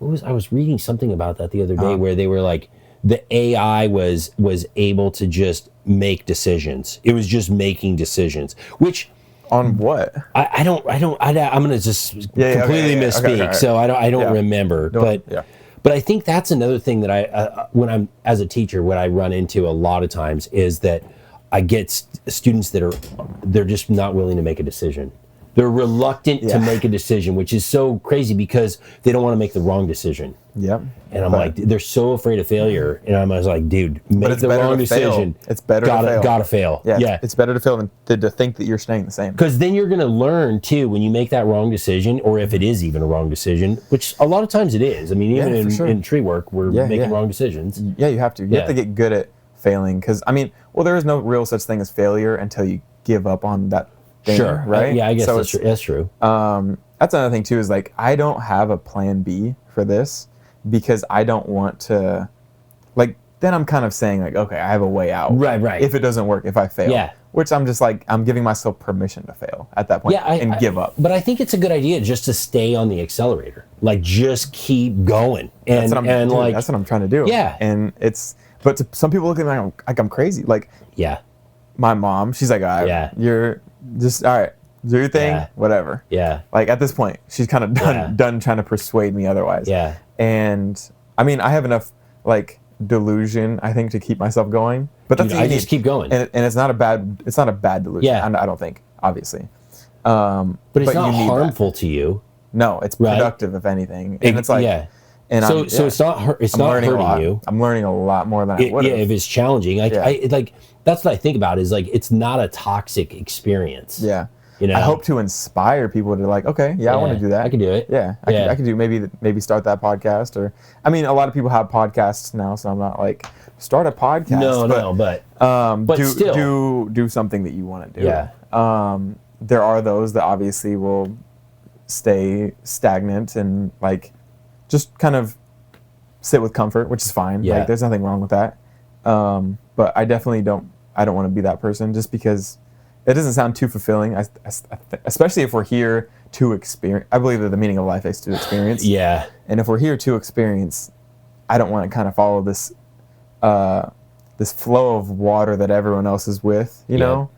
I was reading something about that the other day where they were like the AI was able to just make decisions. It was just making decisions, which On what? I'm gonna just completely misspeak. Okay. So I don't remember. But I think that's another thing that when I'm as a teacher, what I run into a lot of times is that I get students they're just not willing to make a decision. They're reluctant to make a decision, which is so crazy because they don't want to make the wrong decision. Yep. And I'm like, they're so afraid of failure. And I'm like, dude, make the wrong decision. It's better to fail. Gotta fail. Yeah. It's better to fail than to think that you're staying the same. Because then you're going to learn, too, when you make that wrong decision, or if it is even a wrong decision, which a lot of times it is. I mean, even in tree work, we're making wrong decisions. Yeah, you have to. You have to get good at failing. Because, I mean, there is no real such thing as failure until you give up on that thing, sure. Right? Yeah, I guess that's true. That's another thing, too, is like, I don't have a plan B for this because I don't want to, like, then I'm kind of saying, like, okay, I have a way out. Right. If it doesn't work, if I fail. Yeah. Which I'm just like, I'm giving myself permission to fail at that point and give up. But I think it's a good idea just to stay on the accelerator. Like, just keep going. And that's what I'm trying to do. Yeah. And but some people look at me like I'm crazy. Like, my mom, she's like, all right, you're just, all right, do your thing, whatever. Yeah. Like, at this point, she's kind of done trying to persuade me otherwise. Yeah. And, I mean, I have enough, like, delusion, I think, to keep myself going. But that's I just keep going. And it's not a bad delusion. Yeah. I don't think, obviously. But it's not harmful to you. No, it's productive, if anything. And it's like, and so it's not hurting you. I'm learning a lot more than I would have. Yeah, if it's challenging. Like, that's what I think about is, like, it's not a toxic experience. Yeah. You know? I hope to inspire people to, like, okay, I want to do that. I can do it. Yeah. I could do maybe start that podcast, or, I mean, a lot of people have podcasts now, so I'm not like, start a podcast. But still do something that you want to do. Yeah. There are those that obviously will stay stagnant and, like, just kind of sit with comfort, which is fine. Yeah. Like, there's nothing wrong with that. But I definitely don't want to be that person, just because it doesn't sound too fulfilling, especially if we're here to experience. I believe that the meaning of life is to experience. Yeah. And if we're here to experience, I don't want to kind of follow this this flow of water that everyone else is with, you know?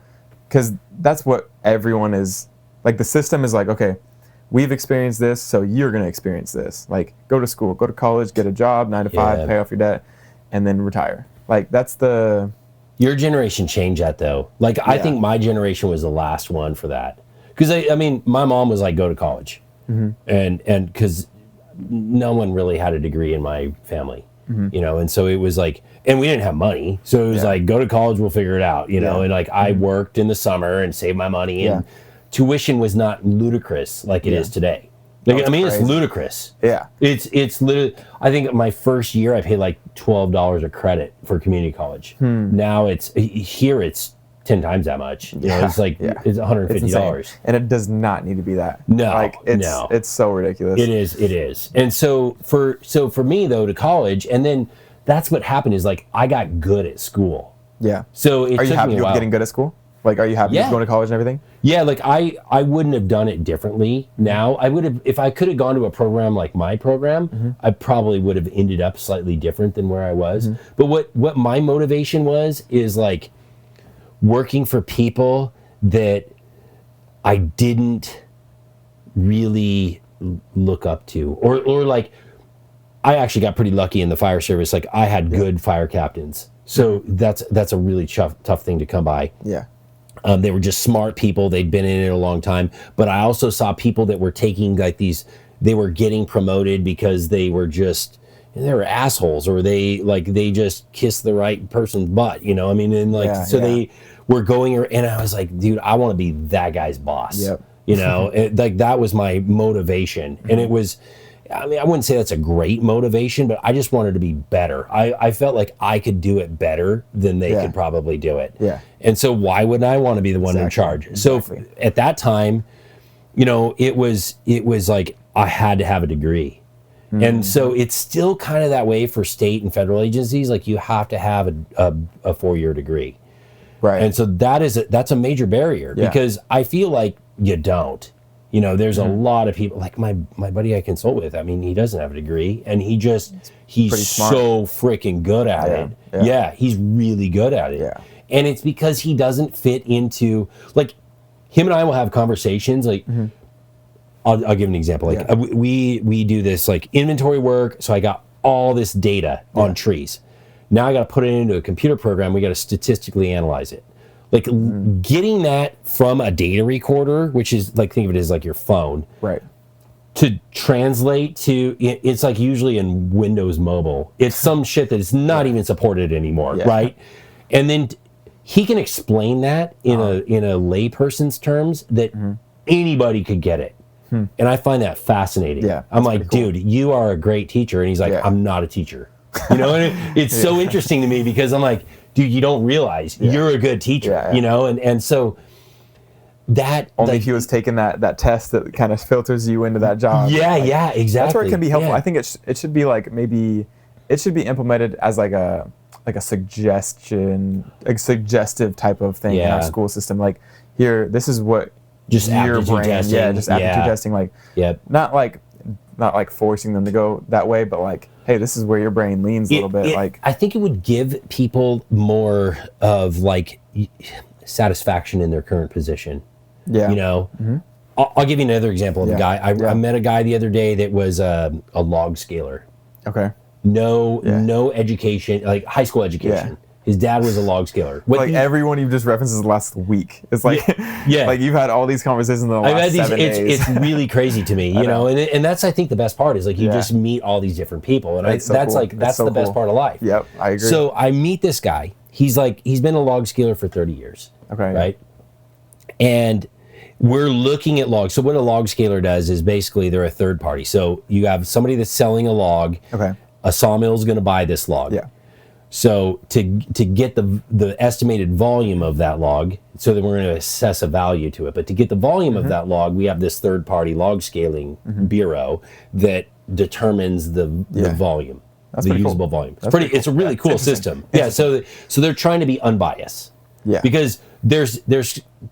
Because that's what everyone is, like, the system is like, okay, we've experienced this, so you're going to experience this. Like, go to school, go to college, get a job, 9 to 5, pay off your debt, and then retire. Like, that's the... Your generation changed that, though. Like, I think my generation was the last one for that. Because, I mean, my mom was like, go to college. Mm-hmm. And because no one really had a degree in my family, you know? And so it was like... And we didn't have money. So it was like, go to college, we'll figure it out, you know? And, like, I worked in the summer and saved my money. And tuition was not ludicrous like it is today. Like, I mean, crazy. It's ludicrous. Yeah. It's literally, I think my first year I paid like $12 a credit for community college. Now it's 10 times that much. You know, it's like it's $150. And it does not need to be that. No. Like, it's so ridiculous. It is. And so for me though, to college, and then that's what happened is, like, I got good at school. Yeah. So Are you happy with getting good at school? Like, are you happy with going to college and everything? Yeah, like, I wouldn't have done it differently now. I would have, if I could have gone to a program like my program, I probably would have ended up slightly different than where I was. But what my motivation is, like, working for people that I didn't really look up to. Or like, I actually got pretty lucky in the fire service. Like, I had good fire captains. So that's a really tough thing to come by. Yeah. They were just smart people. They'd been in it a long time. But I also saw people that were taking, like, they were getting promoted because they were assholes, or they just kissed the right person's butt, you know? I mean, and they were going, and I was like, dude, I want to be that guy's boss. Yep. You know, like, that was my motivation. And it was, I mean, I wouldn't say that's a great motivation, but I just wanted to be better. I felt like I could do it better than they could probably do it. Yeah. And so why wouldn't I want to be the one in charge? Exactly. So at that time, you know, it was like I had to have a degree. And so it's still kind of that way for state and federal agencies. Like, you have to have a 4-year degree. Right. And so that's a major barrier because I feel like you don't. You know, there's a lot of people, like my buddy I consult with, I mean, he doesn't have a degree, and he's so freaking good at it. Yeah, he's really good at it. Yeah. And it's because he doesn't fit into, like, him and I will have conversations like. I'll give an example. Like we do this like inventory work. So I got all this data on trees. Now I got to put it into a computer program. We got to statistically analyze it. Like getting that from a data recorder, which is like, think of it as like your phone. Right. To translate to, it's like usually in Windows Mobile. It's some shit that is not even supported anymore, right? And then he can explain that in a layperson's terms that anybody could get it. And I find that fascinating. Yeah, I'm like, cool. Dude, you are a great teacher. And he's like, I'm not a teacher. You know, and it's so interesting to me because I'm like, dude, you don't realize you're a good teacher, you know? And so that... Only if he was taking that test that kind of filters you into that job. Yeah, like, exactly. That's where it can be helpful. I think it should be like maybe... It should be implemented as like a suggestion, like suggestive type of thing in our school system. Like, here, this is what... Just your brain, testing. Just aptitude testing, like not like forcing them to go that way, but like, hey, this is where your brain leans a little bit. Like, I think it would give people more of like satisfaction in their current position. Yeah, you know. I'll give you another example of a guy. I met a guy the other day that was a log scaler. Okay. No education, like high school education. His dad was a log scaler. Everyone you've just referenced is the last week. It's like, like you've had all these conversations in the last 7 days. It's really crazy to me, you know, and that's, I think, the best part is like you just meet all these different people. And that's the best part of life. Yep, I agree. So I meet this guy. He's been a log scaler for 30 years. Okay. Right? And we're looking at logs. So what a log scaler does is basically they're a third party. So you have somebody that's selling a log. Okay. A sawmill is going to buy this log. Yeah. So to get the estimated volume of that log, so that we're going to assess a value to it, but to get the volume of that log, we have this third-party log scaling bureau that determines the volume, the usable volume. It's a really cool system. Yeah, so they're trying to be unbiased. Yeah. Because there's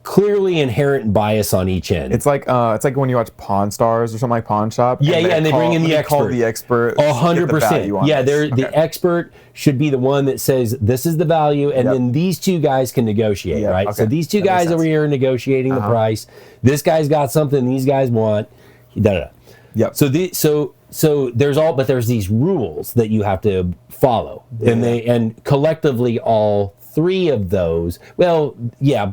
clearly inherent bias on each end. It's like when you watch Pawn Stars or something like Pawn Shop. Yeah, and they bring in the expert. Call the expert. 100%. Yeah, the expert should be the one that says this is the value, and then these two guys can negotiate, right? Okay. So these two guys over here are negotiating the price. This guy's got something these guys want. Yep. So there's these rules that you have to follow, and collectively all three of those,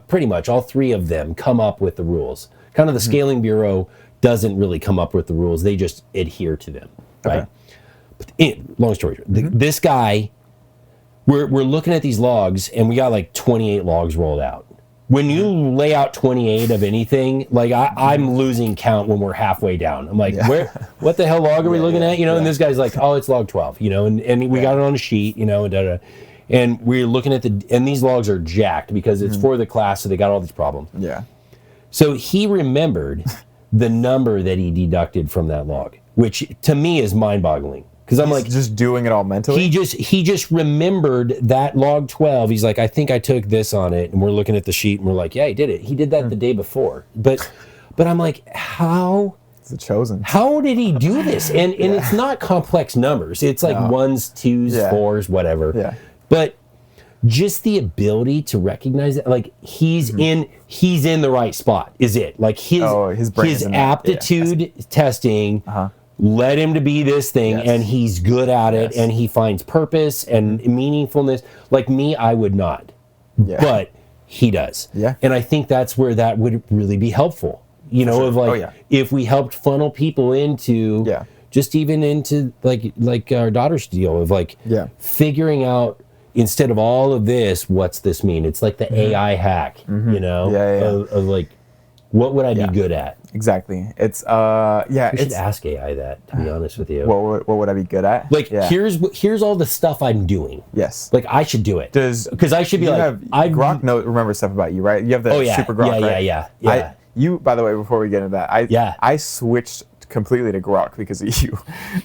pretty much all three of them come up with the rules. Kind of the scaling bureau doesn't really come up with the rules; they just adhere to them, right? Okay. Long story short, this guy, we're looking at these logs, and we got like 28 logs rolled out. When you lay out 28 of anything, like I'm losing count when we're halfway down. I'm like, what the hell log are we looking at? You know, and this guy's like, oh, it's log 12, you know, and we got it on a sheet, you know, and we're looking at and these logs are jacked because it's for the class, so they got all these problems. Yeah. So he remembered the number that he deducted from that log, which to me is mind-boggling. Because I'm like, just doing it all mentally. He just remembered that log 12. He's like, I think I took this on it, and we're looking at the sheet, and we're like, yeah, he did it. He did that the day before. But I'm like, how? It's a chosen. How did he do this? And it's not complex numbers. It's like ones, twos, fours, whatever. Yeah. But just the ability to recognize that, like he's in the right spot. Is it like his aptitude testing? Led him to be this thing, and he's good at it, and he finds purpose and meaningfulness. Like me, I would not, but he does. Yeah, and I think that's where that would really be helpful. You know, of like if we helped funnel people into, just even into like our daughter's deal of like figuring out, instead of all of this, what's this mean? It's like the AI hack, you know, of like, what would I be good at? Exactly. It's we should ask AI that, to be honest with you. What would I be good at? Like here's all the stuff I'm doing. Yes. Like I should do it. Because I should be like Grok remembers stuff about you, right? You have the super Grok, right? Yeah. You, by the way, before we get into that, I switched completely to Grok because of you,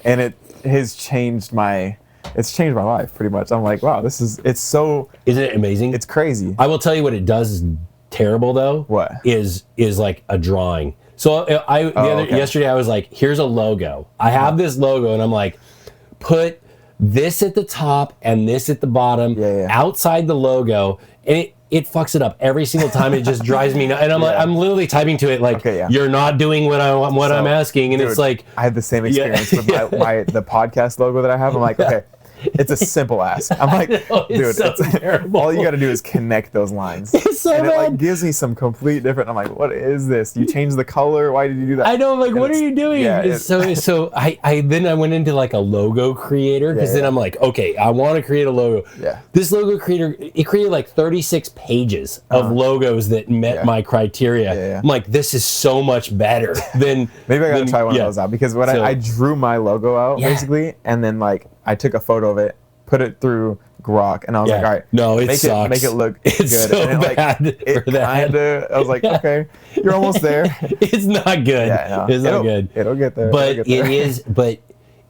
and it has changed my life pretty much. I'm like, wow, isn't it amazing? It's crazy. I will tell you what it does is terrible though. What is like a drawing. So yesterday I was like, here's a logo. I have this logo, and I'm like, put this at the top and this at the bottom outside the logo, and it fucks it up every single time. It just drives me nuts. And I'm like, I'm literally typing to it like, you're not doing what I'm asking. And dude, it's like, I had the same experience with the podcast logo that I have. I'm like, okay, it's a simple ask. I'm like, dude, so terrible. All you got to do is connect those lines. It's so and bad. It like gives me some complete different. I'm like, what is this? You changed the color. Why did you do that? I know. I'm like, what are you doing? Yeah, so I then I went into like a logo creator because then I'm like, okay, I want to create a logo. Yeah. This logo creator, it created like 36 pages of logos that met my criteria. I'm like, this is so much better than. Maybe I got to try one of those out because when I drew my logo out basically, and then like I took a photo of it, put it through Grok, and I was like, all right, no, it make sucks. Make it look it's good. So and it, bad it kinda, I was like, okay, you're almost there. It's not good. Yeah, no, it's not good. It'll get there. But it is. But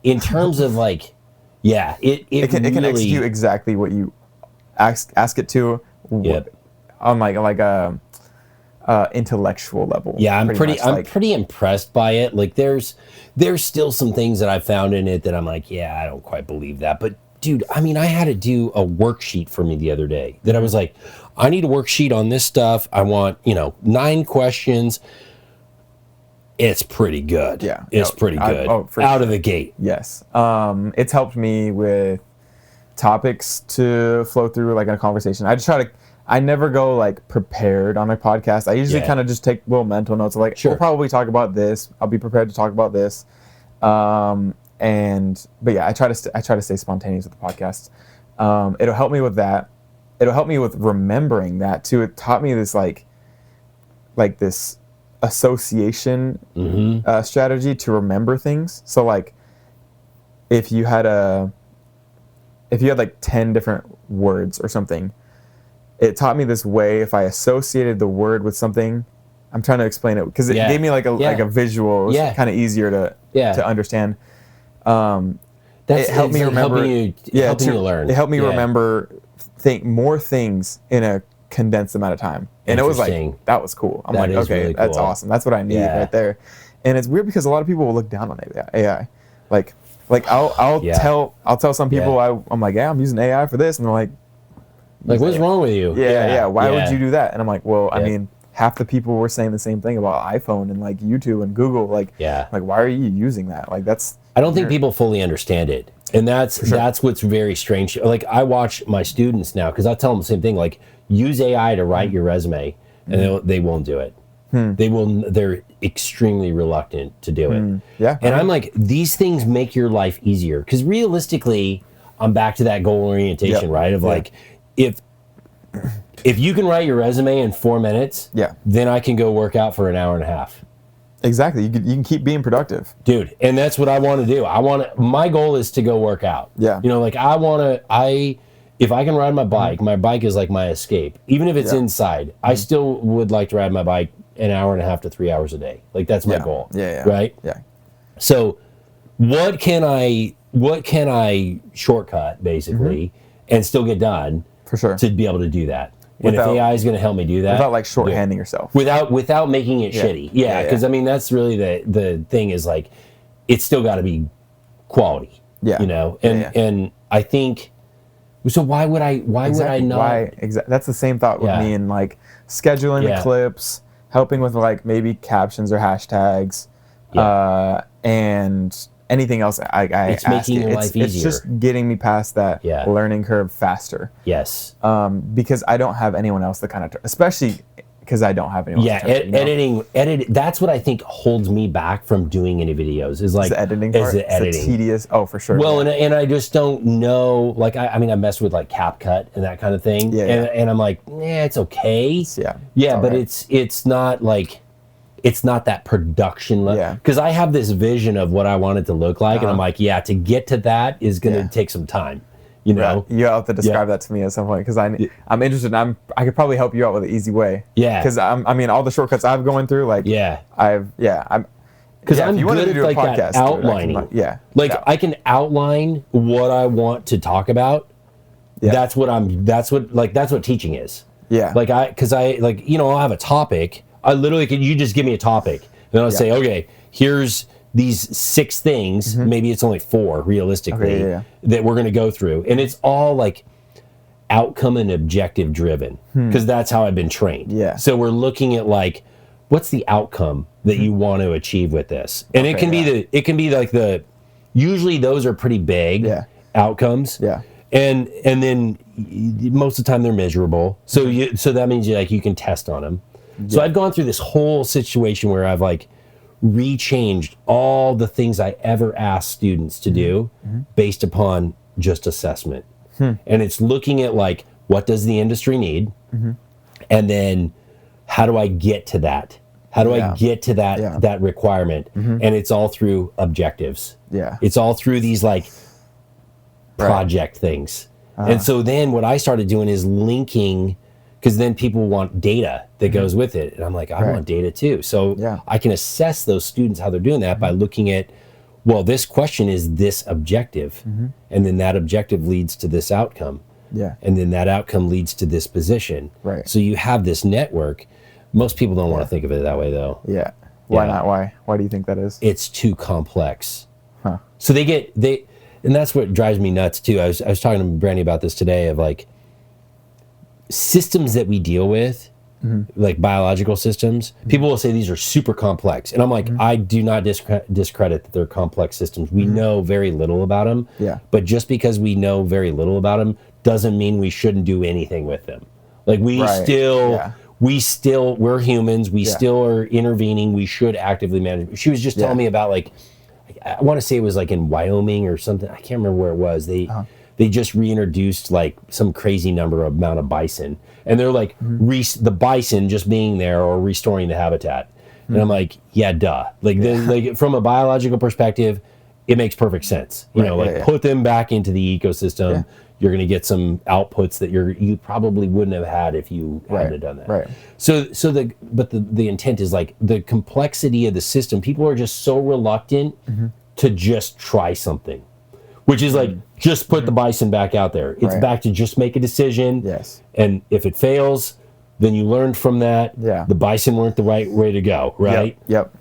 in terms of like, it can execute exactly what you ask it to. On like a intellectual level. Yeah, I'm pretty impressed by it. Like there's still some things that I found in it that I'm like, I don't quite believe that. But dude, I mean, I had to do a worksheet for me the other day that I was like, I need a worksheet on this stuff. I want, 9 questions. It's pretty good. Yeah. It's pretty good. Out of the gate. Yes. It's helped me with topics to flow through like in a conversation. I never go like prepared on a podcast. I usually kind of just take little mental notes of like, we'll probably talk about this. I'll be prepared to talk about this. But yeah, I try to stay spontaneous with the podcast. It'll help me with that. It'll help me with remembering that too. It taught me this like this association strategy to remember things. So like if you had like 10 different words or something, it taught me this way. If I associated the word with something, I'm trying to explain it because it gave me like a visual. It was kind of easier to understand. It helped me remember. Helping you learn. It helped me remember more things in a condensed amount of time, and it was like that was cool. I'm like, okay, really that's awesome. That's what I need right there. And it's weird because a lot of people will look down on AI. Like I'll tell some people I'm like, I'm using AI for this, and they're like, what's wrong with you? Why would you do that? And I'm like, well, I mean, half the people were saying the same thing about iPhone and like YouTube and Google. Like, why are you using that? Like, that's. I don't think people fully understand it, and that's what's very strange. Like, I watch my students now because I tell them the same thing. Like, use AI to write your resume, and they won't do it. They're extremely reluctant to do it. Yeah. And I'm like, these things make your life easier because realistically, I'm back to that goal orientation, right? Of like, if you can write your resume in 4 minutes, then I can go work out for an hour and a half. Exactly. You can keep being productive, dude. And that's what I want to do. My goal is to go work out. Yeah. Like if I can ride my bike is like my escape. Even if it's inside, I still would like to ride my bike an hour and a half to 3 hours a day. Like that's my goal. Yeah. Right? Yeah. So what can I shortcut basically and still get done for sure to be able to do that? And if AI is going to help me do that, without like shorthanding yourself, without making it shitty, because I mean that's really the thing is like it's still got to be quality, and I think so. Why would I not? That's the same thought with me and like scheduling the clips, helping with like maybe captions or hashtags, and anything else it's making your life easier. It's just getting me past that learning curve faster. Yes. Because I don't have anyone else that kind of, especially because I don't have anyone else. Editing. That's what I think holds me back from doing any videos is like the editing part. It's the tedious. Oh, for sure. Well, and I just don't know. Like I mean, I messed with like CapCut and that kind of thing. And I'm like, it's okay. But it's not like. It's not that production level. Because I have this vision of what I want it to look like, and I'm like, to get to that is going to take some time. You know, you have to describe that to me at some point because I'm interested. I could probably help you out with an easy way. Because I mean, all the shortcuts I've going through, like I'm you wanted to do a podcast, that outlining. I can outline what I want to talk about. That's what teaching is. I'll have a topic. I literally you just give me a topic, and I'll say, okay, here's these 6 things. Maybe it's only 4 realistically that we're going to go through, and it's all like outcome and objective driven, because that's how I've been trained. Yeah. So we're looking at like, what's the outcome that you want to achieve with this? And it can be like usually those are pretty big outcomes. Yeah. And then most of the time they're measurable. So that means you can test on them. So I've gone through this whole situation where I've like rechanged all the things I ever asked students to do based upon just assessment. And it's looking at like, what does the industry need? And then how do I get to that? How do I get to that requirement? And it's all through objectives. Yeah. It's all through these like project things. And so then what I started doing is linking, because then people want data that goes with it. And I'm like, I want data too. So I can assess those students, how they're doing that by looking at, well, this question is this objective. And then that objective leads to this outcome. Yeah. And then that outcome leads to this position. Right. So you have this network. Most people don't want to think of it that way though. Yeah. Why not? Why do you think that is? It's too complex. Huh. So and that's what drives me nuts too. I was talking to Brandy about this today, of like systems that we deal with, like biological systems. People will say these are super complex. And I'm like, I do not discredit that they're complex systems. We know very little about them. Yeah. But just because we know very little about them doesn't mean we shouldn't do anything with them. Like we're humans. We still are intervening. We should actively manage. She was just telling me about like, I want to say it was like in Wyoming or something. I can't remember where it was. They just reintroduced like some crazy amount of bison, and they're like the bison just being there or restoring the habitat. And I'm like, yeah, duh. Like from a biological perspective, it makes perfect sense. Put them back into the ecosystem. Yeah. You're going to get some outputs that you probably wouldn't have had if you hadn't done that. Right. So the intent is like the complexity of the system. People are just so reluctant to just try something, which is like, just put the bison back out there. It's back to just make a decision. Yes. And if it fails, then you learned from that. Yeah. The bison weren't the right way to go, right? Yep.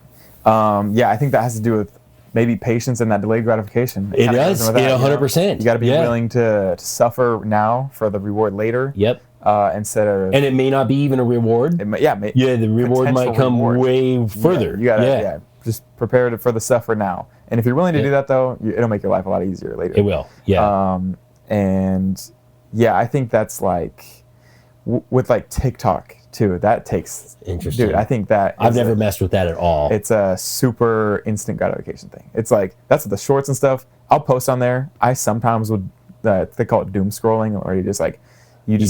I think that has to do with maybe patience and that delayed gratification. It does. 100%. You got to be willing to suffer now for the reward later. Yep. Instead of, and it may not be even a reward. The reward might come way further. You gotta just prepare for the suffer now. And if you're willing to do that, though, it'll make your life a lot easier later. It will. Yeah. I think that's like with like TikTok too. That takes interesting. Dude, I think that I've never messed with that at all. It's a super instant gratification thing. It's like that's the shorts and stuff. I'll post on there. I sometimes would. They call it doom scrolling, or you just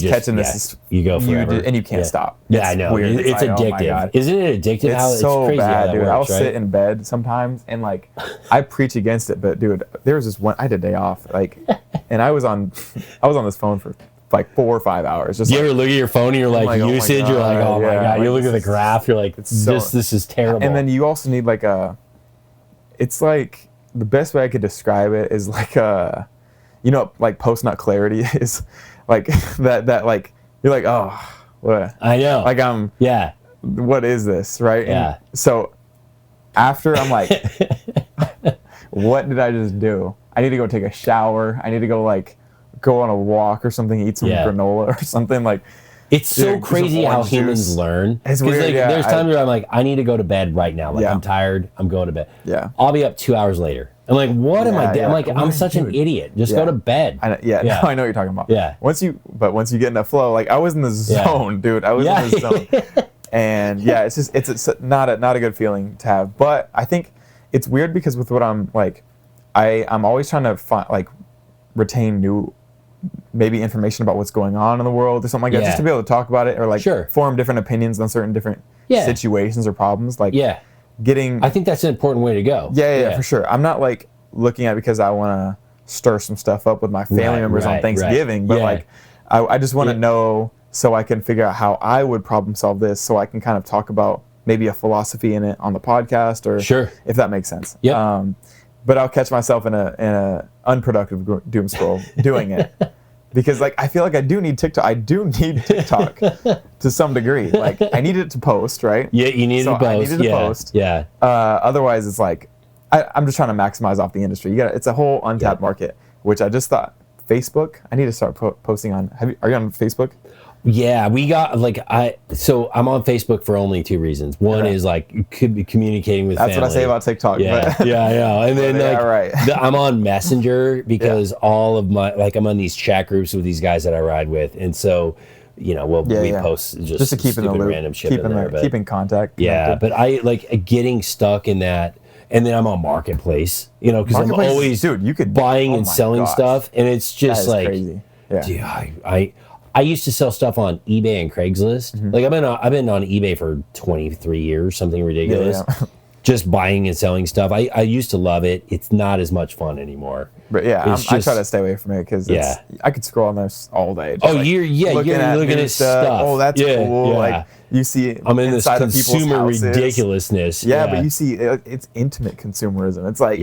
catching this. You go forever, and you can't stop. Yeah, I know. Weird. It's like, addictive. Isn't it addictive? It's so crazy bad, dude. I'll sit in bed sometimes and like I preach against it, but dude, there was this one. I had a day off, and I was on this phone for like 4 or 5 hours. Just you ever look at your phone and you're like usage? You're like, oh my god. You look at the graph. You're like, this is terrible. And then you also need like it's like the best way I could describe it is like like post nut clarity is. Like that like you're like, oh, what? I know. Like what is this, right? Yeah. And so after I'm like, what did I just do? I need to go take a shower. I need to go on a walk or something, eat some granola or something like. It's so crazy how humans learn. It's weird. Like, there's times where I'm like, I need to go to bed right now. Like I'm tired. I'm going to bed. Yeah. I'll be up 2 hours later. I'm like, what am I doing? I'm like, I'm such an idiot. Just go to bed. I know what you're talking about. Yeah. Once you get in the flow, like I was in the zone, dude. I was in the zone. And it's not a good feeling to have. But I think it's weird because with what I'm like, I'm always trying to retain new maybe information about what's going on in the world or something like that, just to be able to talk about it or like form different opinions on certain different situations or problems. Like I think that's an important way to go. Yeah, for sure. I'm not like looking at it because I want to stir some stuff up with my family members on Thanksgiving, but like I just want to know so I can figure out how I would problem solve this, so I can kind of talk about maybe a philosophy in it on the podcast, or if that makes sense. But I'll catch myself in a unproductive doom scroll doing it. Because like I feel like I do need TikTok. I do need TikTok to some degree. Like I needed it to post, right? Yeah, you needed to post. I needed to post. Yeah. Otherwise, it's like I'm just trying to maximize off the industry. It's a whole untapped market, which I just Facebook. I need to start posting on. Are you on Facebook? Yeah, we got so I'm on Facebook for only 2 reasons. One is like communicating with That's family. what I say about TikTok. Yeah, but yeah. And then right. I'm on Messenger because all of my I'm on these chat groups with these guys that I ride with, and so we post just to keep in the loop, random shit in there, keep in contact. Yeah, but I like getting stuck in that. And then I'm on Marketplace, because I'm always buying and selling stuff, and it's just like crazy. Yeah. Dude, I used to sell stuff on eBay and Craigslist. Mm-hmm. Like I've been on eBay for 23 years, something ridiculous. Yeah. Just buying and selling stuff. I used to love it. It's not as much fun anymore. But I try to stay away from it because I could scroll on this all day. You're looking at stuff. Oh, that's cool. Yeah. Like you see, I'm in this consumer ridiculousness. Yeah, but you see, it's intimate consumerism. It's like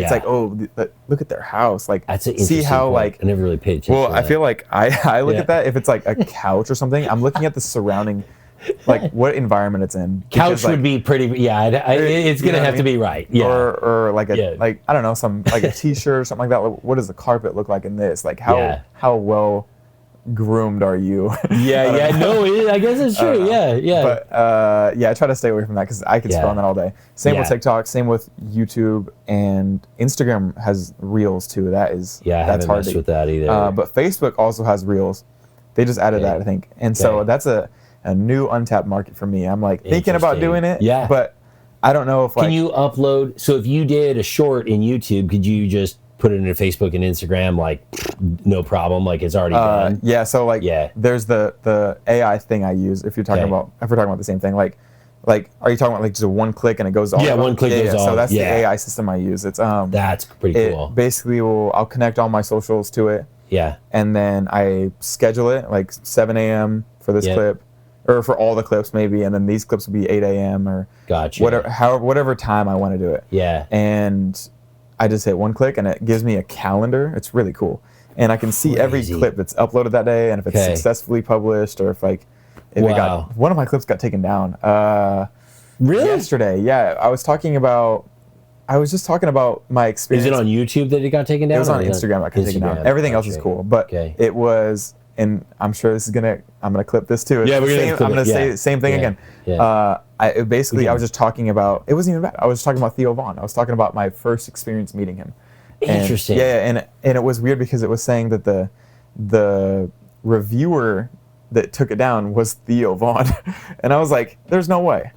look at their house. Like that's an see how point. I never really paid attention. Well, I feel like I look at that if it's like a couch or something. I'm looking at the surrounding. Like what environment it's in. Couch would be pretty. Yeah, it's gonna have to be right. Yeah, or like like I don't know, some like a T-shirt or something like that. Like, what does the carpet look like in this? Like how well groomed are you? No, I guess it's true. Yeah. But I try to stay away from that because I could scroll on that all day. Same with TikTok. Same with YouTube, and Instagram has Reels too. That's I haven't hard messed with that either. But Facebook also has Reels. They just added that, I think, and so that's a new untapped market for me. I'm like thinking about doing it, but I don't know if can you upload. So if you did a short in YouTube, could you just put it into Facebook and Instagram like no problem? Like it's already done. Yeah. So there's the AI thing I use. If we're talking about the same thing, like are you talking about like just a one click and it goes all? Yeah, one click goes all. So that's the AI system I use. It's that's pretty cool. Basically, I'll connect all my socials to it. Yeah. And then I schedule it like 7 a.m. for this clip. Or for all the clips maybe, and then these clips will be 8 a.m. or whatever time I want to do it. Yeah. And I just hit one click, and it gives me a calendar. It's really cool, and I can see every clip that's uploaded that day, and if it's successfully published, or if it got one of my clips got taken down. Really? Yesterday, I was just talking about my experience. Is it on YouTube that it got taken down? It was on Instagram that got taken down. Everything else is cool, but it was. And I'm sure I'm gonna clip this too. I'm gonna say the same thing again. Yeah. I was just talking about. It wasn't even bad. I was talking about Theo Vaughn. I was talking about my first experience meeting him. Interesting. And it was weird because it was saying that the reviewer that took it down was Theo Vaughn, and I was like, "There's no way."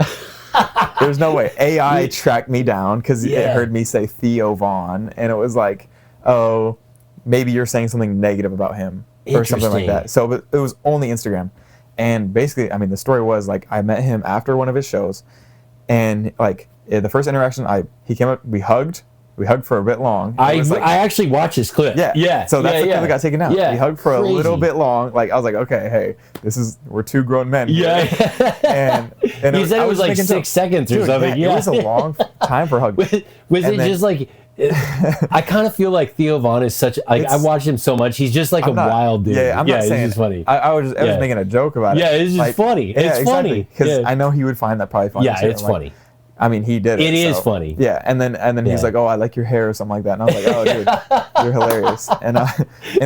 There's no way. AI tracked me down because it heard me say Theo Vaughn, and it was like, "Oh, maybe you're saying something negative about him." Or something like that. So it was only Instagram. And basically, I mean, the story was like I met him after one of his shows, and like the first interaction, he came up, we hugged for a bit long. I actually watched this clip. Yeah. So that's the clip that got taken down. Yeah. We hugged for a little bit long. Like I was like, okay, hey, we're two grown men. Yeah. and he said it was like 6 seconds or something. Yeah, it was a long time for hugging. Was it just like? I kind of feel like Theo Vaughn is such. I watched him so much. He's just like a wild dude. Yeah, I'm not saying it's funny. I was making a joke about it. Yeah, it's just funny. It's funny because I know he would find that probably funny. Yeah, it's funny. I mean, he did it. It is funny. Yeah, and then he's like, "Oh, I like your hair" or something like that, and I was like, "Oh, dude, you're hilarious." And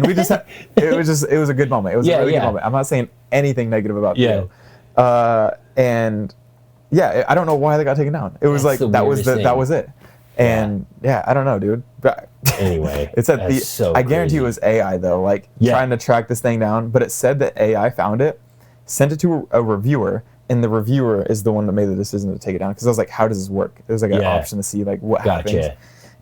we just it was a good moment. It was a really good moment. I'm not saying anything negative about Theo. And I don't know why they got taken down. It was like that was it. And I don't know, dude. But anyway, it said I guarantee it was AI though, like trying to track this thing down. But it said that AI found it, sent it to a reviewer, and the reviewer is the one that made the decision to take it down. Because I was like, how does this work? There's like an option to see like what happens.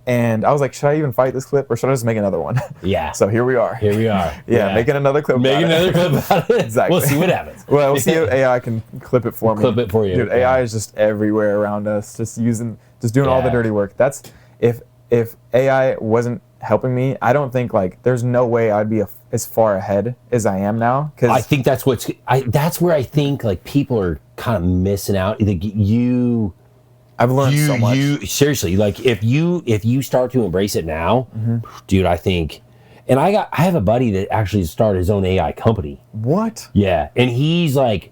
And I was like, should I even fight this clip or should I just make another one? Yeah. So here we are. Making another clip. About it. Exactly. We'll see what happens. Well, we'll see if AI can clip it for me. Clip it for you. Dude, AI is just everywhere around us, just doing all the dirty work. That's if AI wasn't helping me, I don't think like there's no way I'd be as far ahead as I am now. Cause I think that's where I think like people are kind of missing out. Like I've learned so much. Seriously, like if you start to embrace it now, dude, I think. And I have a buddy that actually started his own AI company. What? Yeah, and he's like,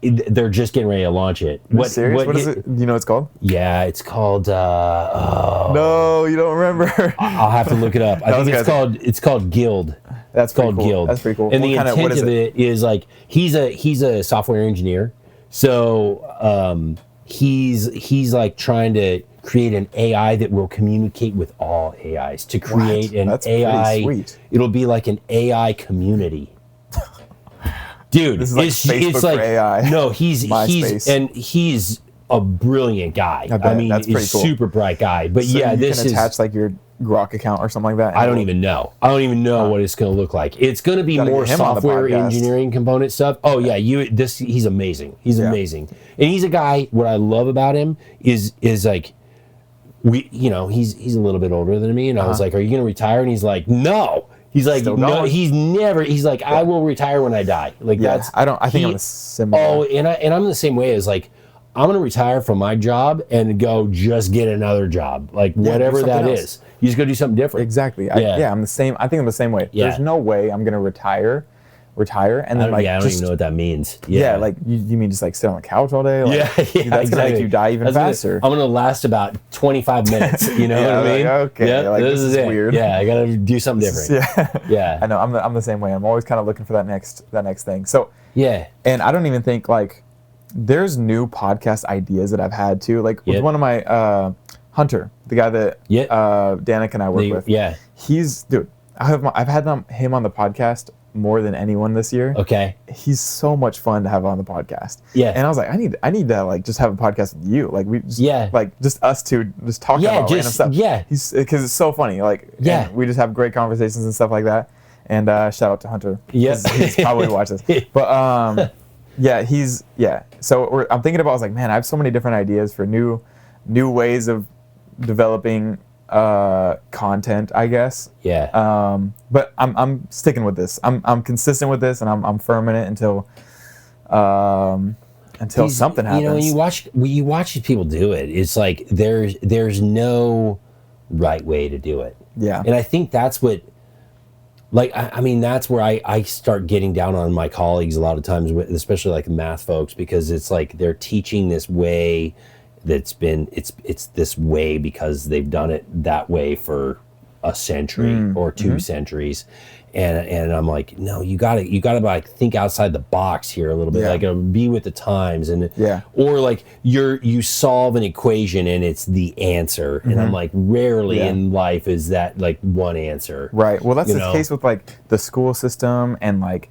they're just getting ready to launch it. Are you serious? What is it? Do you know what it's called? Yeah, it's called. No, you don't remember. I'll have to look it up. I think it's called Guild. That's called pretty cool. Guild. That's pretty cool. And the intent of it is like he's a software engineer, so he's like trying to create an AI that will communicate with all AIs to create an That's AI. sweet. It'll be like an AI community. Dude, this is like Facebook for AI. No, he's a brilliant guy. I mean, that's pretty cool. Super bright guy. But so you this can attach like your Grok account or something like that. I don't even know what it's going to look like. It's going to be more software engineering component stuff. Oh yeah, he's amazing. He's amazing, and he's a guy. What I love about him is like he's a little bit older than me, and I was like, "Are you going to retire?" And he's like, "No." He's like, no, he's never. He's like, I will retire when I die. Like that's. I think I'm the similar. Oh, and I'm the same way as like, I'm gonna retire from my job and go just get another job, like whatever that is. You just go do something different. Exactly. I'm the same. I think I'm the same way. Yeah. There's no way I'm gonna retire, and then I don't even know what that means. Yeah, like you mean just like sit on the couch all day? Like, that's exactly. gonna make you die even faster. I'm gonna last about 25 minutes. You know what I mean? Okay. Like, this is weird. Yeah, I gotta do something different. Yeah. I know. I'm the same way. I'm always kind of looking for that next thing. So and I don't even think like there's new podcast ideas that I've had too. Like with one of my Hunter, the guy that Danik and I work with. Yeah. I've had him on the podcast more than anyone this year. Okay. He's so much fun to have on the podcast. Yeah. And I was like, I need to like just have a podcast with you. Like we just like just us two just talking about random stuff. Yeah. Because it's so funny. Like and we just have great conversations and stuff like that. And shout out to Hunter. Yes. He's probably watched this. But So I'm thinking about, I was like, man, I have so many different ideas for new ways of developing content, I guess. Yeah. But I'm sticking with this. I'm consistent with this, and I'm firm in it until something happens. You know, when you watch these people do it, it's like there's no right way to do it. Yeah. And I think that's what, like, I mean, that's where I start getting down on my colleagues a lot of times, especially like math folks, because it's like they're teaching this way it's this way because they've done it that way for a century or 2 centuries. And I'm like, no, you gotta like think outside the box here a little bit, like be with the times, and or like you solve an equation and it's the answer, and I'm like, rarely in life is that like one answer. Right. Well, that's the case with like the school system and like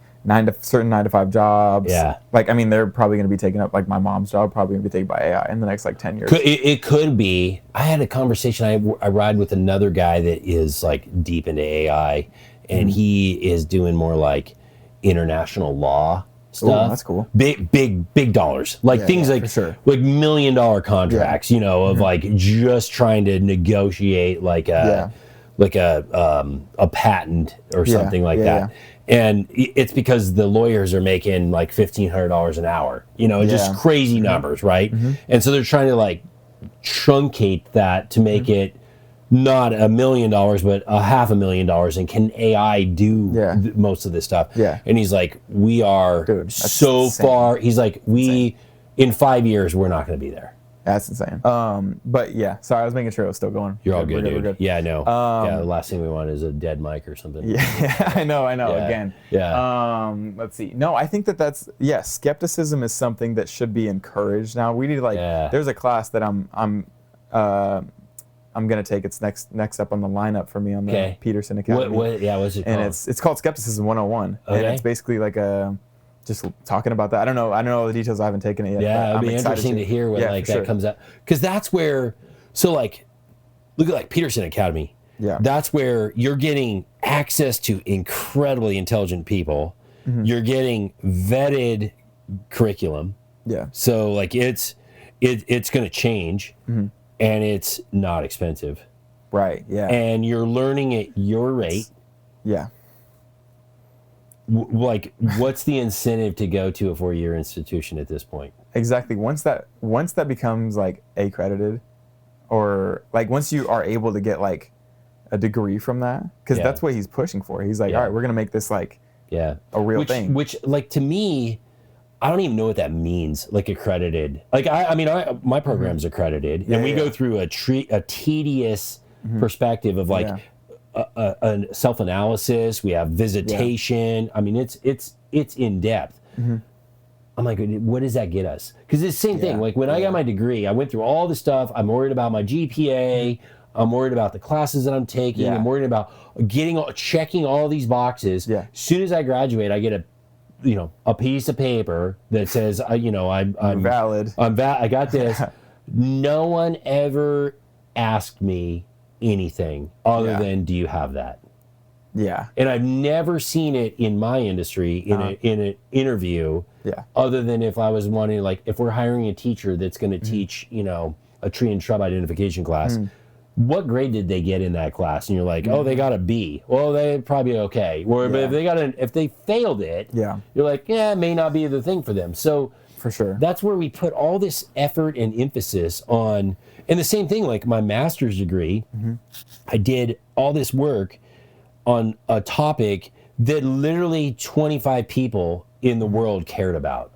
certain 9 to 5 jobs. Yeah. Like, I mean, they're probably going to be taken up, like my mom's job probably going to be taken by AI in the next like 10 years. It could be. I had a conversation. I ride with another guy that is like deep into AI, and he is doing more like international law stuff. Ooh, that's cool. Big dollars. Like things like like $1 million contracts, you know, of like just trying to negotiate like a patent or something like that. And it's because the lawyers are making like $1,500 an hour, you know, just crazy numbers, right? And so they're trying to like truncate that to make it not $1 million, but $500,000. And can AI do most of this stuff? Yeah. And he's like, we are so far. He's like, in 5 years, we're not going to be there. That's insane. But yeah, sorry, I was making sure it was still going. You're all good, dude. We're good. Yeah, I know. The last thing we want is a dead mic or something. Yeah, I know. Yeah. Again. Yeah. Let's see. No, I think that's skepticism is something that should be encouraged. Now we need like there's a class that I'm gonna take. It's next up on the lineup for me on the Pinkerton Academy. What's it called? And it's called Skepticism 101. Okay. And it's basically like just talking about that. I don't know all the details. I haven't taken it yet. Yeah, it'd be interesting to hear when that comes out, because that's where. So like, look at like Pinkerton Academy. Yeah, that's where you're getting access to incredibly intelligent people. You're getting vetted curriculum. Yeah. So like it's going to change, and it's not expensive. Right. Yeah. And you're learning at your rate. Yeah. Like, what's the incentive to go to a 4-year institution at this point? Exactly. Once that becomes like accredited, or like once you are able to get like a degree from that, because that's what he's pushing for. He's like, all right, we're gonna make this like a real thing. Which like to me, I don't even know what that means. Like accredited. Like I mean, my program's accredited, and we go through a tedious perspective of like. a self-analysis. We have visitation. I mean, it's in depth. I'm like, what does that get us? Because it's the same thing. Like when I got my degree, I went through all the stuff. I'm worried about my GPA. I'm worried about the classes that I'm taking. I'm worried about checking all these boxes. As soon as I graduate, I get a piece of paper that says, I'm valid. I got this. No one ever asked me anything other than, do you have that? Yeah. And I've never seen it in my industry in an interview. Other than if I was wanting, like, if we're hiring a teacher that's going to teach, a tree and shrub identification class, what grade did they get in that class? And you're like, oh, they got a B. Well, they're probably okay. Or but if they failed it, you're like, it may not be the thing for them. So for sure, that's where we put all this effort and emphasis on. And the same thing, like my master's degree, I did all this work on a topic that literally 25 people in the world cared about.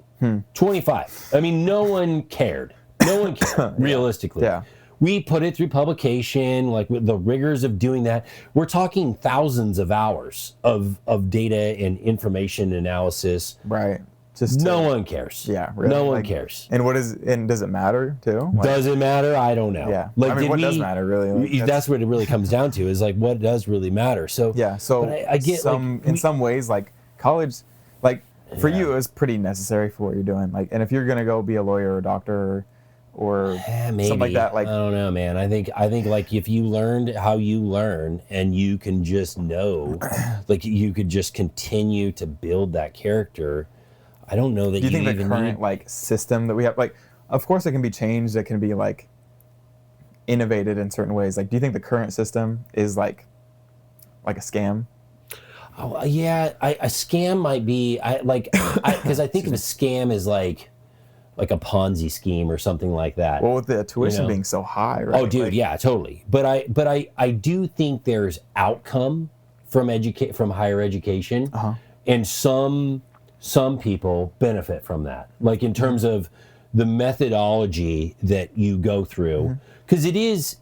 25. I mean, no one cared. No one cared, realistically. We put it through publication, like with the rigors of doing that. We're talking thousands of hours of data and information analysis. Right. No one cares. Yeah, really. No one cares. And does it matter too? Does it matter? I don't know. Yeah. Like, what does matter really? That's what it really comes down to, is like, what does really matter? So I get in some ways, like college, like for you, it was pretty necessary for what you're doing. Like, and if you're gonna go be a lawyer or a doctor or maybe something like that, like I don't know, man. I think like if you learned how you learn and you can just know, like you could just continue to build that character. I don't know that. Do you think the current like system that we have, like, of course it can be changed, it can be like innovated in certain ways. Like, do you think the current system is like a scam? Oh yeah, a scam might be. Because I think of a scam as like a Ponzi scheme or something like that. Well, with the tuition being so high, right? Oh, dude, like, yeah, totally. But I do think there's outcome from higher education, and some people benefit from that, like in terms of the methodology that you go through, because it is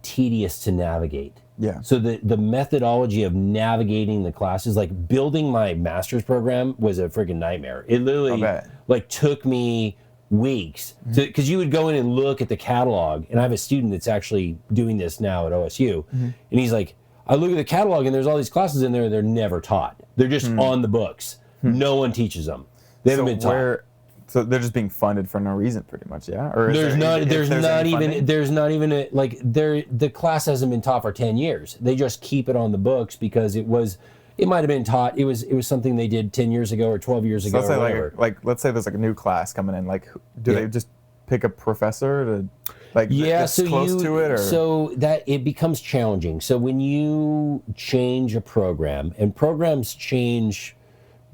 tedious to navigate. So the methodology of navigating the classes, like building my master's program, was a freaking nightmare. It literally like took me weeks, because you would go in and look at the catalog, and I have a student that's actually doing this now at OSU, and he's like, I look at the catalog and there's all these classes in there, they're never taught. They're just on the books. No one teaches them. They haven't been taught. So they're just being funded for no reason, pretty much, yeah? Or there's not even the class hasn't been taught for 10 years. They just keep it on the books because it might have been taught. It was something they did 10 years ago or 12 years ago. Let's say let's say there's like a new class coming in. Like, do they just pick a professor to close to it, or? So that it becomes challenging. So when you change a program, and programs change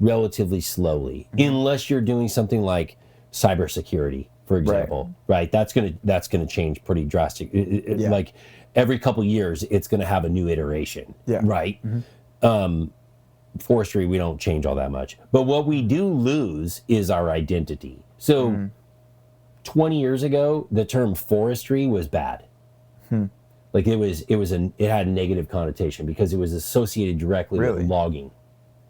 relatively slowly, unless you're doing something like cybersecurity, for example, right? That's gonna change pretty drastic. Like every couple years, it's gonna have a new iteration, right? Forestry, we don't change all that much, but what we do lose is our identity. So 20 years ago, the term forestry was bad. Like it had a negative connotation because it was associated directly with logging.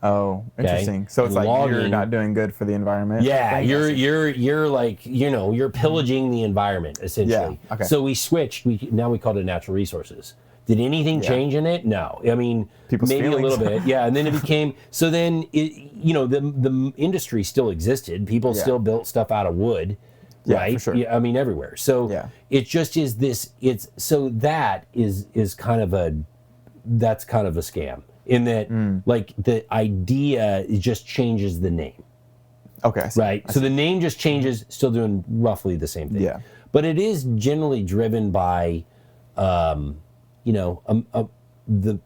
Oh, interesting. So it's like you're not doing good for the environment. Yeah, you're like, you're pillaging the environment essentially. Yeah. Okay. So we switched. Now we call it natural resources. Did anything change in it? No. I mean, people's maybe feelings. a little bit. Yeah, and then it became. So then the industry still existed. People still built stuff out of wood. Right. For sure. Yeah, I mean everywhere. So it just is this. That is kind of a scam. In that, like, the idea just changes the name. Okay. Right? So the name just changes, still doing roughly the same thing. Yeah. But it is generally driven by,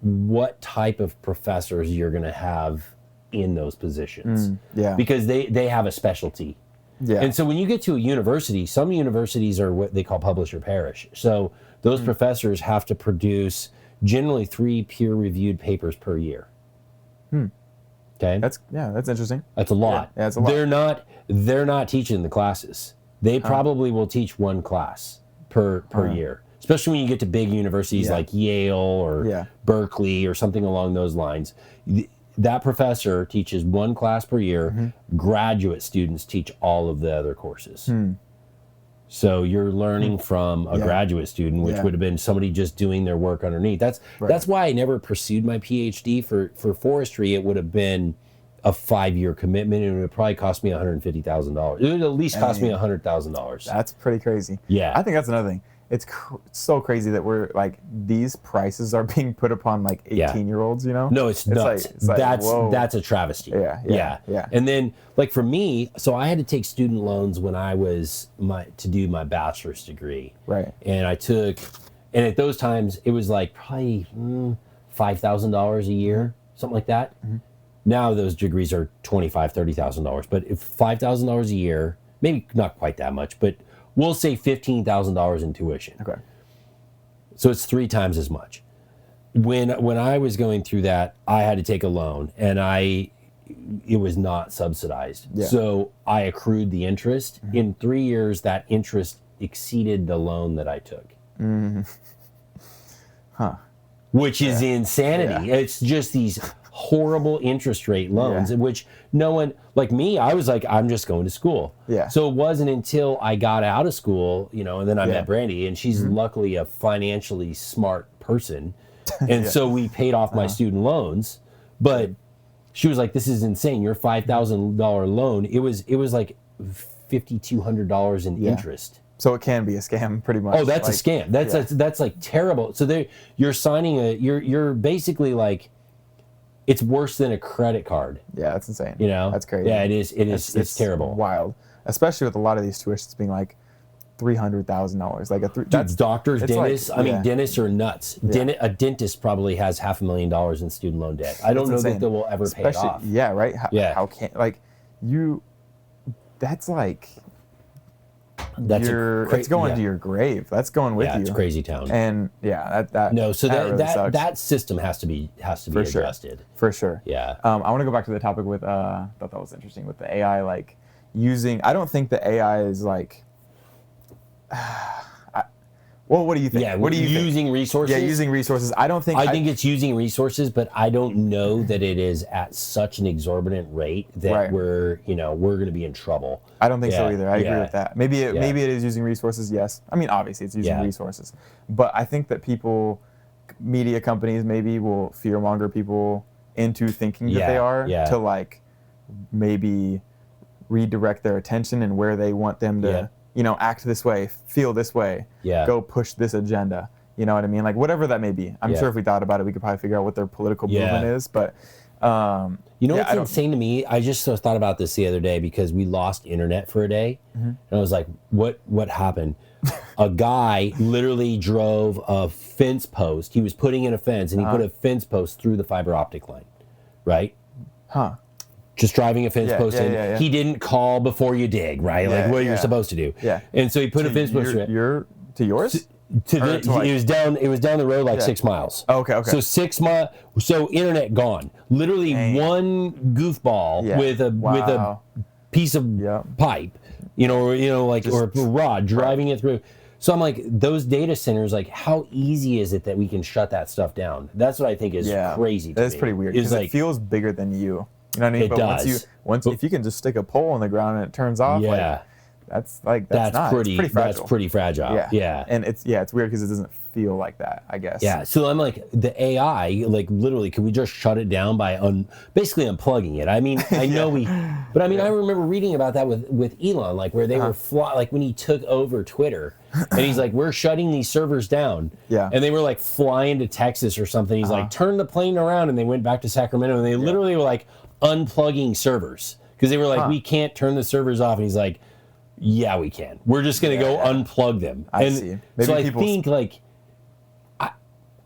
what type of professors you're going to have in those positions. Because they have a specialty. Yeah. And so when you get to a university, some universities are what they call publish or perish. So those professors have to produce generally 3 peer-reviewed papers per year. Okay, that's interesting. That's a lot. Yeah, it's a lot. They're not teaching the classes. They probably will teach 1 class per year. especially when you get to big universities like Yale or Berkeley or something along those lines. That professor teaches one class per year. Graduate students teach all of the other courses. So you're learning from a graduate student, which would have been somebody just doing their work underneath. That's why I never pursued my PhD for forestry. It would have been a 5-year commitment, and it would probably cost me $150,000. It would at least cost me $100,000. That's pretty crazy. Yeah, I think that's another thing. It's so crazy that we're like, these prices are being put upon like 18-year-olds, you know? No, it's nuts. That's a travesty. Yeah. And then like for me, so I had to take student loans when I was to do my bachelor's degree. Right. And and at those times it was like probably $5,000 a year, something like that. Now those degrees are $25,000, $30,000, but if $5,000 a year, maybe not quite that much, but we'll say $15,000 in tuition. Okay. So it's 3 times as much. When I was going through that, I had to take a loan, and it was not subsidized. Yeah. So I accrued the interest. In 3 years, that interest exceeded the loan that I took. Which is insanity. Yeah. It's just these horrible interest rate loans, in which no one, like me, I was like, I'm just going to school. Yeah. So it wasn't until I got out of school, you know, and then I met Brandy, and she's luckily a financially smart person. And so we paid off my student loans, but she was like, this is insane. Your $5,000 loan, it was like $5,200 in interest. So it can be a scam, pretty much. Oh, that's a scam. That's like terrible. So you're signing you're basically like, it's worse than a credit card. Yeah, that's insane. You know, that's crazy. Yeah, it is. It's terrible. Wild, especially with a lot of these tuitions being like $300,000. Like that's doctors, dentists. Like, I mean, dentists are nuts. Yeah. A dentist probably has $500,000 in student loan debt. I don't know that they will ever pay it off. Yeah, right. How can That's like. It's going to your grave. That's going with you. Yeah, it's crazy town. And that system has to be adjusted. For sure. Yeah. I want to go back to the topic with thought that was interesting with the AI, like using. I don't think the AI is like. Well, what do you think? Yeah, what do you using think? resources? Yeah, using resources. I think it's using resources, but I don't know that it is at such an exorbitant rate that we're going to be in trouble. I don't think so either. I agree with that. Maybe it is using resources. Yes, I mean obviously it's using resources, but I think that media companies maybe will fearmonger people into thinking that they are to like maybe redirect their attention and where they want them to. Act this way, feel this way, go push this agenda. You know what I mean? Like whatever that may be. I'm sure if we thought about it, we could probably figure out what their political movement is. But what's insane to me? I just thought about this the other day because we lost internet for a day, and I was like, "What happened?" A guy literally drove a fence post. He was putting in a fence, and he put a fence post through the fiber optic line, right? Huh. Just driving a fence post in. Yeah. He didn't call before you dig, right? Like what you're supposed to do. Yeah. And so he put a fence post to yours? It was down the road like 6 miles. Oh, okay. So 6 miles. So internet gone. Literally one goofball with a piece of pipe, or a rod driving it through. So I'm like, those data centers, like, how easy is it that we can shut that stuff down? That's what I think is crazy. That's pretty weird because it feels bigger than you. You know what I mean? It does. If you can just stick a pole in the ground and it turns off, that's pretty fragile. That's pretty fragile. Yeah. And it's weird because it doesn't feel like that, I guess. Yeah. So I'm like, the AI, like literally, could we just shut it down by basically unplugging it? I mean, I know but I mean, I remember reading about that with Elon, like where they were like when he took over Twitter, and he's like, we're shutting these servers down. Yeah. And they were like flying to Texas or something. He's like, turn the plane around, and they went back to Sacramento, and they literally were like unplugging servers because they were like, we can't turn the servers off, and he's like, yeah, we can. We're just gonna go unplug them. I see. Maybe so I think like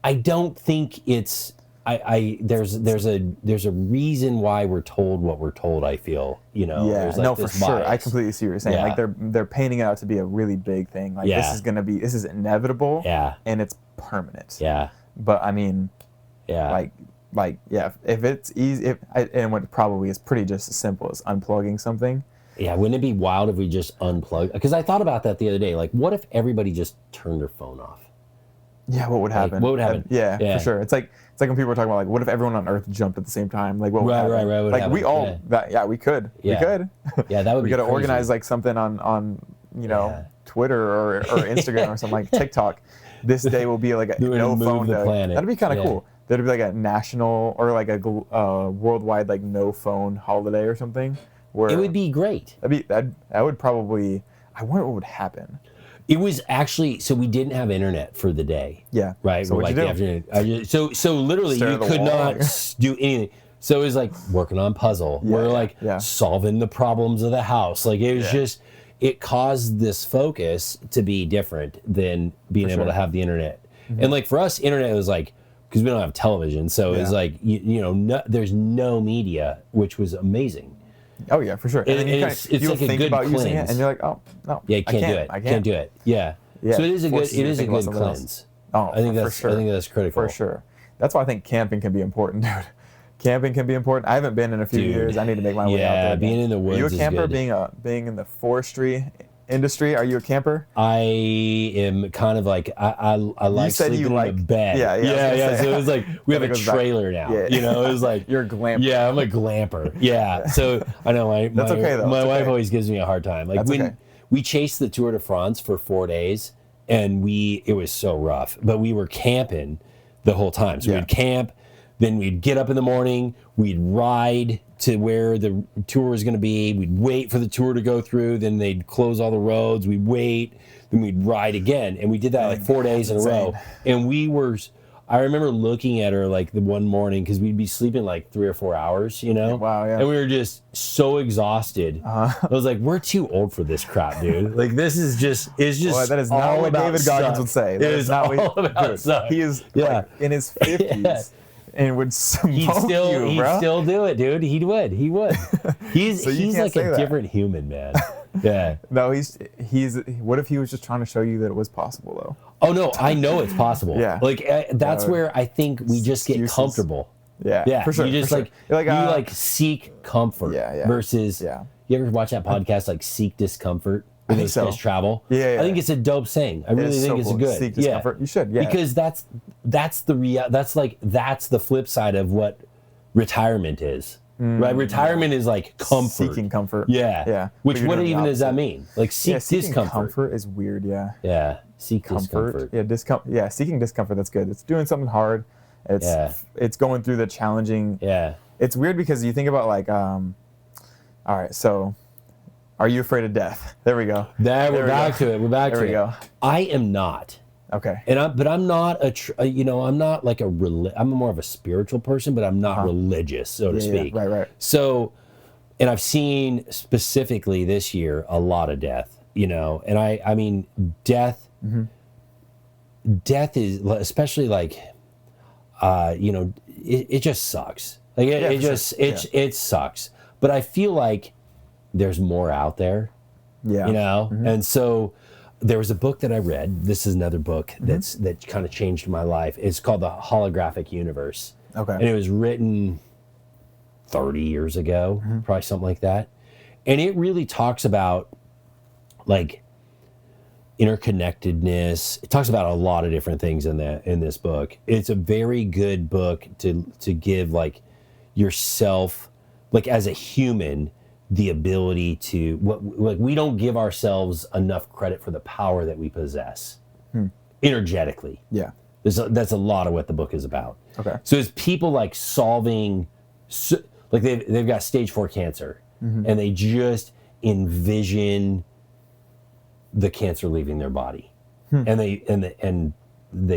I don't think it's there's a reason why we're told what we're told. I feel there's like for sure. Bias. I completely see what you're saying. Like they're painting it out to be a really big thing. Like this is inevitable. And it's permanent. But I mean, if it's easy, and what probably is pretty just as simple as unplugging something. Yeah, wouldn't it be wild if we just unplugged? Because I thought about that the other day. Like, what if everybody just turned their phone off? Yeah, what would happen? What would happen? Yeah, for sure. It's like when people were talking about like, what if everyone on Earth jumped at the same time? Like, what would happen? Right. What like happen? we all, we could. Yeah. We could. Yeah, that would we be got to crazy. organize like something on Twitter or Instagram or something like TikTok. This day will be like a no phone day. Planet. That'd be kind of cool. That'd be like a national or like a worldwide like no phone holiday or something. Where it would be great. That would probably. I wonder what would happen. It was actually, so we didn't have internet for the day. Yeah. Right. So what'd you do? So literally you could not do anything. So it was like working on puzzle. We're like solving the problems of the house. Like it was just, it caused this focus to be different than being able to have the internet. And like for us, internet was like, because we don't have television. So it was like, there's no media, which was amazing. Oh yeah, for sure. And then it's you like think a good about cleanse. using it, and you're like, oh no, yeah, you can't do it. Can't do it. Yeah. So it is a good cleanse. Oh, I think that's critical for sure. That's why I think camping can be important, dude. Camping can be important. I haven't been in a few years. I need to make my way out there. Being in the woods. Are you a camper? Is good. Being in the forestry industry. Are you a camper? I am kind of like I like sleeping in a bed. Yeah. So it was like we have a trailer now. Yeah. It was like you're a glamper. Yeah, I'm a glamper. Yeah. So I know that's okay though. My wife always gives me a hard time. Like when we chased the Tour de France for 4 days, and it was so rough, but we were camping the whole time. So we'd camp, then we'd get up in the morning, we'd ride to where the tour was going to be. We'd wait for the tour to go through. Then they'd close all the roads. We'd wait. Then we'd ride again. And we did that like 4 days in a row. And I remember looking at her like the one morning, because we'd be sleeping like 3 or 4 hours, Wow, yeah. And we were just so exhausted. I was like, we're too old for this crap, dude. Like this is just, it's just Boy, that is not what David Goggins would say. That is not all about suck. He is like, in his 50s. And would smoke you, bro. He'd still do it, dude. He would. He's like a different human, man. Yeah. No, he's. What if he was just trying to show you that it was possible, though? Oh no, I know it's possible. Yeah. Like that's where I think we just get comfortable. Yeah. Yeah. For sure. You just you seek comfort. Yeah. Versus. Yeah. You ever watch that podcast like Seek Discomfort? I think so. Travel. Yeah. I think it's a dope saying. I really think it's good. Seek discomfort. You should. Yeah. Because that's the flip side of what retirement is. Right? Retirement is like comfort. Seeking comfort. Yeah. Which what even does that mean? Like seeking discomfort. Comfort is weird. Yeah. Yeah. Seek comfort. Yeah. Seeking discomfort. That's good. It's doing something hard. It's going through the challenging. Yeah. It's weird because you think about like, all right, so. Are you afraid of death? There we go. We're back to it. There we go. I am not. Okay. But I'm not I'm not like I'm more of a spiritual person, but I'm not religious, so to speak. Yeah, right. So, and I've seen specifically this year a lot of death, and I mean, death is, especially like, it just sucks. Like it sucks. But I feel like there's more out there, and so there was a book that I read. This is another book that kind of changed my life. It's called The Holographic Universe. Okay. And it was written 30 years ago, probably something like that. And it really talks about like interconnectedness. It talks about a lot of different things in this book. It's a very good book to give like yourself, like as a human, the ability to we don't give ourselves enough credit for the power that we possess energetically. Yeah. That's a lot of what the book is about. Okay. So it's people like solving, like they've got stage 4 cancer, and they just envision the cancer leaving their body, and they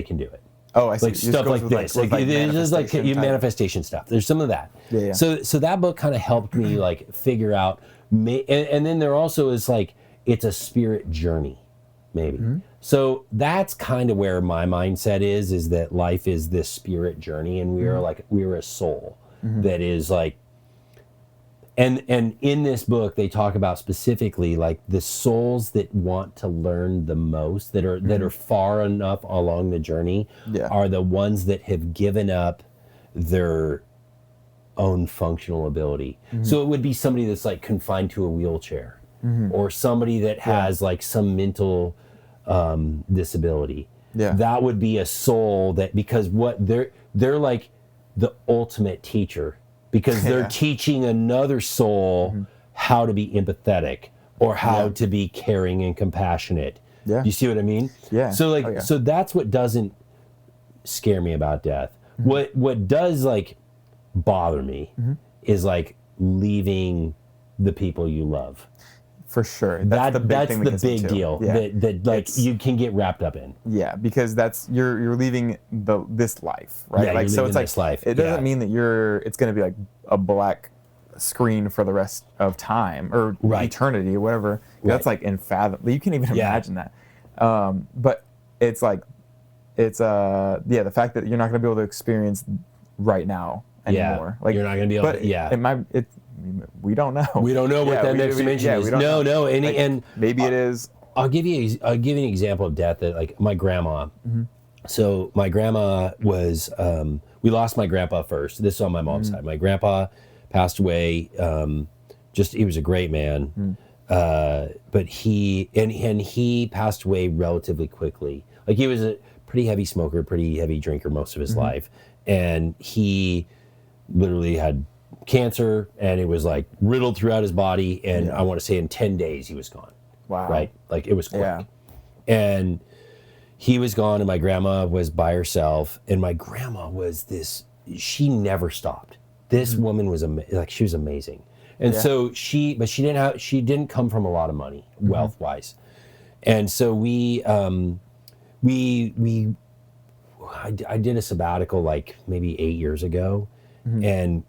can do it. Oh, I see. Like stuff like this. It's just like manifestation stuff. There's some of that. Yeah. So that book kind of helped me like figure out, and then there also is like, it's a spirit journey, maybe. So that's kind of where my mindset is that life is this spirit journey, and we're a soul that is like, and in this book they talk about specifically like the souls that want to learn the most, that are far enough along the journey, are the ones that have given up their own functional ability. So it would be somebody that's like confined to a wheelchair, or somebody that has like some mental disability. that would be a soul that, because what they're like the ultimate teacher, because they're teaching another soul how to be empathetic or how to be caring and compassionate. Yeah. You see what I mean? Yeah. So like, so that's what doesn't scare me about death. What does like bother me is like leaving the people you love. For sure. That's the big deal that like you can get wrapped up in. Yeah, because that's you're leaving this life, right? Yeah, like so it's like this life. It doesn't mean that it's going to be like a black screen for the rest of time or eternity or whatever. That's like unfathomable. You can't even imagine that. But it's like the fact that you're not going to be able to experience right now anymore. Like you're not going to be able to. We don't know. We don't know what that next dimension is. No, and maybe it is. I'll give you an example of death that like my grandma. So my grandma was we lost my grandpa first. This is on my mom's side. My grandpa passed away. He was a great man, but he passed away relatively quickly. Like he was a pretty heavy smoker, pretty heavy drinker most of his life, and he literally had cancer, and it was like riddled throughout his body, and I want to say in 10 days he was gone. Wow. Right? Like it was quick. And he was gone, and my grandma was by herself, and my grandma was she never stopped. This woman was she was amazing. And so she didn't come from a lot of money, wealth wise. And so I did a sabbatical like maybe 8 years ago, and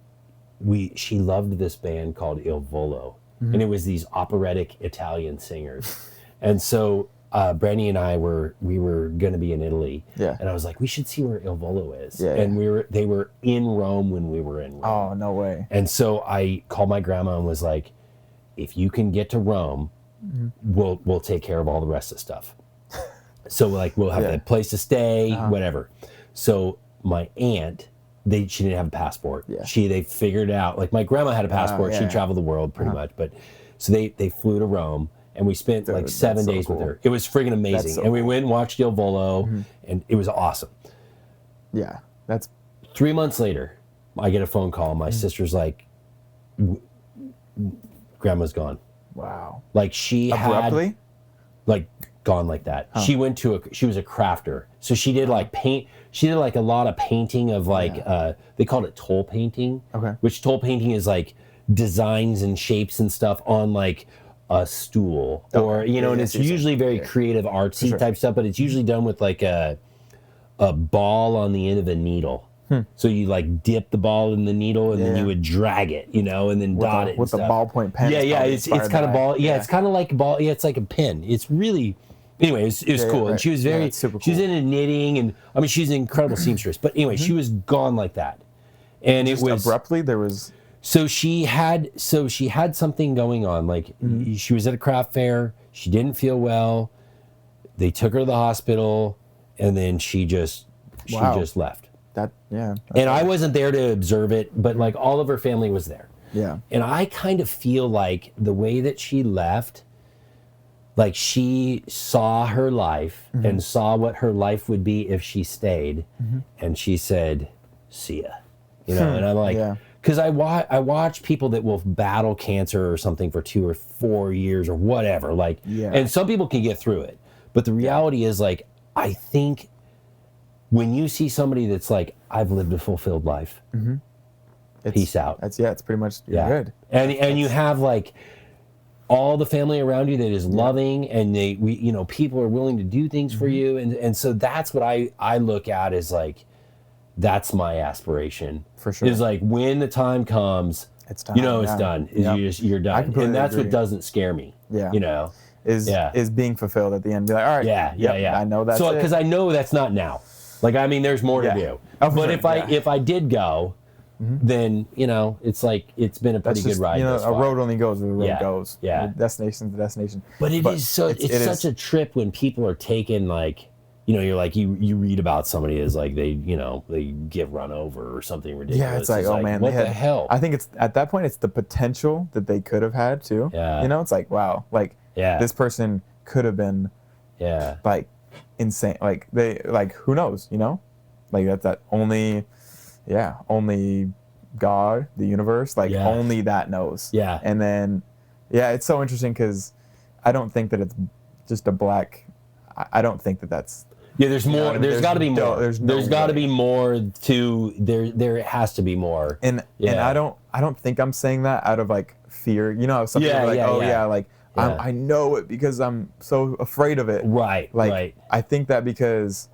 she loved this band called Il Volo, and it was these operatic Italian singers. And so Brandy and I were going to be in Italy, and I was like, we should see where Il Volo is. And they were in Rome when we were in Rome. Oh, no way. And so I called my grandma and was like, if you can get to Rome, we'll take care of all the rest of the stuff. So like we'll have a place to stay, whatever. So my aunt, she didn't have a passport. They figured out, like my grandma had a passport. She traveled the world pretty much, but so they flew to Rome, and we spent like 7 days with her. It was friggin' amazing. And we went and watched Il Volo, and it was awesome. Yeah, that's 3 months later, I get a phone call. My sister's like, Grandma's gone. Wow. Like she abruptly? Like gone like that. She went she was a crafter. So she did like paint. She did like a lot of painting of like, they called it toll painting. Okay. Which toll painting is like designs and shapes and stuff on like a stool or, and it's usually very creative artsy type stuff, but it's usually done with like a ball on the end of a needle. So you like dip the ball in the needle and then you would drag it, and then dot it with the ballpoint pen. It's kind of ball. Yeah, it's kind of like a ball. Yeah, it's like a pin. It's really, anyway, it was cool. And she was super cool. She was into knitting, and I mean, she's an incredible seamstress. But anyway, she was gone like that, and just it was abruptly. There was so she had something going on. Like she was at a craft fair. She didn't feel well. They took her to the hospital, and then she just left. And I wasn't there to observe it, but like all of her family was there. Yeah. And I kind of feel like the way that she left, like she saw her life and saw what her life would be if she stayed, and she said, "See ya," And I'm like, because I watch people that will battle cancer or something for 2 or 4 years or whatever, like, and some people can get through it, but the reality is like I think. When you see somebody that's like, I've lived a fulfilled life, peace out. It's pretty much good. And you have like all the family around you that is loving, and people are willing to do things for you, and so that's what I look at as like, that's my aspiration. For sure. Is like when the time comes, it's done. It's done. You're done, and that's what doesn't scare me. Yeah. Is being fulfilled at the end. Be like, all right. Yeah. I know that's so because I know that's not now. Like, I mean, there's more to do. But if I did go, then, it's like, it's been a pretty good ride. A road only goes where the road goes. Yeah. The destination to destination. But it's such a trip when people are taken, like, you're like, you read about somebody as like, they get run over or something ridiculous. Yeah, it's like, man, what the hell? I think it's, at that point, it's the potential that they could have had too. Yeah. It's like, wow, like, this person could have been, like, insane. Like who knows, you know? Like that only God, the universe, like only that knows. Yeah. And then, it's so interesting because I don't think that it's just a black. I don't think that that's. Yeah, there's more. There's got to be more. There's got to be more to there. There has to be more. And I don't think I'm saying that out of like fear. You know, some people are like, I know it because I'm so afraid of it. Right. Like right. I think that because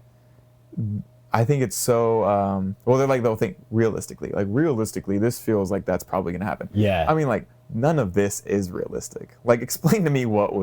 I think it's so they'll think realistically. Like realistically, this feels like that's probably gonna happen. Yeah. I mean, like none of this is realistic. Like explain to me what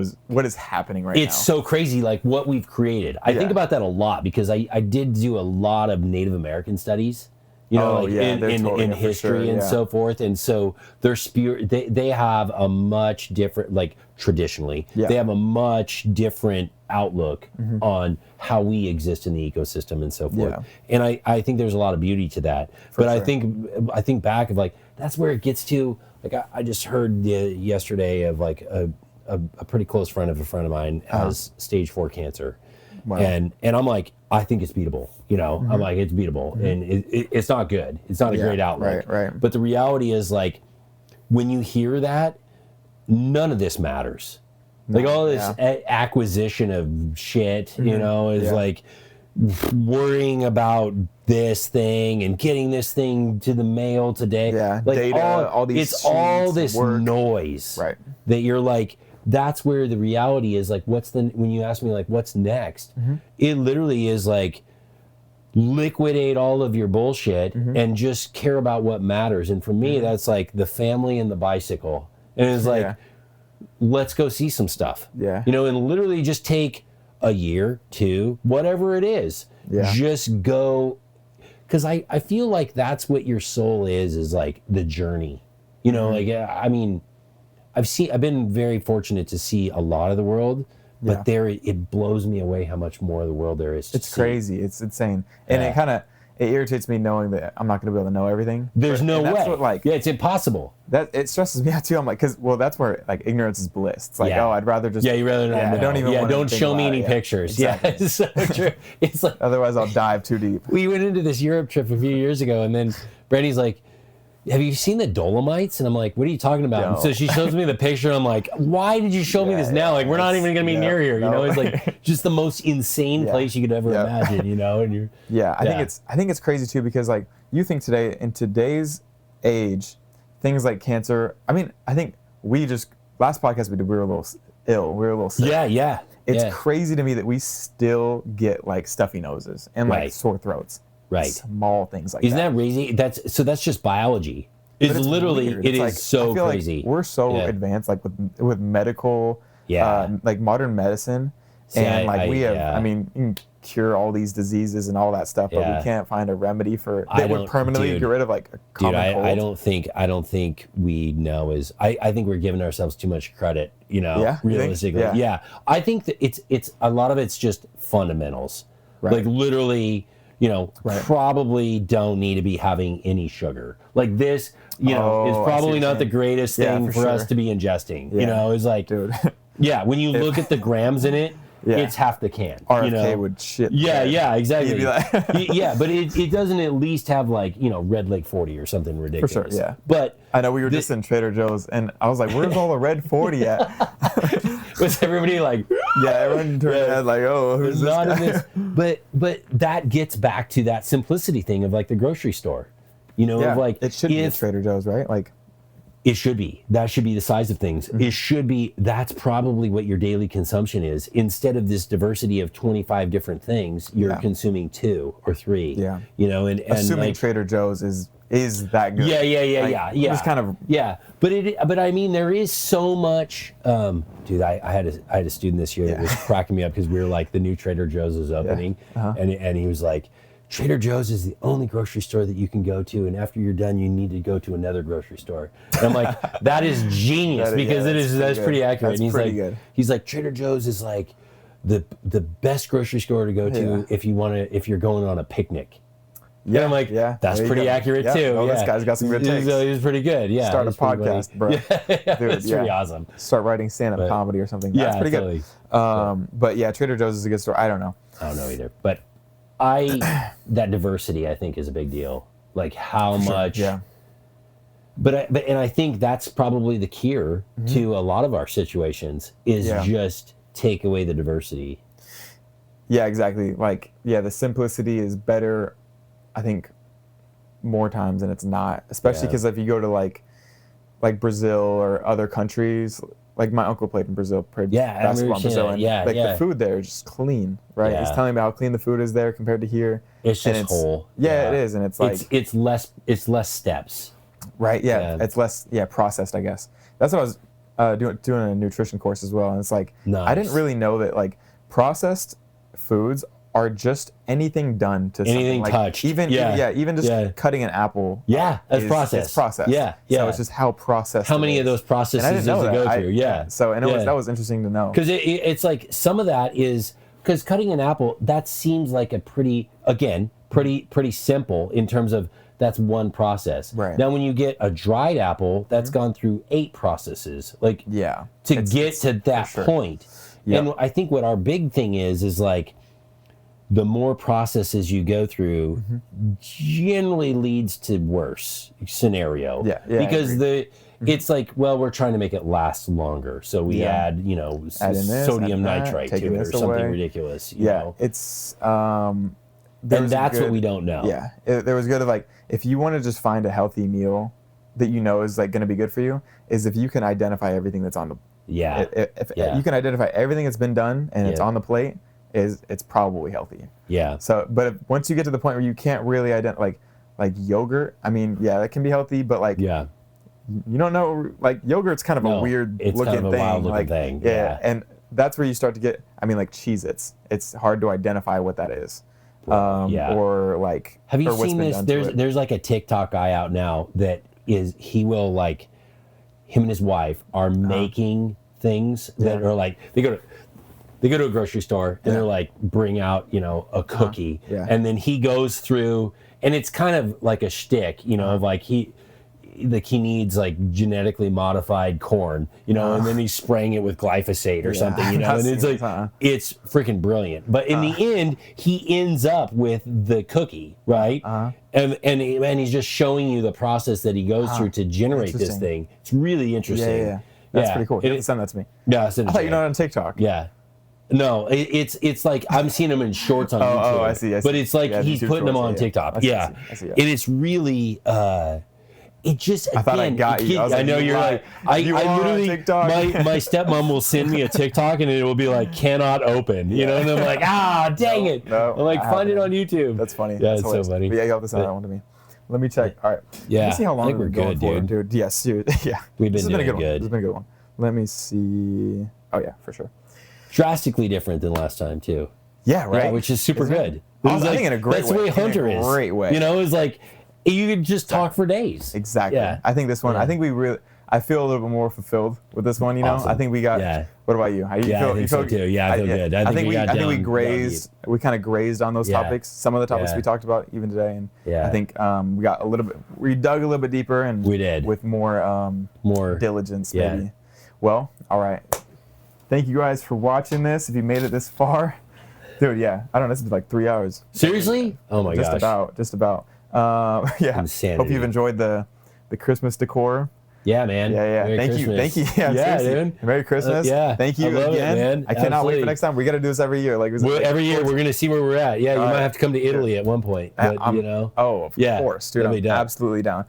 is happening right now. It's so crazy, like what we've created. I think about that a lot because I did do a lot of Native American studies. You know, in history and so forth, and so their spirit, they have a much different, like traditionally, they have a much different outlook on how we exist in the ecosystem and so forth. Yeah. And I think there's a lot of beauty to that. But I think back of like that's where it gets to. Like I just heard yesterday of like a pretty close friend of mine has stage 4 cancer. Wow. And I'm like, I think it's beatable. You know, I'm like, it's beatable, and it's not good. It's not a great outlook. Right. But the reality is, like, when you hear that, none of this matters. Like all this acquisition of shit, you know, is like worrying about this thing and getting this thing to the mail today. Yeah, like data, all these. It's all this noise. Right. That you're like. That's where the reality is. Like, when you ask me, like, what's next? It literally is like liquidate all of your bullshit and just care about what matters. And for me, that's like the family and the bicycle. And it's like, let's go see some stuff. Yeah. You know, and literally just take a year, 2, whatever it is. Yeah. Just go. Because I feel like that's what your soul is like the journey. You know, like, I mean, I've been very fortunate to see a lot of the world, but it blows me away how much more of the world there is. It's crazy. It's insane. And it irritates me knowing that I'm not going to be able to know everything. There's no way. It's impossible. That it stresses me out too. I'm like, that's where like ignorance is bliss. It's like, I'd rather just. Yeah, you rather not know. I don't even don't show me any pictures. Exactly. Yeah, it's so true. It's like. Otherwise, I'll dive too deep. We went into this Europe trip a few years ago, and then Brandy's like, have you seen the Dolomites? And I'm like, what are you talking about? And so she shows me the picture. And I'm like, why did you show me this now? Like, we're not even going to be near here. You know, it's like just the most insane place you could ever imagine, you know? And I think it's crazy too, because like you think today, in today's age, things like cancer, I mean, I think last podcast we did, we were a little ill. We were a little sick. Yeah. It's crazy to me that we still get like stuffy noses and like sore throats. Right. Small things like Isn't that crazy? That's just biology. It's literally, weird. It is like, so crazy. Like we're so advanced, like with medical, like modern medicine. We have, I mean, you can cure all these diseases and all that stuff, but we can't find a remedy that would permanently get rid of like a common cold. I don't think we know I think we're giving ourselves too much credit, you know, realistically. Yeah. I think that it's a lot of it's just fundamentals. Right. Like literally, you know, probably don't need to be having any sugar. Like this, you know, is probably not the greatest thing for us to be ingesting. You know, it's like, dude. When you look at the grams in it, it's half the can. RFK would shit. Yeah, exactly. You'd be like but it doesn't at least have like, you know, Red Lake 40 or something ridiculous. For sure, yeah. But I know we were just in Trader Joe's, and I was like, where's all the Red 40 at? Was everybody like... everyone turned their head like, oh, who's this guy? But that gets back to that simplicity thing of like the grocery store. You know, of like... It should be a Trader Joe's, right? Like... It should be. That should be the size of things. It should be. That's probably what your daily consumption is. Instead of this diversity of 25 different things, you're consuming 2 or 3. Yeah. You know, and assuming like, Trader Joe's is that good. Yeah. Just kind of. Yeah. But I mean, there is so much. Dude, I had a student this year that was cracking me up because we were like, the new Trader Joe's is opening, and he was like, Trader Joe's is the only grocery store that you can go to, and after you're done, you need to go to another grocery store. And I'm like, that is genius because that's pretty accurate. And he's like, Trader Joe's is like the best grocery store to go to if you're going on a picnic. Yeah, and I'm like, that's pretty accurate too. Oh, this guy's got some good takes. He's pretty good. Yeah, start a podcast, bro. Dude, that's pretty awesome. Start writing stand-up comedy or something. That's pretty good. But yeah, Trader Joe's is a good store. I don't know. I don't know either. But that diversity, I think, is a big deal. Like how much. Yeah. But I think that's probably the cure to a lot of our situations is just take away the diversity. Yeah, exactly. Like, the simplicity is better, I think, more times than it's not. Especially because if you go to like Brazil or other countries, like my uncle played in Brazil, played basketball in Brazil, and the food there is just clean, right? He's telling me how clean the food is there compared to here. It's just whole. Yeah, it is, and it's like it's less steps. Right. Yeah. It's less processed, I guess. That's what I was doing a nutrition course as well, and it's like I didn't really know that like processed foods are just anything done to anything something. touched. Even just cutting an apple. Yeah, that's processed. It's processed. Yeah. So it's just how processed. How many of those processes does it go through? Yeah. So that was interesting to know. Because it's like some of that is because cutting an apple, that seems like a pretty simple in terms of that's one process. Right. Now, when you get a dried apple, that's gone through 8 processes. Like to get to that point. Yep. And I think what our big thing is like the more processes you go through generally leads to worse scenario. Yeah. Because it's like, well, we're trying to make it last longer. So we add sodium nitrite to it or something ridiculous. You know? It's and that's what we don't know. Yeah. There was good of like, if you want to just find a healthy meal that you know is like going to be good for you, is if you can identify everything that's on the if you can identify everything that's been done and it's on the plate, it's probably healthy. Yeah. So, but once you get to the point where you can't really identify like yogurt, I mean, that can be healthy, but like you don't know, like yogurt's kind of a weird looking kind of a thing. Wild looking like thing. And that's where you start to get, I mean, like Cheez-Its. It's hard to identify what that is. Or like, have you seen this? There's like a TikTok guy out now that he will like, him and his wife are making things that are like, they go to a grocery store and they're like, bring out, a cookie. And then he goes through, and it's kind of like a shtick, of like he needs like genetically modified corn, and then he's spraying it with glyphosate or something, and it's like, it's freaking brilliant. But in the end, he ends up with the cookie, right? And he's just showing you the process that he goes through to generate this thing. It's really interesting. Yeah. That's pretty cool. You have to send that to me. Yeah, I thought you're not on TikTok. Yeah. No, it's like I'm seeing him in shorts on YouTube. I see. But it's like he's putting them on TikTok. I see. And it's really it just again, I thought I got you. I know you're like I literally my stepmom will send me a TikTok and it will be like cannot open, and I'm like dang it. No, I'm like find it on YouTube. That's funny. Yeah, it's so funny. But you have to send that one to me. Let me check. All right. Yeah. Let me see how long I think we're going good, for, dude. Yes, dude. Yeah. We've been This has been a good one. good. This has been a good one. Let me see. Oh yeah, for sure. Drastically different than last time too. Yeah, right. Yeah, which is super good. I think in a great way. That's the way Hunter is. Great way. It's like you could just talk for days. Exactly. Yeah. I think this one. I think I feel a little bit more fulfilled with this one. Awesome. I think we got. Yeah. What about you? How you Yeah, feel? I think so too. Yeah, I feel good. I think we grazed. We kind of grazed on those topics. Some of the topics we talked about even today, and I think we got a little bit. We dug a little bit deeper, and we did with more diligence, maybe. Well, all right. Thank you guys for watching this. If you made it this far, dude, I don't know. This is like 3 hours. Seriously? Oh my gosh. Just about. Insanity. Hope you've enjoyed the Christmas decor. Yeah, man. Yeah. Merry Christmas. Thank you. Yeah, dude. Merry Christmas. Thank you again. Man. I cannot wait for next time. We got to do this every year. Every year we're gonna see where we're at. Yeah, you might have to come to Italy at one point. But, of course, dude. I'm absolutely down.